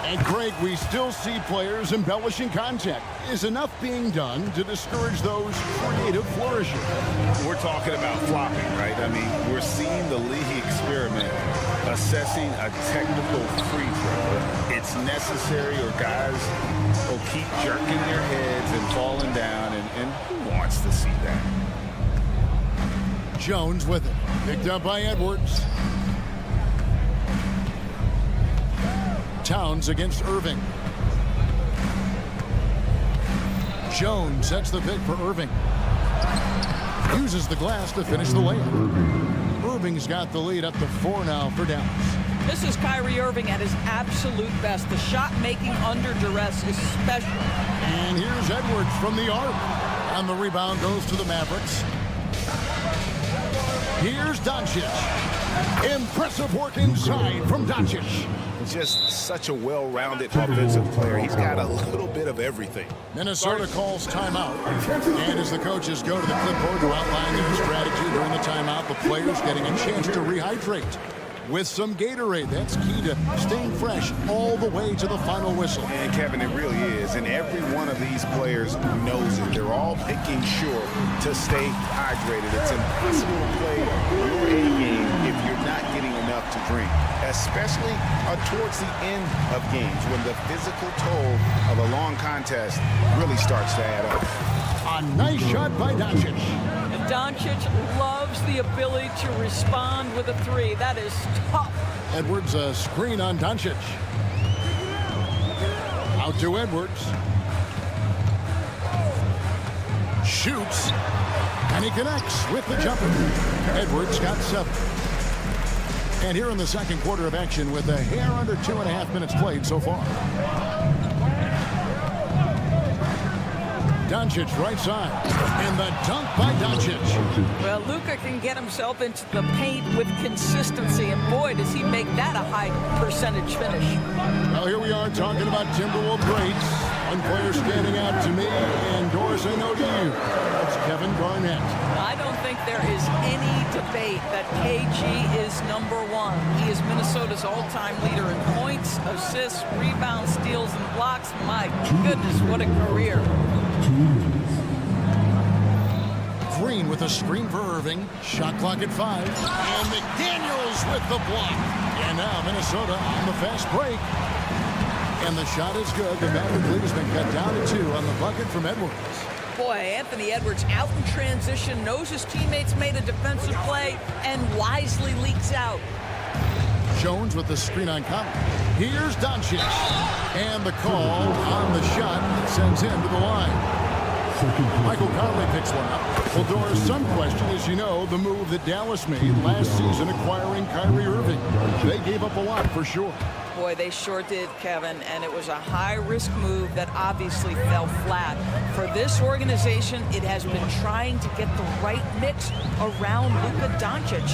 And, Craig, we still see players embellishing contact. Is enough being done to discourage those creative flourishes? We're talking about flopping, right? I mean, we're seeing the league experiment assessing a technical free throw. It's necessary or guys will keep jerking their heads and falling down, and who wants to see that? Jones with it. Picked up by Edwards. Towns against Irving. Jones sets the pick for Irving. Uses the glass to finish the layup. Irving's got the lead up to 4 now for Dallas. This is Kyrie Irving at his absolute best. The shot making under duress is special. And here's Edwards from the arc. And the rebound goes to the Mavericks. Here's Doncic. Impressive work inside from Doncic. Just such a well-rounded offensive player. He's got a little bit of everything. Minnesota calls timeout. And as the coaches go to the clipboard to outline their strategy during the timeout, the players getting a chance to rehydrate with some Gatorade. That's key to staying fresh all the way to the final whistle. And Kevin, it really is. And every one of these players knows it. They're all making sure to stay hydrated. It's impossible to play your A game if you're not getting enough to drink, especially towards the end of games when the physical toll of a long contest really starts to add up. A nice shot by Doncic. And Doncic loves the ability to respond with a three. That is tough. Edwards, a screen on Doncic. Out to Edwards. Shoots. And he connects with the jumper. Edwards got 7. And here in the second quarter of action with a hair under 2.5 minutes played so far. Doncic right side. And the dunk by Doncic. Well, Luka can get himself into the paint with consistency, and boy, does he make that a high percentage finish. Well, here we are talking about Timberwolves greats. One player standing out to me, and Doris, I know to you. That's Kevin Garnett. I don't think there is any debate that KG is #1. He is Minnesota's all-time leader in points, assists, rebounds, steals, and blocks. My goodness, what a career. Green with a screen for Irving. Shot clock at 5. And McDaniels with the block. And now Minnesota on the fast break. And the shot is good. The Mavericks lead has been cut down to 2 on the bucket from Edwards. Boy, Anthony Edwards out in transition, knows his teammates made a defensive play, and wisely leaks out. Jones with the screen on Conley. Here's Doncic. And the call on the shot that sends him to the line. Michael Conley picks one up. Well, Doris, some question is, you know, the move that Dallas made last season acquiring Kyrie Irving. They gave up a lot for sure. Boy, they sure did, Kevin, and it was a high-risk move that obviously fell flat. For this organization, it has been trying to get the right mix around Luka Doncic.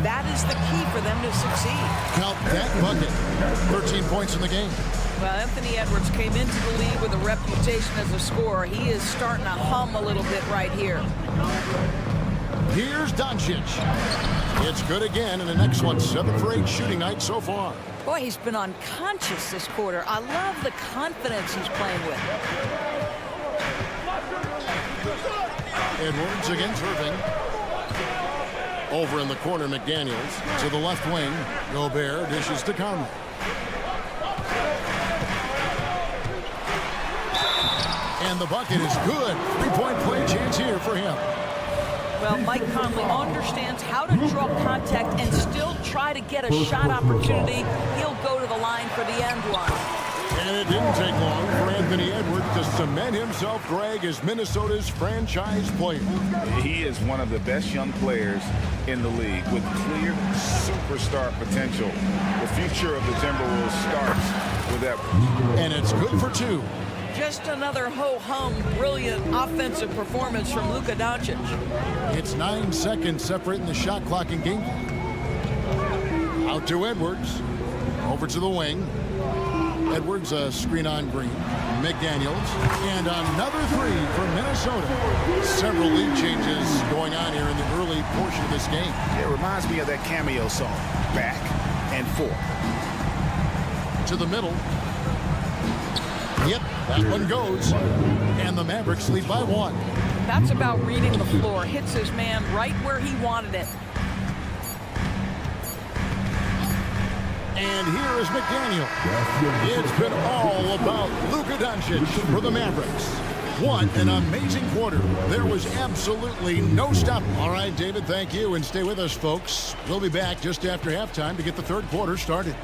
That is the key for them to succeed. Count that bucket. 13 points in the game. Well, Anthony Edwards came into the league with a reputation as a scorer. He is starting to hum a little bit right here. Here's Doncic. It's good again, and an excellent 7 for 8 shooting night so far. Boy, he's been unconscious this quarter. I love the confidence he's playing with. Edwards against Irving. Over in the corner, McDaniels. To the left wing, Gobert dishes to Conley. And the bucket is good. 3-point play chance here for him. Well, Mike Conley understands how to draw contact and still try to get a shot opportunity. He'll go to the line for the end one. And it didn't take long for Anthony Edwards to cement himself, Greg, as Minnesota's franchise player. He is one of the best young players in the league with clear superstar potential. The future of the Timberwolves starts with Edwards. And it's good for 2. Just another ho-hum, brilliant offensive performance from Luka Doncic. It's 9 seconds separating the shot clock and game clock. Out to Edwards. Over to the wing. Edwards, a screen on Green. McDaniels. And another 3 for Minnesota. Several lead changes going on here in the early portion of this game. It reminds me of that cameo song, Back and Forth. To the middle. Yep, that one goes. And the Mavericks lead by 1. That's about reading the floor. Hits his man right where he wanted it. And here is McDaniel. It's been all about Luka Doncic for the Mavericks. What an amazing quarter. There was absolutely no stop. All right, David, thank you. And stay with us, folks. We'll be back just after halftime to get the third quarter started.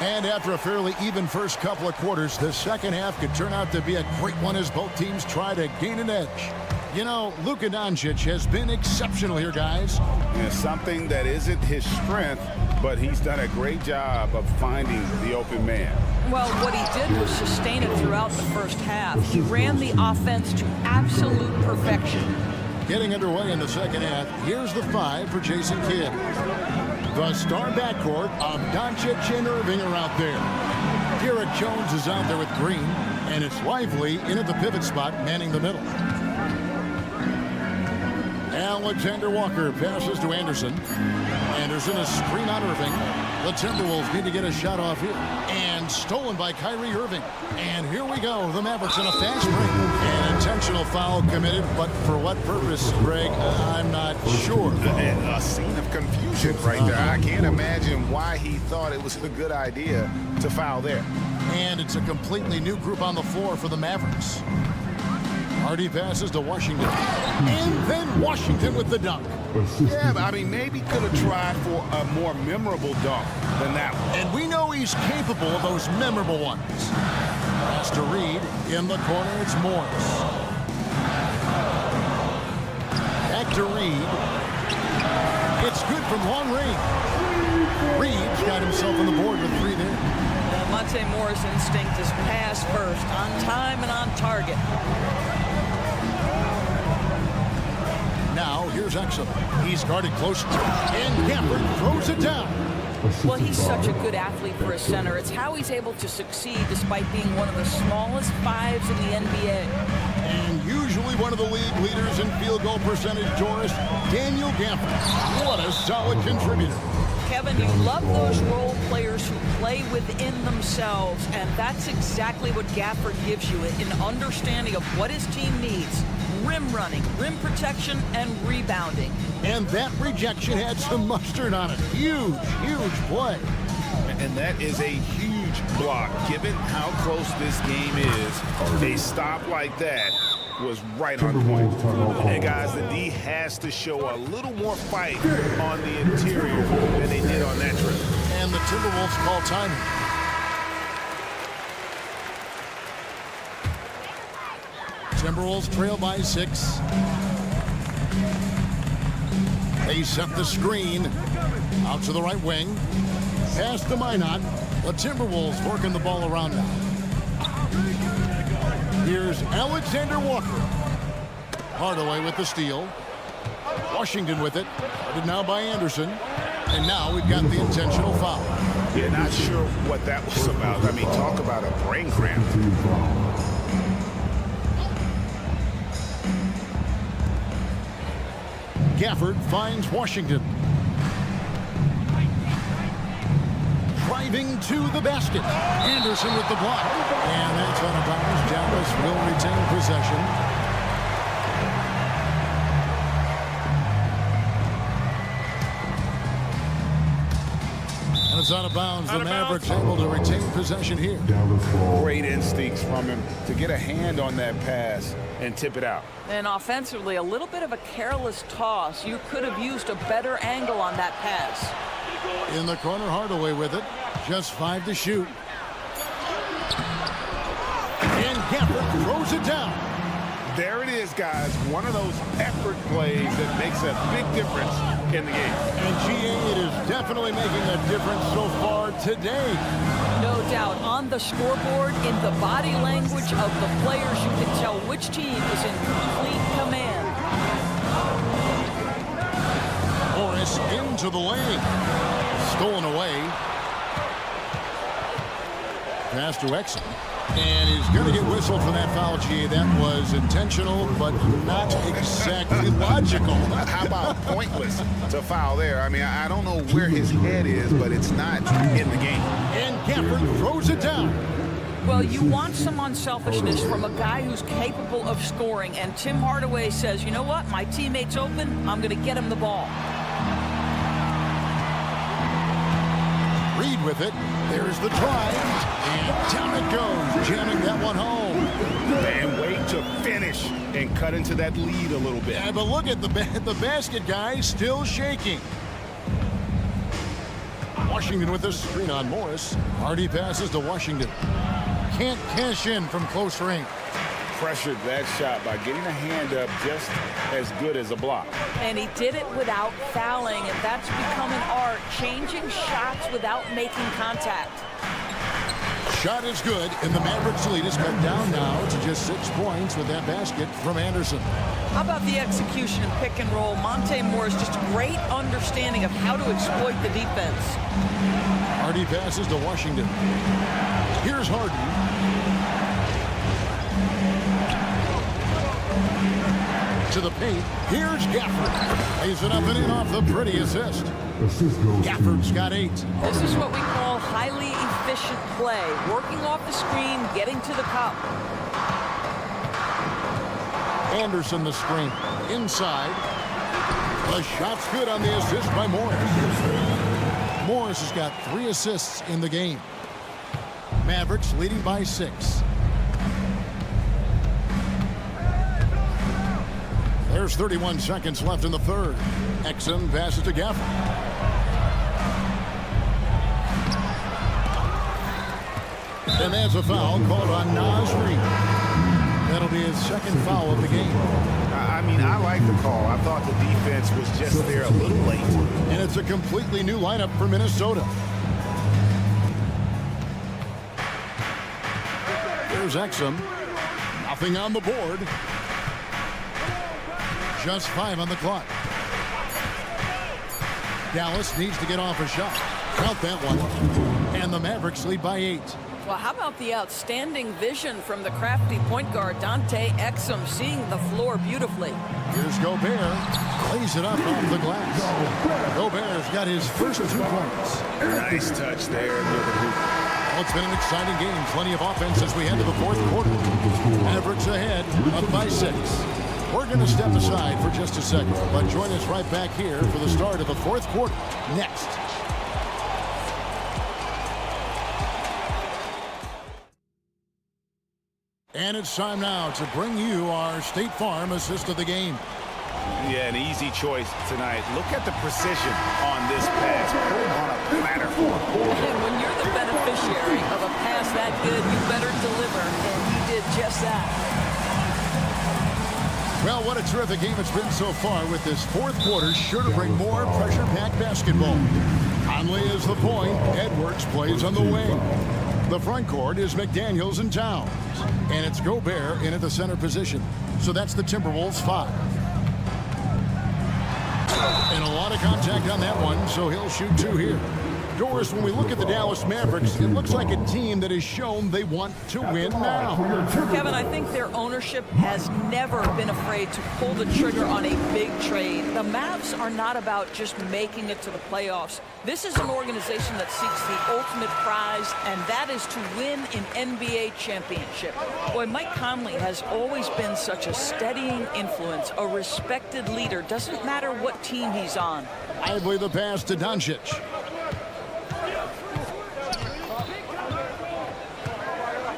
And after a fairly even first couple of quarters, the second half could turn out to be a great one as both teams try to gain an edge. You know, Luka Doncic has been exceptional here, guys. Yeah, something that isn't his strength, but he's done a great job of finding the open man. Well, what he did was sustain it throughout the first half. He ran the offense to absolute perfection. Getting underway in the second half, here's the 5 for Jason Kidd. The star backcourt of Doncic and Irving are out there. Derek Jones is out there with Green, and it's Lively in at the pivot spot, manning the middle. Alexander Walker passes to Anderson. Anderson is screen on Irving. The Timberwolves need to get a shot off here. And stolen by Kyrie Irving. And here we go. The Mavericks in a fast break. An intentional foul committed, but for what purpose, Greg? I'm not sure. A scene of confusion right there. I can't imagine why he thought it was a good idea to foul there. And it's a completely new group on the floor for the Mavericks. Hardy passes to Washington. And then Washington with the dunk. Yeah, but I mean, maybe could have tried for a more memorable dunk than that one. And we know he's capable of those memorable ones. Pass to Reed. In the corner, it's Morris. Back to Reed. It's good from long range. Reed's got himself on the board with 3 there. Monte Morris' instinct is pass first, on time and on target. Now, here's Exum. He's guarded close, and Gafford throws it down. Well, he's such a good athlete for a center. It's how he's able to succeed despite being one of the smallest 5s in the NBA. And usually one of the league leaders in field goal percentage, Doris, Daniel Gafford. What a solid contributor. Kevin, you love those role players who play within themselves, and that's exactly what Gafford gives you, an understanding of what his team needs. Rim running, rim protection, and rebounding. And that rejection had some mustard on it. Huge, huge play. And that is a huge block. Given how close this game is, a stop like that was right on point. And guys, the D has to show a little more fight on the interior than they did on that trip. And the Timberwolves call time. Timberwolves trail by 6. They set the screen out to the right wing. Pass to Minot. The Timberwolves working the ball around now. Here's Alexander Walker. Hardaway with the steal. Washington with it. Guarded now by Anderson. And now we've got the intentional foul. Yeah, not sure what that was about. I mean, talk about a brain cramp. Gafford finds Washington. Driving to the basket. Anderson with the block. And that's out of bounds. Dallas will retain possession. And it's out of bounds. The Mavericks able to retain possession here. Great instincts from him to get a hand on that pass and tip it out. And offensively, a little bit of a careless toss. You could have used a better angle on that pass. In the corner, Hardaway with it. Just 5 to shoot. And Gafford throws it down. There it is, guys. One of those effort plays that makes a big difference in the game. And GA, it is definitely making a difference so far today. No doubt. On the scoreboard, in the body language of the players, you can tell which team is in complete command. Morris into the lane. Stolen away. Pass to Exum. And he's going to get whistled for that foul, G. That was intentional, but not exactly logical. How about pointless to foul there? I mean, I don't know where his head is, but it's not in the game. And Gafford throws it down. Well, you want some unselfishness from a guy who's capable of scoring. And Tim Hardaway says, you know what? My teammate's open. I'm going to get him the ball. Reed with it. There's the drive. And down it goes. Jamming that one home. And wait to finish and cut into that lead a little bit. Yeah, but look at the basket guy still shaking. Washington with the screen on Morris. Hardy passes to Washington. Can't cash in from close range. Pressured that shot by getting a hand up just as good as a block. And he did it without fouling, and that's become an art, changing shots without making contact. Shot is good, and the Mavericks lead is cut down now to just 6 points with that basket from Anderson. How about the execution and pick and roll? Monte Morris, just a great understanding of how to exploit the defense. Hardy passes to Washington. Here's Harden. To the paint. Here's Gafford. Lays it up and in off the pretty assist. Gafford's got 8. This is what we call highly efficient play. Working off the screen, getting to the cup. Anderson the screen. Inside. The shot's good on the assist by Morris. Morris has got 3 assists in the game. Mavericks leading by 6. There's 31 seconds left in the third. Exum passes to Gafford. And there's a foul called on Naz Reid. That'll be his second foul of the game. I mean, I like the call. I thought the defense was just there a little late. And it's a completely new lineup for Minnesota. There's Exum. Nothing on the board. Just 5 on the clock. Dallas needs to get off a shot. Count that one. And the Mavericks lead by 8. Well, how about the outstanding vision from the crafty point guard, Dante Exum, seeing the floor beautifully. Here's Gobert. Lays it up off the glass. Gobert's got his first 2 points. Nice touch there near the hoop. Well, it's been an exciting game. Plenty of offense as we head to the fourth quarter. Mavericks ahead, up by 6. We're going to step aside for just a second, but join us right back here for the start of the fourth quarter next. And it's time now to bring you our State Farm assist of the game. Yeah, an easy choice tonight. Look at the precision on this pass. Put it on a platter for a quarter. And when you're the beneficiary of a pass that good, you better deliver, and he did just that. Well, what a terrific game it's been so far, with this fourth quarter sure to bring more pressure-packed basketball. Conley is the point. Edwards plays on the wing. The front court is McDaniels and Towns. And it's Gobert in at the center position. So that's the Timberwolves 5. And a lot of contact on that one, so he'll shoot 2 here. Doris, when we look at the Dallas Mavericks, it looks like a team that has shown they want to win now. Kevin, I think their ownership has never been afraid to pull the trigger on a big trade. The Mavs are not about just making it to the playoffs. This is an organization that seeks the ultimate prize, and that is to win an NBA championship. Boy, Mike Conley has always been such a steadying influence, a respected leader. Doesn't matter what team he's on. Lively the pass to Doncic.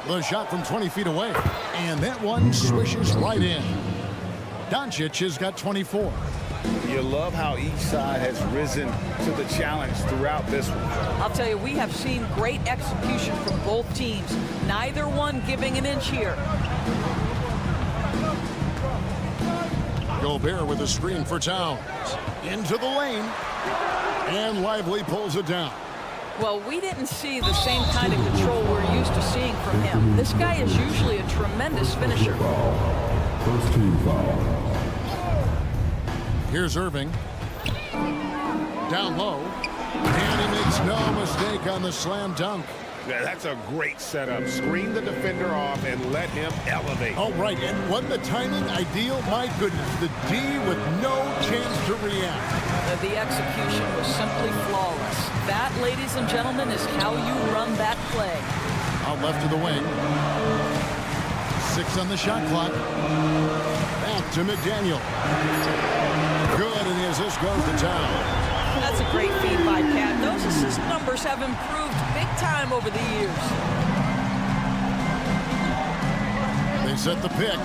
The shot from 20 feet away. And that one swishes right in. Doncic has got 24. You love how each side has risen to the challenge throughout this one. I'll tell you, we have seen great execution from both teams. Neither one giving an inch here. Gobert with a screen for Towns. Into the lane. And Lively pulls it down. Well, we didn't see the same kind of control we're used to seeing from him. This guy is usually a tremendous finisher. First team foul. Here's Irving. Down low. And he makes no mistake on the slam dunk. Yeah, that's a great setup. Screen the defender off and let him elevate. Oh, right. And wasn't the timing ideal? My goodness. The D with no chance to react. The execution was simply flawless. That, ladies and gentlemen, is how you run that play. Out left to the wing. 6 on the shot clock. Back to McDaniel. Good, and the assist goes to Towns. That's a great feed by Cat. Those assist numbers have improved big time over the years. They set the pick.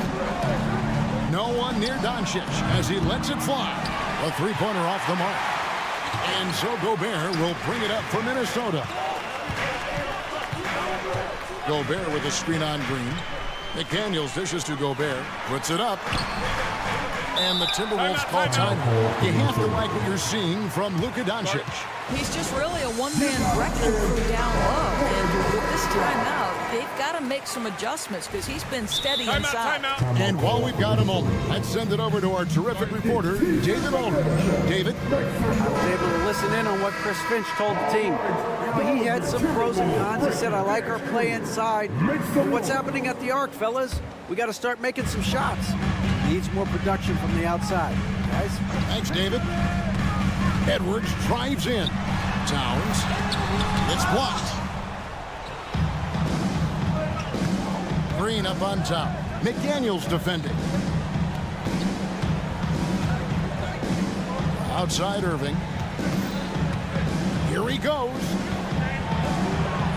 No one near Doncic as he lets it fly. A three-pointer off the mark. And so Gobert will bring it up for Minnesota. Gobert with a screen on Green. McDaniels dishes to Gobert. Puts it up. And the Timberwolves call time. You have to like what you're seeing from Luka Doncic. He's just really a one-man wrecking crew down low. And this time out, they've got to make some adjustments because he's been steady inside. And while we've got a moment, let's send it over to our terrific reporter, David Aldridge. David? I was able to listen in on what Chris Finch told the team. He had some pros and cons. He said, I like our play inside. But what's happening at the arc, fellas? We got to start making some shots. Needs more production from the outside, guys. Thanks, David. Edwards drives in. Towns. It's blocked. Green up on top. McDaniels defending. Outside Irving. Here he goes.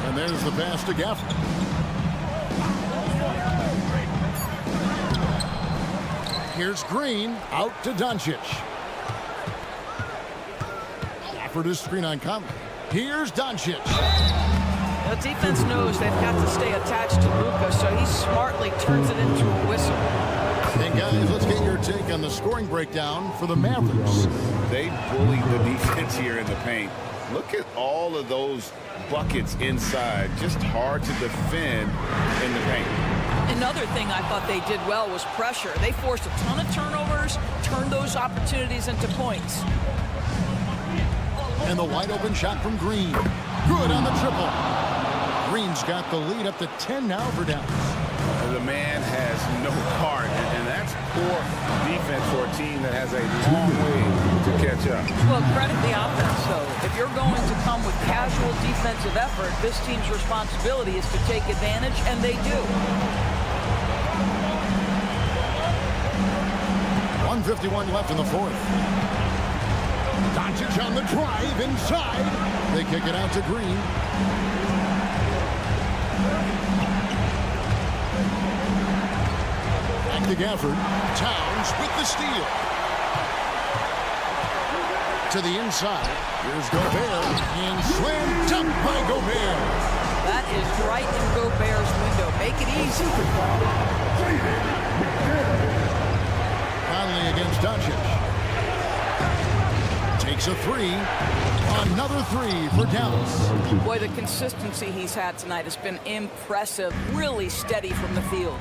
And there's the pass to Gafford. Here's Here's Green, out to Doncic. Gafford is screen on Conley. Here's Doncic. The defense knows they've got to stay attached to Luka, so he smartly turns it into a whistle. And guys, let's get your take on the scoring breakdown for the Mavericks. They bullied the defense here in the paint. Look at all of those buckets inside. Just hard to defend in the paint. Another thing I thought they did well was pressure. They forced a ton of turnovers, turned those opportunities into points. And the wide open shot from Green. Good on the triple. Green's got the lead up to 10 now for Dallas. The man has no heart, and that's poor defense for a team that has a long way to catch up. Well, credit the offense, though. If you're going to come with casual defensive effort, this team's responsibility is to take advantage, and they do. 1:51 left in the fourth. Doncic on the drive inside. They kick it out to Green. Back to Gafford. Towns with the steal. To the inside. Here's Gobert. And slam dunk by Gobert. That is right in Gobert's window. Make it easy. Conley against Doncic. Takes a three. Another three for Dallas. Boy, the consistency he's had tonight has been impressive. Really steady from the field.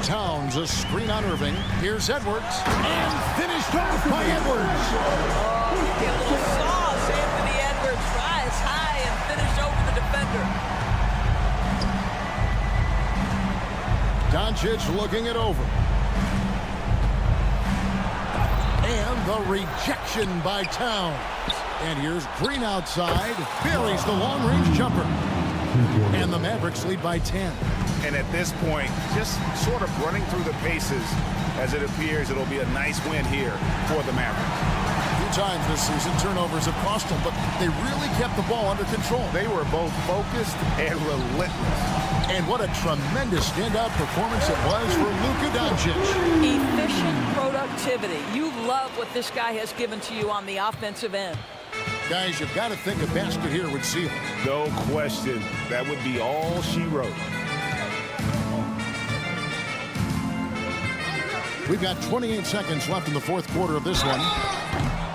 Towns, a screen on Irving. Here's Edwards. And finished off by Edwards. Oh, get a little sauce. Anthony Edwards rise high and finish over the defender. Doncic looking it over. And the rejection by Towns. And here's Green outside. Buries the long-range jumper. And the Mavericks lead by 10. And at this point, just sort of running through the paces as it appears it'll be a nice win here for the Mavericks. A few times this season, turnovers have cost them, but they really kept the ball under control. They were both focused and relentless. And what a tremendous standout performance it was for Luka Doncic. Efficient productivity. You love what this guy has given to you on the offensive end. Guys, you've got to think a basket here would seal it. No question. That would be all she wrote. We've got 28 seconds left in the fourth quarter of this one.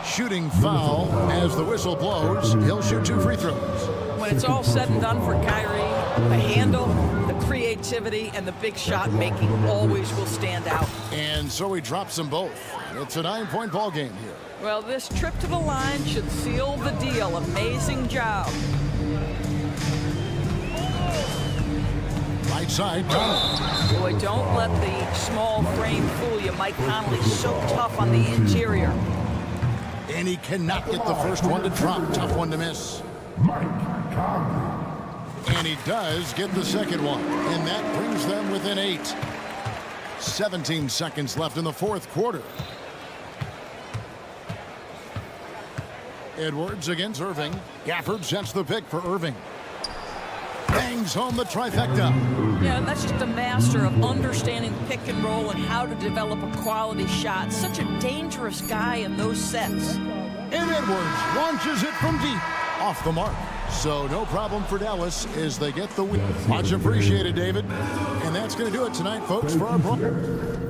Shooting foul as the whistle blows. He'll shoot 2 free throws. When it's all said and done for Kyrie, the handle, the creativity, and the big shot making always will stand out. And so he drops them both. It's a 9-point ball game here. Well, this trip to the line should seal the deal. Amazing job. Right side, Conley. Boy, don't let the small frame fool you. Mike Conley's so tough on the interior. And he cannot get the first one to drop. Tough one to miss. Mike Conley. And he does get the second one. And that brings them within 8. 17 seconds left in the fourth quarter. Edwards against Irving. Gafford sets the pick for Irving. Bangs home the trifecta. Yeah, that's just a master of understanding pick and roll and how to develop a quality shot. Such a dangerous guy in those sets. And Edwards launches it from deep. Off the mark. So no problem for Dallas as they get the win. Much appreciated, David. And that's going to do it tonight, folks, for our program.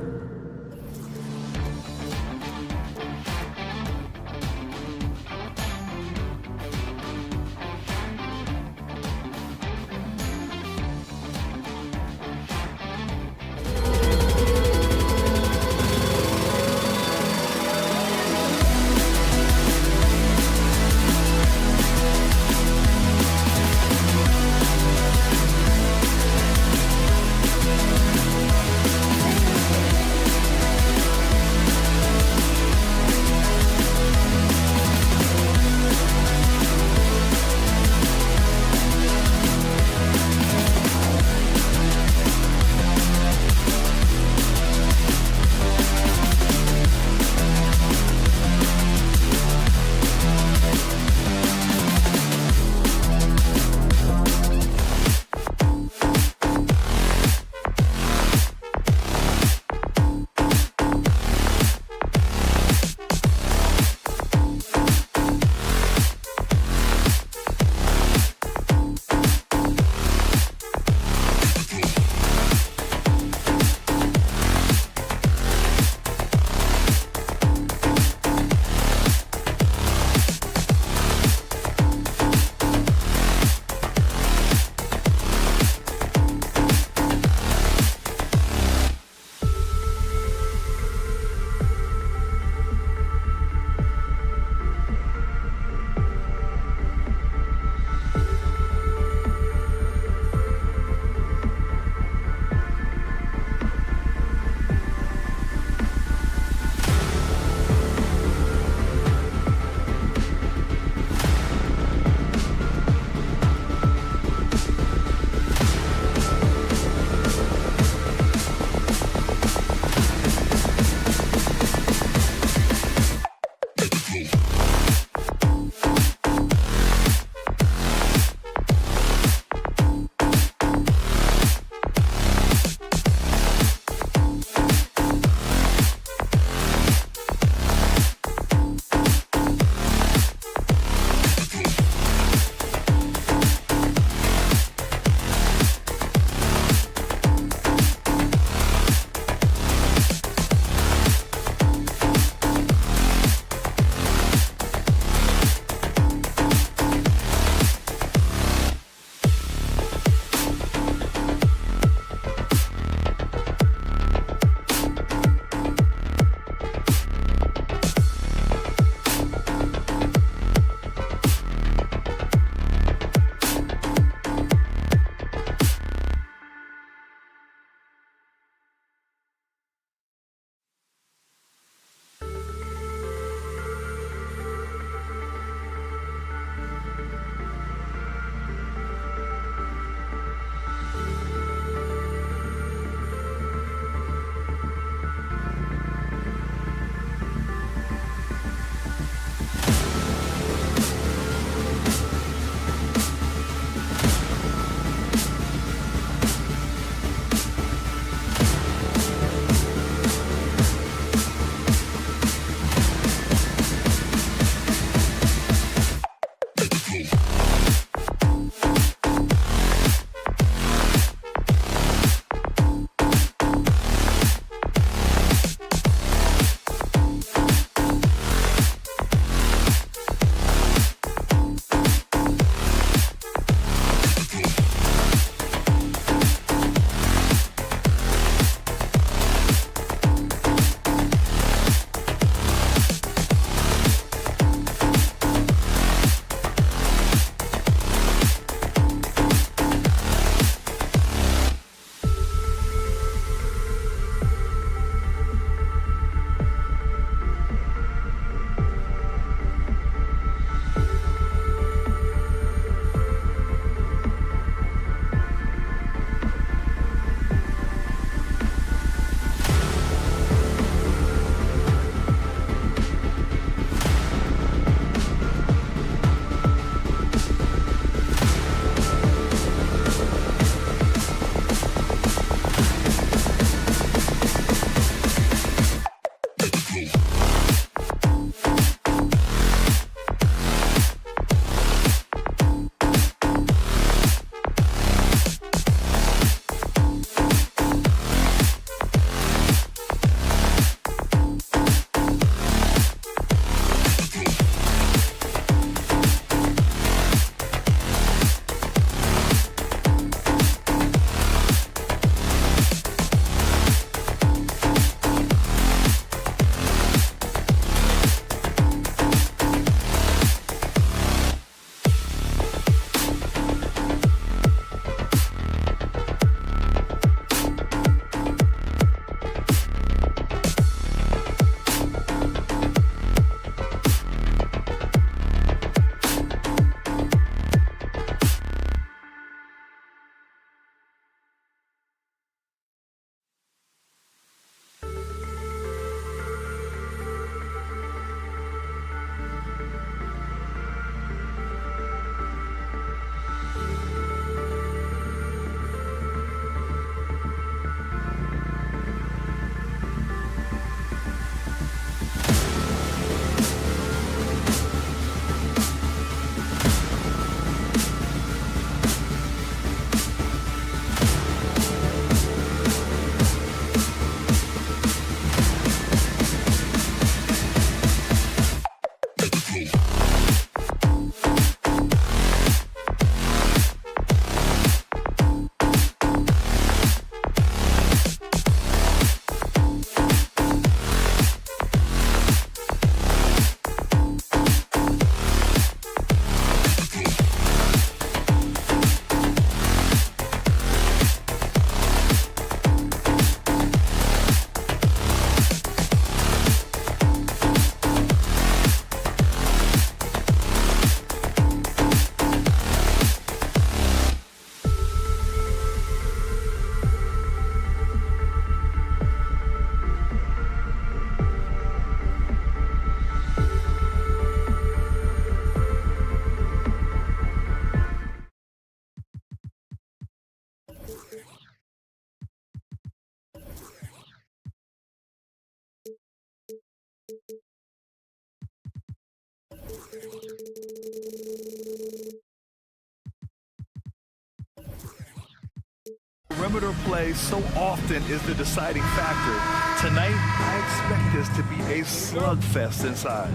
Perimeter play so often is the deciding factor. Tonight, I expect this to be a slugfest inside.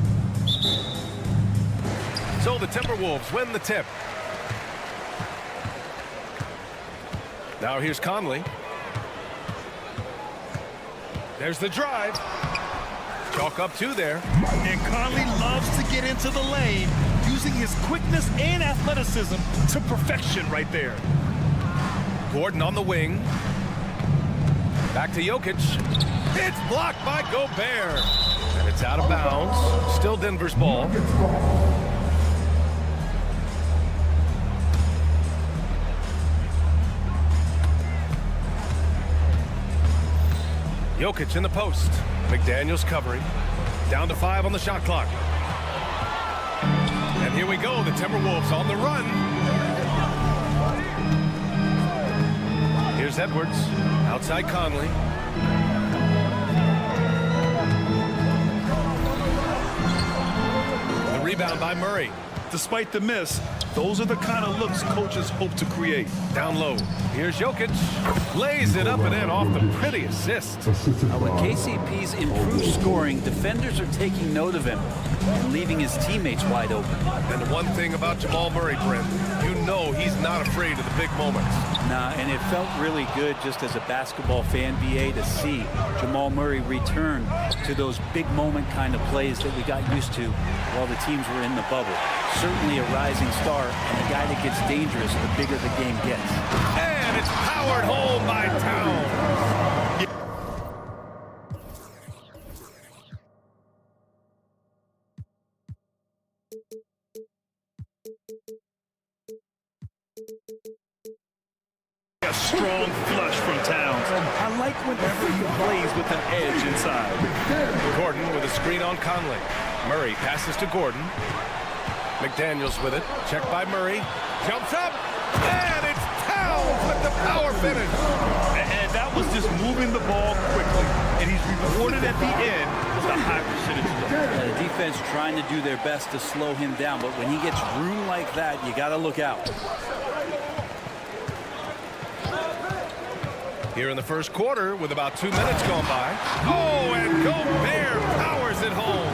So the Timberwolves win the tip. Now here's Conley. There's the drive. Chalk up 2 there. And Conley loves to get into the lane, using his quickness and athleticism to perfection right there. Gordon on the wing. Back to Jokic. It's blocked by Gobert. And it's out of bounds. Still Denver's ball. Jokic in the post. McDaniels covering. Down to 5 on the shot clock. And here we go. The Timberwolves on the run. Here's Edwards. Outside Conley. The rebound by Murray. Despite the miss, those are the kind of looks coaches hope to create. Down low. Here's Jokic. Lays it up and in off the pretty assist. When KCP's improved scoring, defenders are taking note of him and leaving his teammates wide open. And the one thing about Jamal Murray, Brent, you know he's not afraid of the big moments. Nah, and it felt really good just as a basketball fan, BA, to see Jamal Murray return to those big moment kind of plays that we got used to while the teams were in the bubble. Certainly a rising star and a guy that gets dangerous the bigger the game gets. And it's powered home by Town. A strong flush from Towns. I like whenever he plays with an edge inside. Gordon with a screen on Conley. Murray passes to Gordon. McDaniels with it. Checked by Murray. Jumps up. And it's Towns with the power finish. And that was just moving the ball quickly. And he's rewarded at the end with a high percentage of The defense trying to do their best to slow him down, but when he gets room like that, you got to look out. Here in the first quarter with about 2 minutes gone by. Oh, and Gobert powers it home.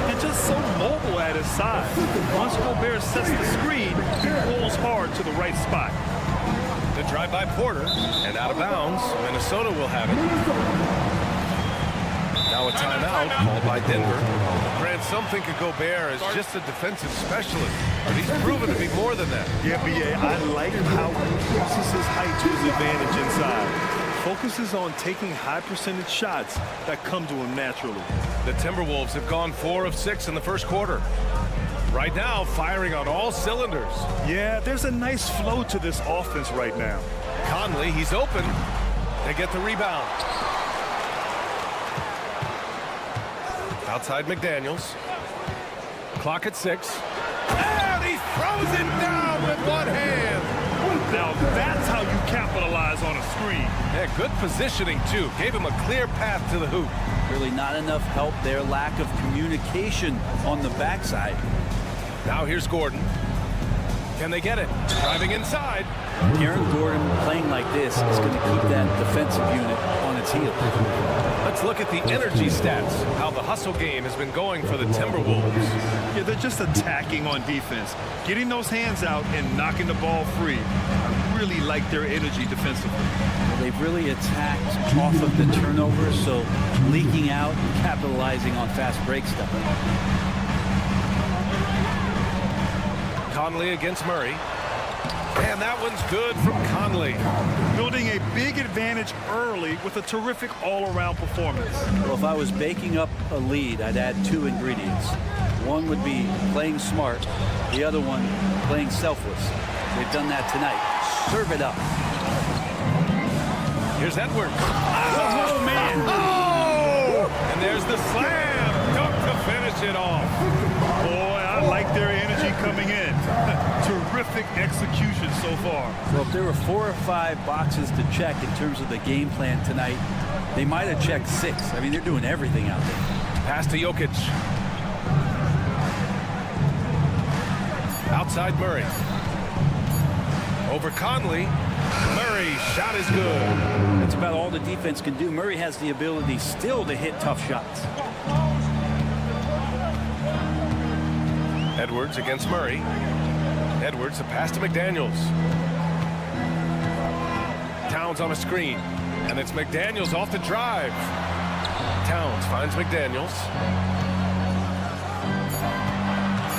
And just so mobile at his side. Once Gobert sets the screen, he rolls hard to the right spot. The drive by Porter and out of bounds. Minnesota will have it. Now a timeout called by Denver. Grant, some think of Gobert as just a defensive specialist, but he's proven to be more than that. Yeah, BA, I like how he uses his height to his advantage inside. Focuses on taking high percentage shots that come to him naturally. The Timberwolves have gone 4 of 6 in the first quarter. Right now, firing on all cylinders. Yeah, there's a nice flow to this offense right now. Conley, he's open. They get the rebound. Outside McDaniels. Clock at 6. And he throws it down with one hand. Now that's how you capitalize on a screen. Yeah, good positioning, too. Gave him a clear path to the hoop. Really not enough help there. Lack of communication on the backside. Now here's Gordon. Can they get it? Driving inside. Aaron Gordon playing like this is going to keep that defensive unit on its heels. Let's look at the energy stats, how the hustle game has been going for the Timberwolves. Yeah, they're just attacking on defense, getting those hands out and knocking the ball free. I really like their energy defensively. They've really attacked off of the turnovers, so leaking out and capitalizing on fast break stuff. Conley against Murray. And that one's good from Conley. Building a big advantage early with a terrific all-around performance. Well, if I was baking up a lead, I'd add 2 ingredients. One would be playing smart. The other one, playing selfless. They've done that tonight. Serve it up. Here's Edwards. Oh, man. Oh! And there's the slam. Dunk to finish it off. Boy, I like their energy coming in. Terrific execution so far. Well, if there were 4 or 5 boxes to check in terms of the game plan tonight, they might have checked 6. I mean, they're doing everything out there. Pass to Jokic. Outside Murray. Over Conley. Murray, shot is good. That's about all the defense can do. Murray has the ability still to hit tough shots. Edwards against Murray. Edwards, a pass to McDaniels. Towns on a screen. And it's McDaniels off the drive. Towns finds McDaniels.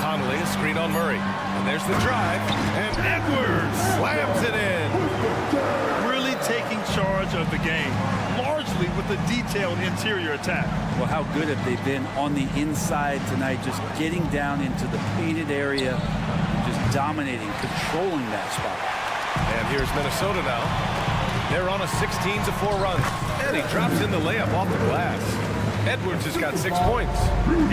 Conley, a screen on Murray. And there's the drive. And Edwards slams it in. Really taking charge of the game, largely with a detailed interior attack. Well, how good have they been on the inside tonight, just getting down into the painted area, and just dominating, controlling that spot. And here's Minnesota now. They're on a 16-4 run. And he drops in the layup off the glass. Edwards has got 6 points.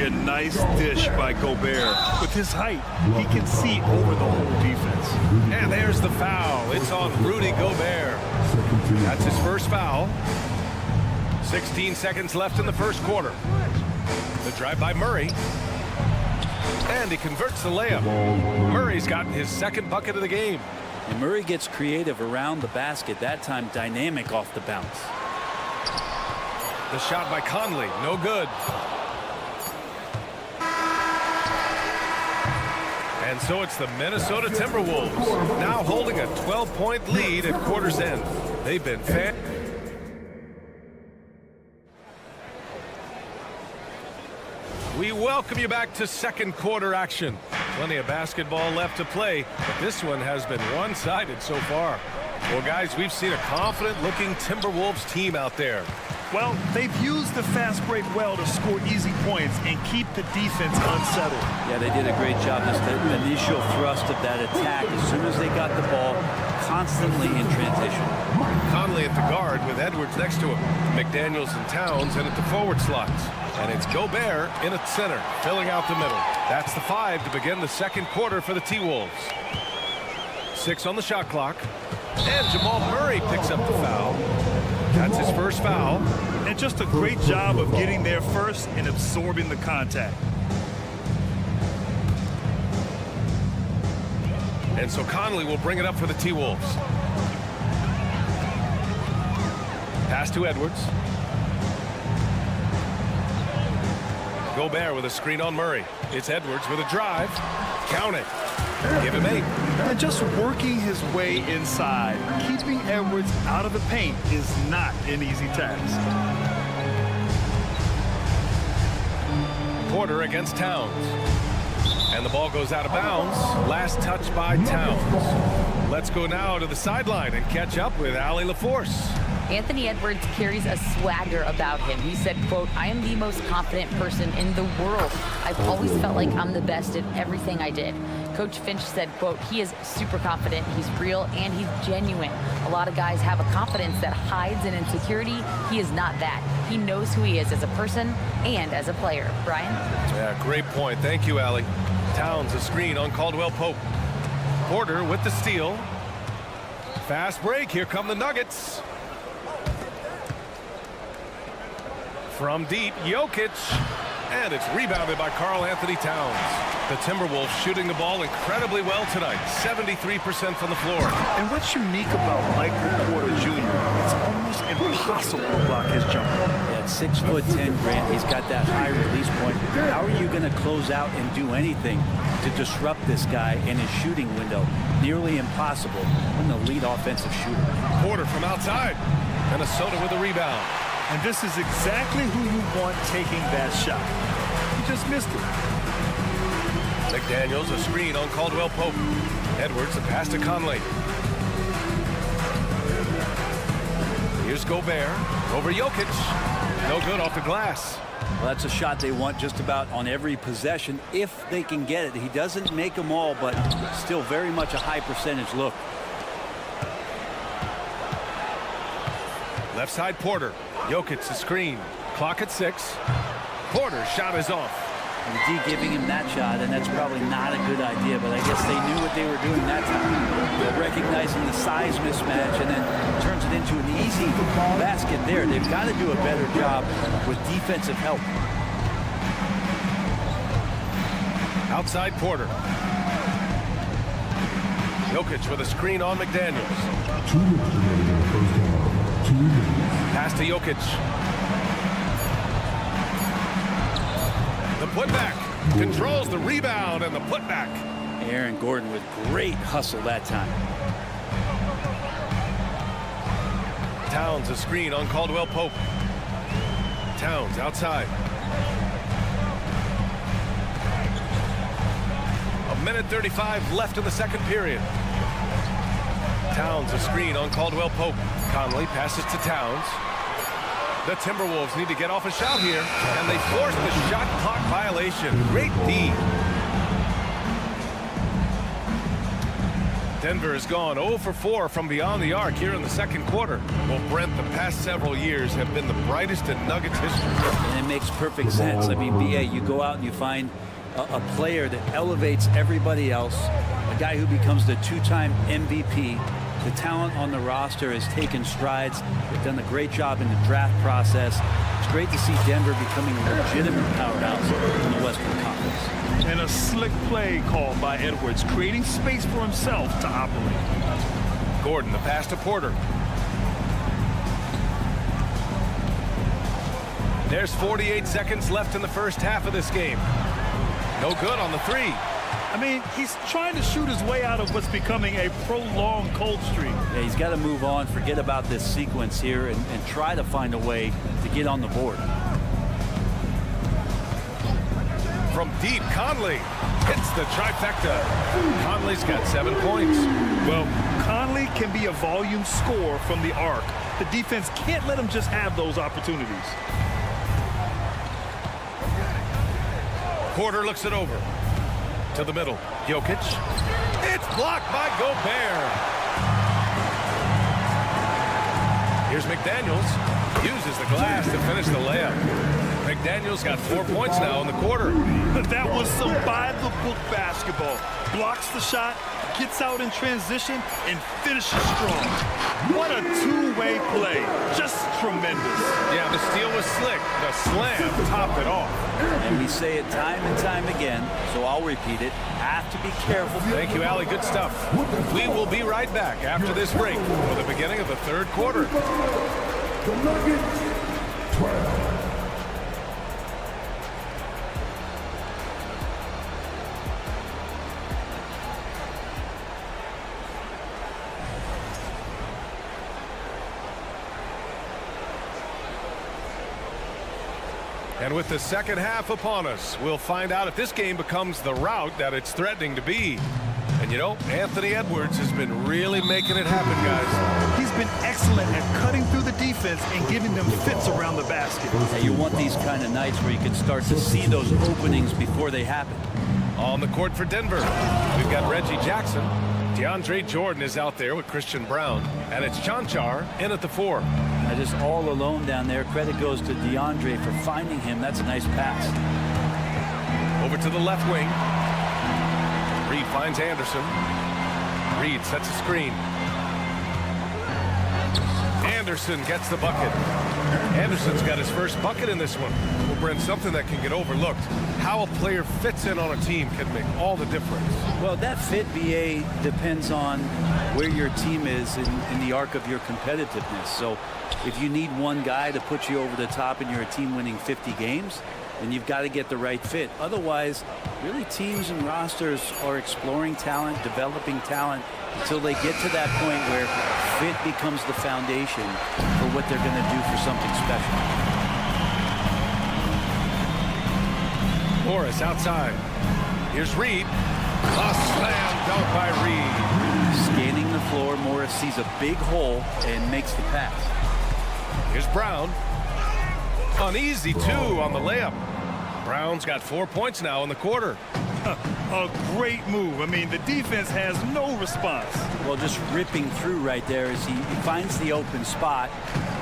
A nice dish by Gobert. With his height, he can see over the whole defense. And there's the foul. It's on Rudy Gobert. That's his first foul. 16 seconds left in the first quarter. The drive by Murray. And he converts the layup. Murray's gotten his second bucket of the game. And Murray gets creative around the basket, that time dynamic off the bounce. The shot by Conley, no good. And so it's the Minnesota Timberwolves, now holding a 12-point lead at quarter's end. They've been We welcome you back to second quarter action. Plenty of basketball left to play, but this one has been one-sided so far. Well, guys, we've seen a confident-looking Timberwolves team out there. Well, they've used the fast break well to score easy points and keep the defense unsettled. Yeah, they did a great job. Just the initial thrust of that attack, as soon as they got the ball, constantly in transition. Conley at the guard with Edwards next to him. McDaniels and Towns in at the forward slots. And it's Gobert in at center, filling out the middle. That's the 5 to begin the second quarter for the T-Wolves. 6 on the shot clock. And Jamal Murray picks up the foul. That's his first foul. And just a great job of getting there first and absorbing the contact. And so Conley will bring it up for the T-Wolves. Pass to Edwards. Gobert with a screen on Murray. It's Edwards with a drive. Count it. Give him 8. And just working his way inside, keeping Edwards out of the paint is not an easy task. Porter against Towns. And the ball goes out of bounds. Last touch by Towns. Let's go now to the sideline and catch up with Allie LaForce. Anthony Edwards carries a swagger about him. He said, quote, "I am the most confident person in the world. I've always felt like I'm the best at everything I did." Coach Finch said, quote, "He is super confident, he's real, and he's genuine. A lot of guys have a confidence that hides an insecurity. He is not that. He knows who he is as a person and as a player." Brian? Yeah, great point. Thank you, Allie. Towns a screen on Caldwell Pope. Porter with the steal. Fast break. Here come the Nuggets. From deep, Jokic. And it's rebounded by Karl Anthony Towns. The Timberwolves shooting the ball incredibly well tonight. 73% from the floor. And what's unique about Michael Porter Jr., it's almost impossible to block his jumper. At 6'10", Grant, he's got that high release point. How are you going to close out and do anything to disrupt this guy in his shooting window? Nearly impossible when the lead offensive shooter. Porter from outside. Minnesota with a rebound. And this is exactly who you want taking that shot. He just missed it. McDaniels a screen on Caldwell Pope. Edwards a pass to Conley. Here's Gobert over Jokic. No good off the glass. Well, that's a shot they want just about on every possession if they can get it. He doesn't make them all, but still very much a high percentage look. Left side Porter. Jokic the screen. Clock at 6. Porter's shot is off. The D giving him that shot, and that's probably not a good idea, but I guess they knew what they were doing that time. They're recognizing the size mismatch and then turns it into an easy basket there. They've got to do a better job with defensive help. Outside Porter. Jokic with a screen on McDaniels. 2 minutes remaining in the first half. 2 minutes. Pass to Jokic. The putback. Controls the rebound and the putback. Aaron Gordon with great hustle that time. Towns a screen on Caldwell Pope. Towns outside. A minute 35 left in the second period. Towns a screen on Caldwell Pope. Conley passes to Towns. The Timberwolves need to get off a shot here, and they force the shot clock violation. Great D. Denver has gone 0 for 4 from beyond the arc here in the second quarter. Well, Brent, the past several years have been the brightest in Nuggets history. And it makes perfect sense. I mean, BA, you go out and you find a player that elevates everybody else, a guy who becomes the 2-time MVP. The talent on the roster has taken strides. They've done a great job in the draft process. It's great to see Denver becoming a legitimate powerhouse in the Western Conference. And a slick play called by Edwards, creating space for himself to operate. Gordon, the pass to Porter. There's 48 seconds left in the first half of this game. No good on the three. I mean, he's trying to shoot his way out of what's becoming a prolonged cold streak. Yeah, he's got to move on, forget about this sequence here, and try to find a way to get on the board. From deep, Conley hits the trifecta. Conley's got 7 points. Well, Conley can be a volume scorer from the arc. The defense can't let him just have those opportunities. Porter looks it over. To the middle. Jokic. It's blocked by Gobert. Here's McDaniels. Uses the glass to finish the layup. McDaniels got 4 points now in the quarter. That was some by-the-book basketball. Blocks the shot, gets out in transition, and finishes strong. What a two-way play. Just tremendous. Yeah, the steal was slick. The slam topped it off. And we say it time and time again, so I'll repeat it. Have to be careful. Thank you, Allie. Good stuff. We will be right back after this break for the beginning of the third quarter. The Nuggets 12. And with the second half upon us, we'll find out if this game becomes the rout that it's threatening to be. And you know, Anthony Edwards has been really making it happen, guys. He's been excellent at cutting through the defense and giving them fits around the basket. Yeah, you want these kind of nights where you can start to see those openings before they happen. On the court for Denver, we've got Reggie Jackson. DeAndre Jordan is out there with Christian Brown. And it's Chanchar in at the 4. Just all alone down there. Credit goes to DeAndre for finding him. That's a nice pass. Over to the left wing. Reed finds Anderson. Reed sets a screen. Anderson gets the bucket. Anderson's got his first bucket in this one. Well, Brent, something that can get overlooked. How a player fits in on a team can make all the difference. Well, that fit, BA, depends on where your team is in the arc of your competitiveness. So if you need one guy to put you over the top and you're a team winning 50 games, then you've got to get the right fit. Otherwise, really teams and rosters are exploring talent, developing talent until they get to that point where fit becomes the foundation for what they're going to do for something special. Morris outside. Here's Reed. A slam dunk by Reed. Scanning the floor, Morris sees a big hole and makes the pass. Here's Brown. An easy 2 on the layup. Brown's got 4 points now in the quarter. A great move. I mean, the defense has no response. Well, just ripping through right there as he finds the open spot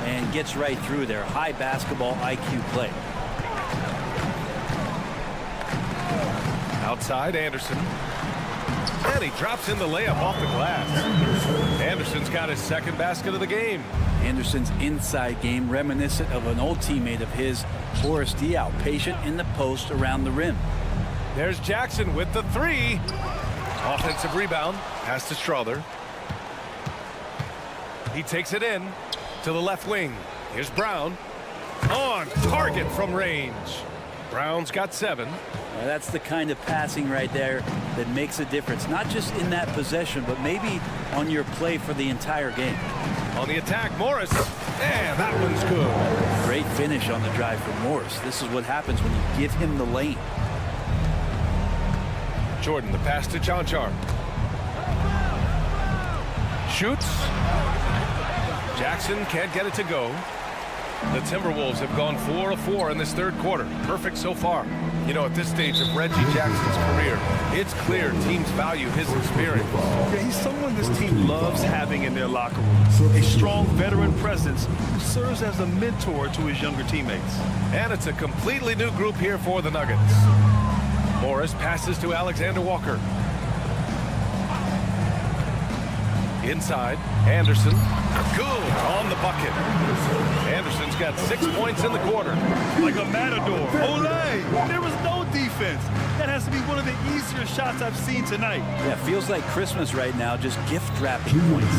and gets right through there. High basketball IQ play. Outside, Anderson. And he drops in the layup off the glass. Anderson's got his second basket of the game. Anderson's inside game reminiscent of an old teammate of his, Boris Diaw, patient in the post around the rim. There's Jackson with the three. Offensive rebound. Pass to Strother. He takes it in to the left wing. Here's Brown. On target from range. Brown's got 7. Well, that's the kind of passing right there that makes a difference, not just in that possession, but maybe on your play for the entire game. On the attack, Morris. And that one's good. Great finish on the drive from Morris. This is what happens when you give him the lane. Jordan, the pass to Jonchar. Shoots. Jackson can't get it to go. The Timberwolves have gone 4 of 4 in this third quarter. Perfect so far. You know, at this stage of Reggie Jackson's career, it's clear teams value his experience. Yeah, he's someone this team loves having in their locker room. A strong veteran presence who serves as a mentor to his younger teammates. And it's a completely new group here for the Nuggets. Morris passes to Alexander Walker. Inside, Anderson. Good on the bucket. Anderson's got 6 points in the quarter. Like a matador. Olé! There was no defense. That has to be one of the easier shots I've seen tonight. Yeah, feels like Christmas right now, just gift wrapping points.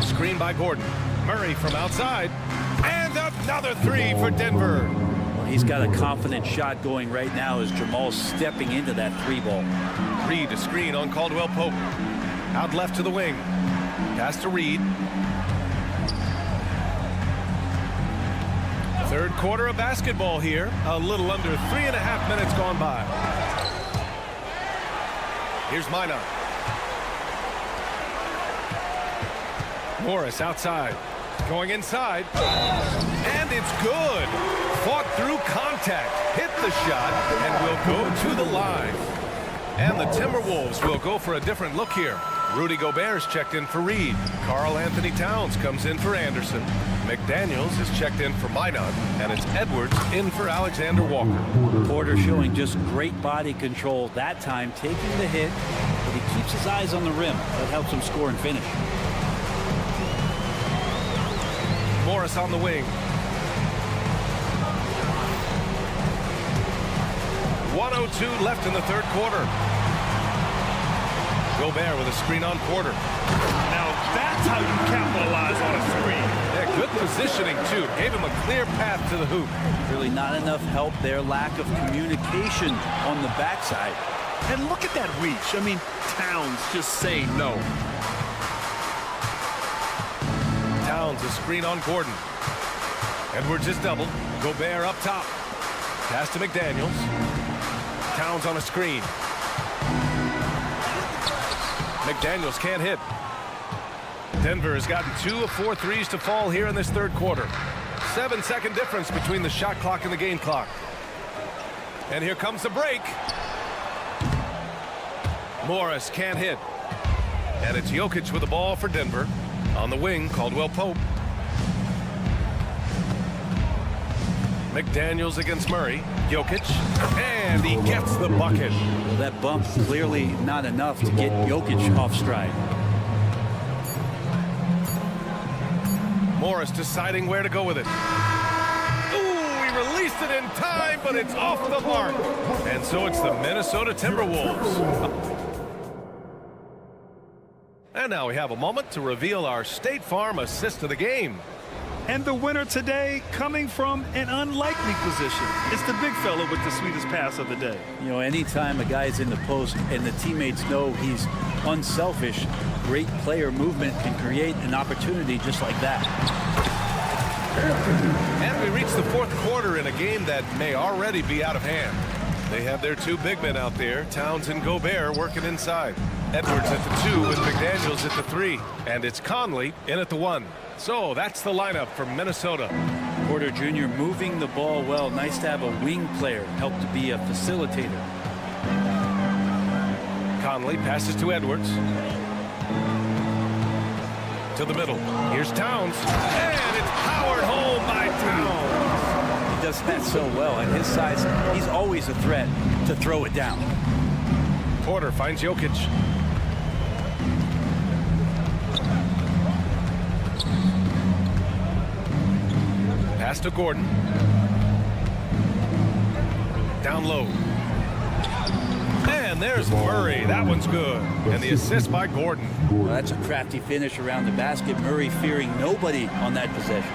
Screen by Gordon. Murray from outside. And another three for Denver. Well, he's got a confident shot going right now as Jamal's stepping into that 3-ball. Reed to screen on Caldwell Pope. Out left to the wing. Pass to Reed. Third quarter of basketball here. A little under 3.5 minutes gone by. Here's Minot. Morris outside. Going inside. And it's good. Fought through contact. Hit the shot and will go to the line. And the Timberwolves will go for a different look here. Rudy Gobert's checked in for Reed. Karl Anthony Towns comes in for Anderson. McDaniels is checked in for Minot. And it's Edwards in for Alexander Walker. Porter showing just great body control that time, taking the hit, but he keeps his eyes on the rim. That helps him score and finish. Morris on the wing. 1:02 left in the third quarter. Gobert with a screen on Porter. Now that's how you capitalize on a screen. Yeah, good positioning, too. Gave him a clear path to the hoop. Really not enough help there. Lack of communication on the backside. And look at that reach. I mean, Towns just saying no. Towns a screen on Gordon. Edwards is doubled. Gobert up top. Pass to McDaniels. Towns on a screen. McDaniels can't hit. Denver has gotten 2 of 4 threes to fall here in this third quarter. 7-second difference between the shot clock and the game clock. And here comes the break. Morris can't hit. And it's Jokic with the ball for Denver. On the wing, Caldwell Pope. McDaniels against Murray. Jokic. And he gets the bucket. Well, that bump clearly not enough to get Jokic off stride. Morris deciding where to go with it. Ooh, he released it in time, but it's off the mark. And so it's the Minnesota Timberwolves. And now we have a moment to reveal our State Farm assist of the game. And the winner today coming from an unlikely position. It's the big fella with the sweetest pass of the day. You know, anytime a guy's in the post and the teammates know he's unselfish, great player movement can create an opportunity just like that. And we reach the fourth quarter in a game that may already be out of hand. They have their 2 big men out there, Towns and Gobert, working inside. Edwards at the 2 with McDaniels at the 3. And it's Conley in at the 1. So that's the lineup for Minnesota. Porter Jr. moving the ball well. Nice to have a wing player help to be a facilitator. Conley passes to Edwards. To the middle. Here's Towns. And it's powered home by Towns. does that so well. At his size, he's always a threat to throw it down. Porter finds Jokic. Pass to Gordon. Down low. And there's Murray. That one's good. And the assist by Gordon. Well, that's a crafty finish around the basket. Murray fearing nobody on that possession.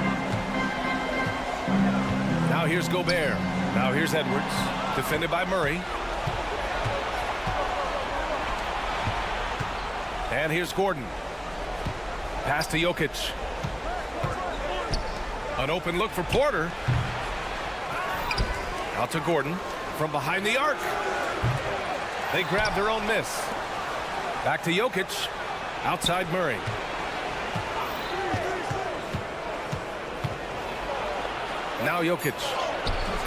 Now here's Gobert. Now here's Edwards. Defended by Murray. And here's Gordon. Pass to Jokic. An open look for Porter. Out to Gordon from behind the arc. They grab their own miss. Back to Jokic. Outside Murray. Now Jokic.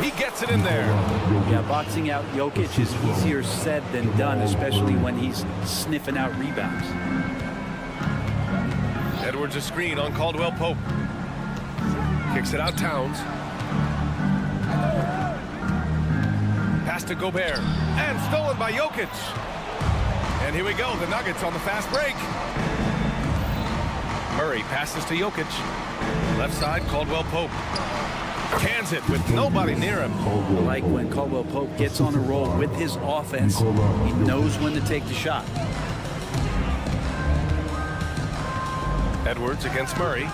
He gets it in there. Yeah, boxing out Jokic is easier said than done, especially when he's sniffing out rebounds. Edwards a screen on Caldwell Pope. Kicks it out Towns. Pass to Gobert. And stolen by Jokic. And here we go. The Nuggets on the fast break. Murray passes to Jokic. Left side, Caldwell Pope. Cans it with nobody near him. I like when Caldwell Pope gets on a roll with his offense. He knows when to take the shot. Edwards against Murray.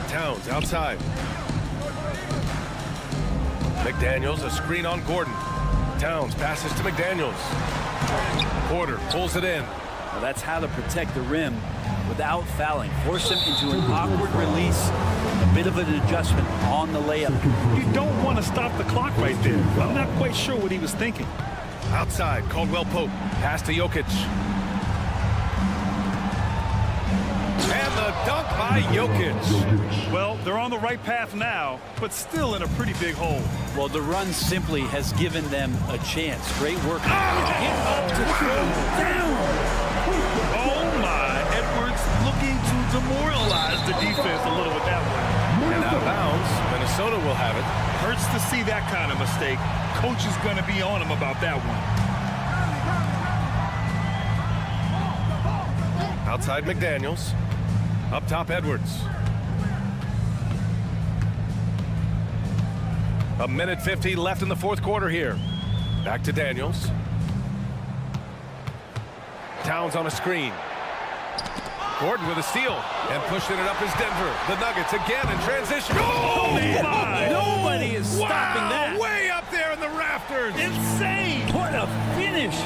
Towns outside. McDaniels a screen on Gordon. Towns passes to McDaniels. Porter pulls it in. Well, that's how to protect the rim without fouling. Force him into an awkward release. A bit of an adjustment on the layup. You don't want to stop the clock right there. I'm not quite sure what he was thinking. Outside, Caldwell Pope. Pass to Jokic. And the dunk by Jokic. Well, they're on the right path now, but still in a pretty big hole. Well, the run simply has given them a chance. Great work. Get up to throw down. Oh, my. Edwards looking to demoralize the defense a little with that one. And out of bounds, Minnesota will have it. Hurts to see that kind of mistake. Coach is going to be on him about that one. Outside McDaniels. Up top, Edwards. A minute 50 left in the fourth quarter here. Back to Daniels. Towns on a screen. Gordon with a steal. And pushing it up is Denver. The Nuggets again in transition. Oh, man. Nobody is stopping that. Way up there in the rafters. Insane. What a finish.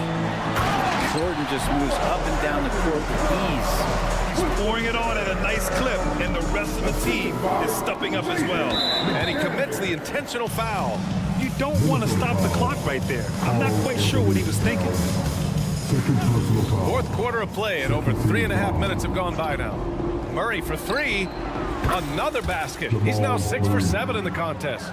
Jordan just moves up and down the court with ease. He's pouring it on at a nice clip, and the rest of the team is stepping up as well. And he commits the intentional foul. You don't want to stop the clock right there. I'm not quite sure what he was thinking. Fourth quarter of play, and over 3.5 minutes have gone by now. Murray for three. Another basket. He's now 6 for 7 in the contest.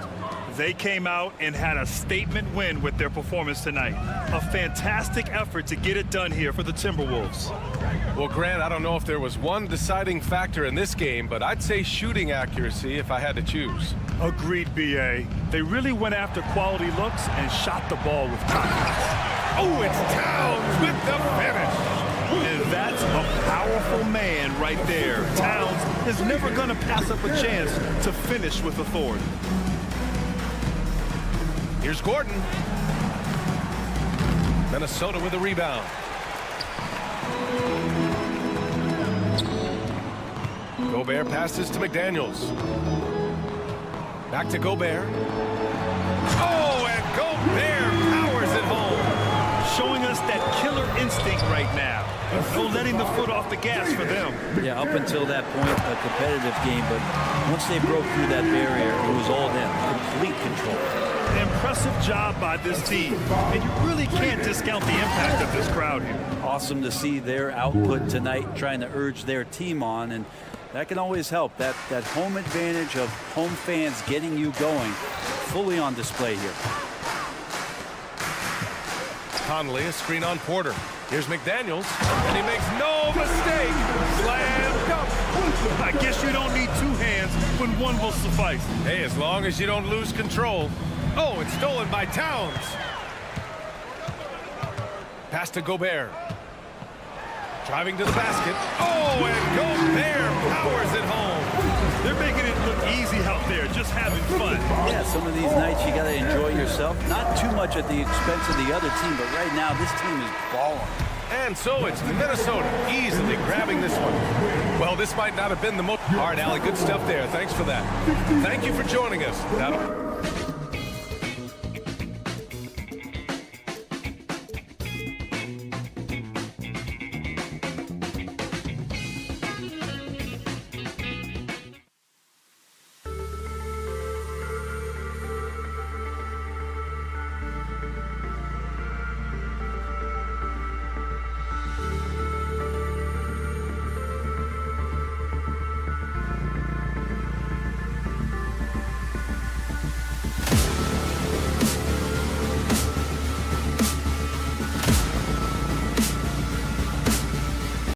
They came out and had a statement win with their performance tonight. A fantastic effort to get it done here for the Timberwolves. Well, Grant, I don't know if there was one deciding factor in this game, but I'd say shooting accuracy if I had to choose. Agreed, B.A. They really went after quality looks and shot the ball with confidence. Oh, it's Towns with the finish. And that's a powerful man right there. Towns is never going to pass up a chance to finish with authority. Here's Gordon. Minnesota with a rebound. Gobert passes to McDaniels. Back to Gobert. Oh, and Gobert powers it home. Showing us that killer instinct right now. No letting the foot off the gas for them. Yeah, up until that point, a competitive game, but once they broke through that barrier, it was all them. Complete control. An impressive job by this team, and you really can't discount the impact of this crowd here. Awesome to see their output tonight, trying to urge their team on, and that can always help. That home advantage of home fans getting you going, fully on display here. Conley, a screen on Porter. Here's McDaniels, and he makes no mistake. Slam dunk. I guess you don't need two hands when one will suffice. Hey, as long as you don't lose control. Oh, it's stolen by Towns. Pass to Gobert. Driving to the basket. Oh, and Gobert powers it home. They're making it look easy out there, just having fun. Yeah, some of these nights you got to enjoy yourself. Not too much at the expense of the other team, but right now this team is balling. And so it's Minnesota easily grabbing this one. Well, this might not have been the most... All right, Allie, good stuff there. Thanks for that. Thank you for joining us. Now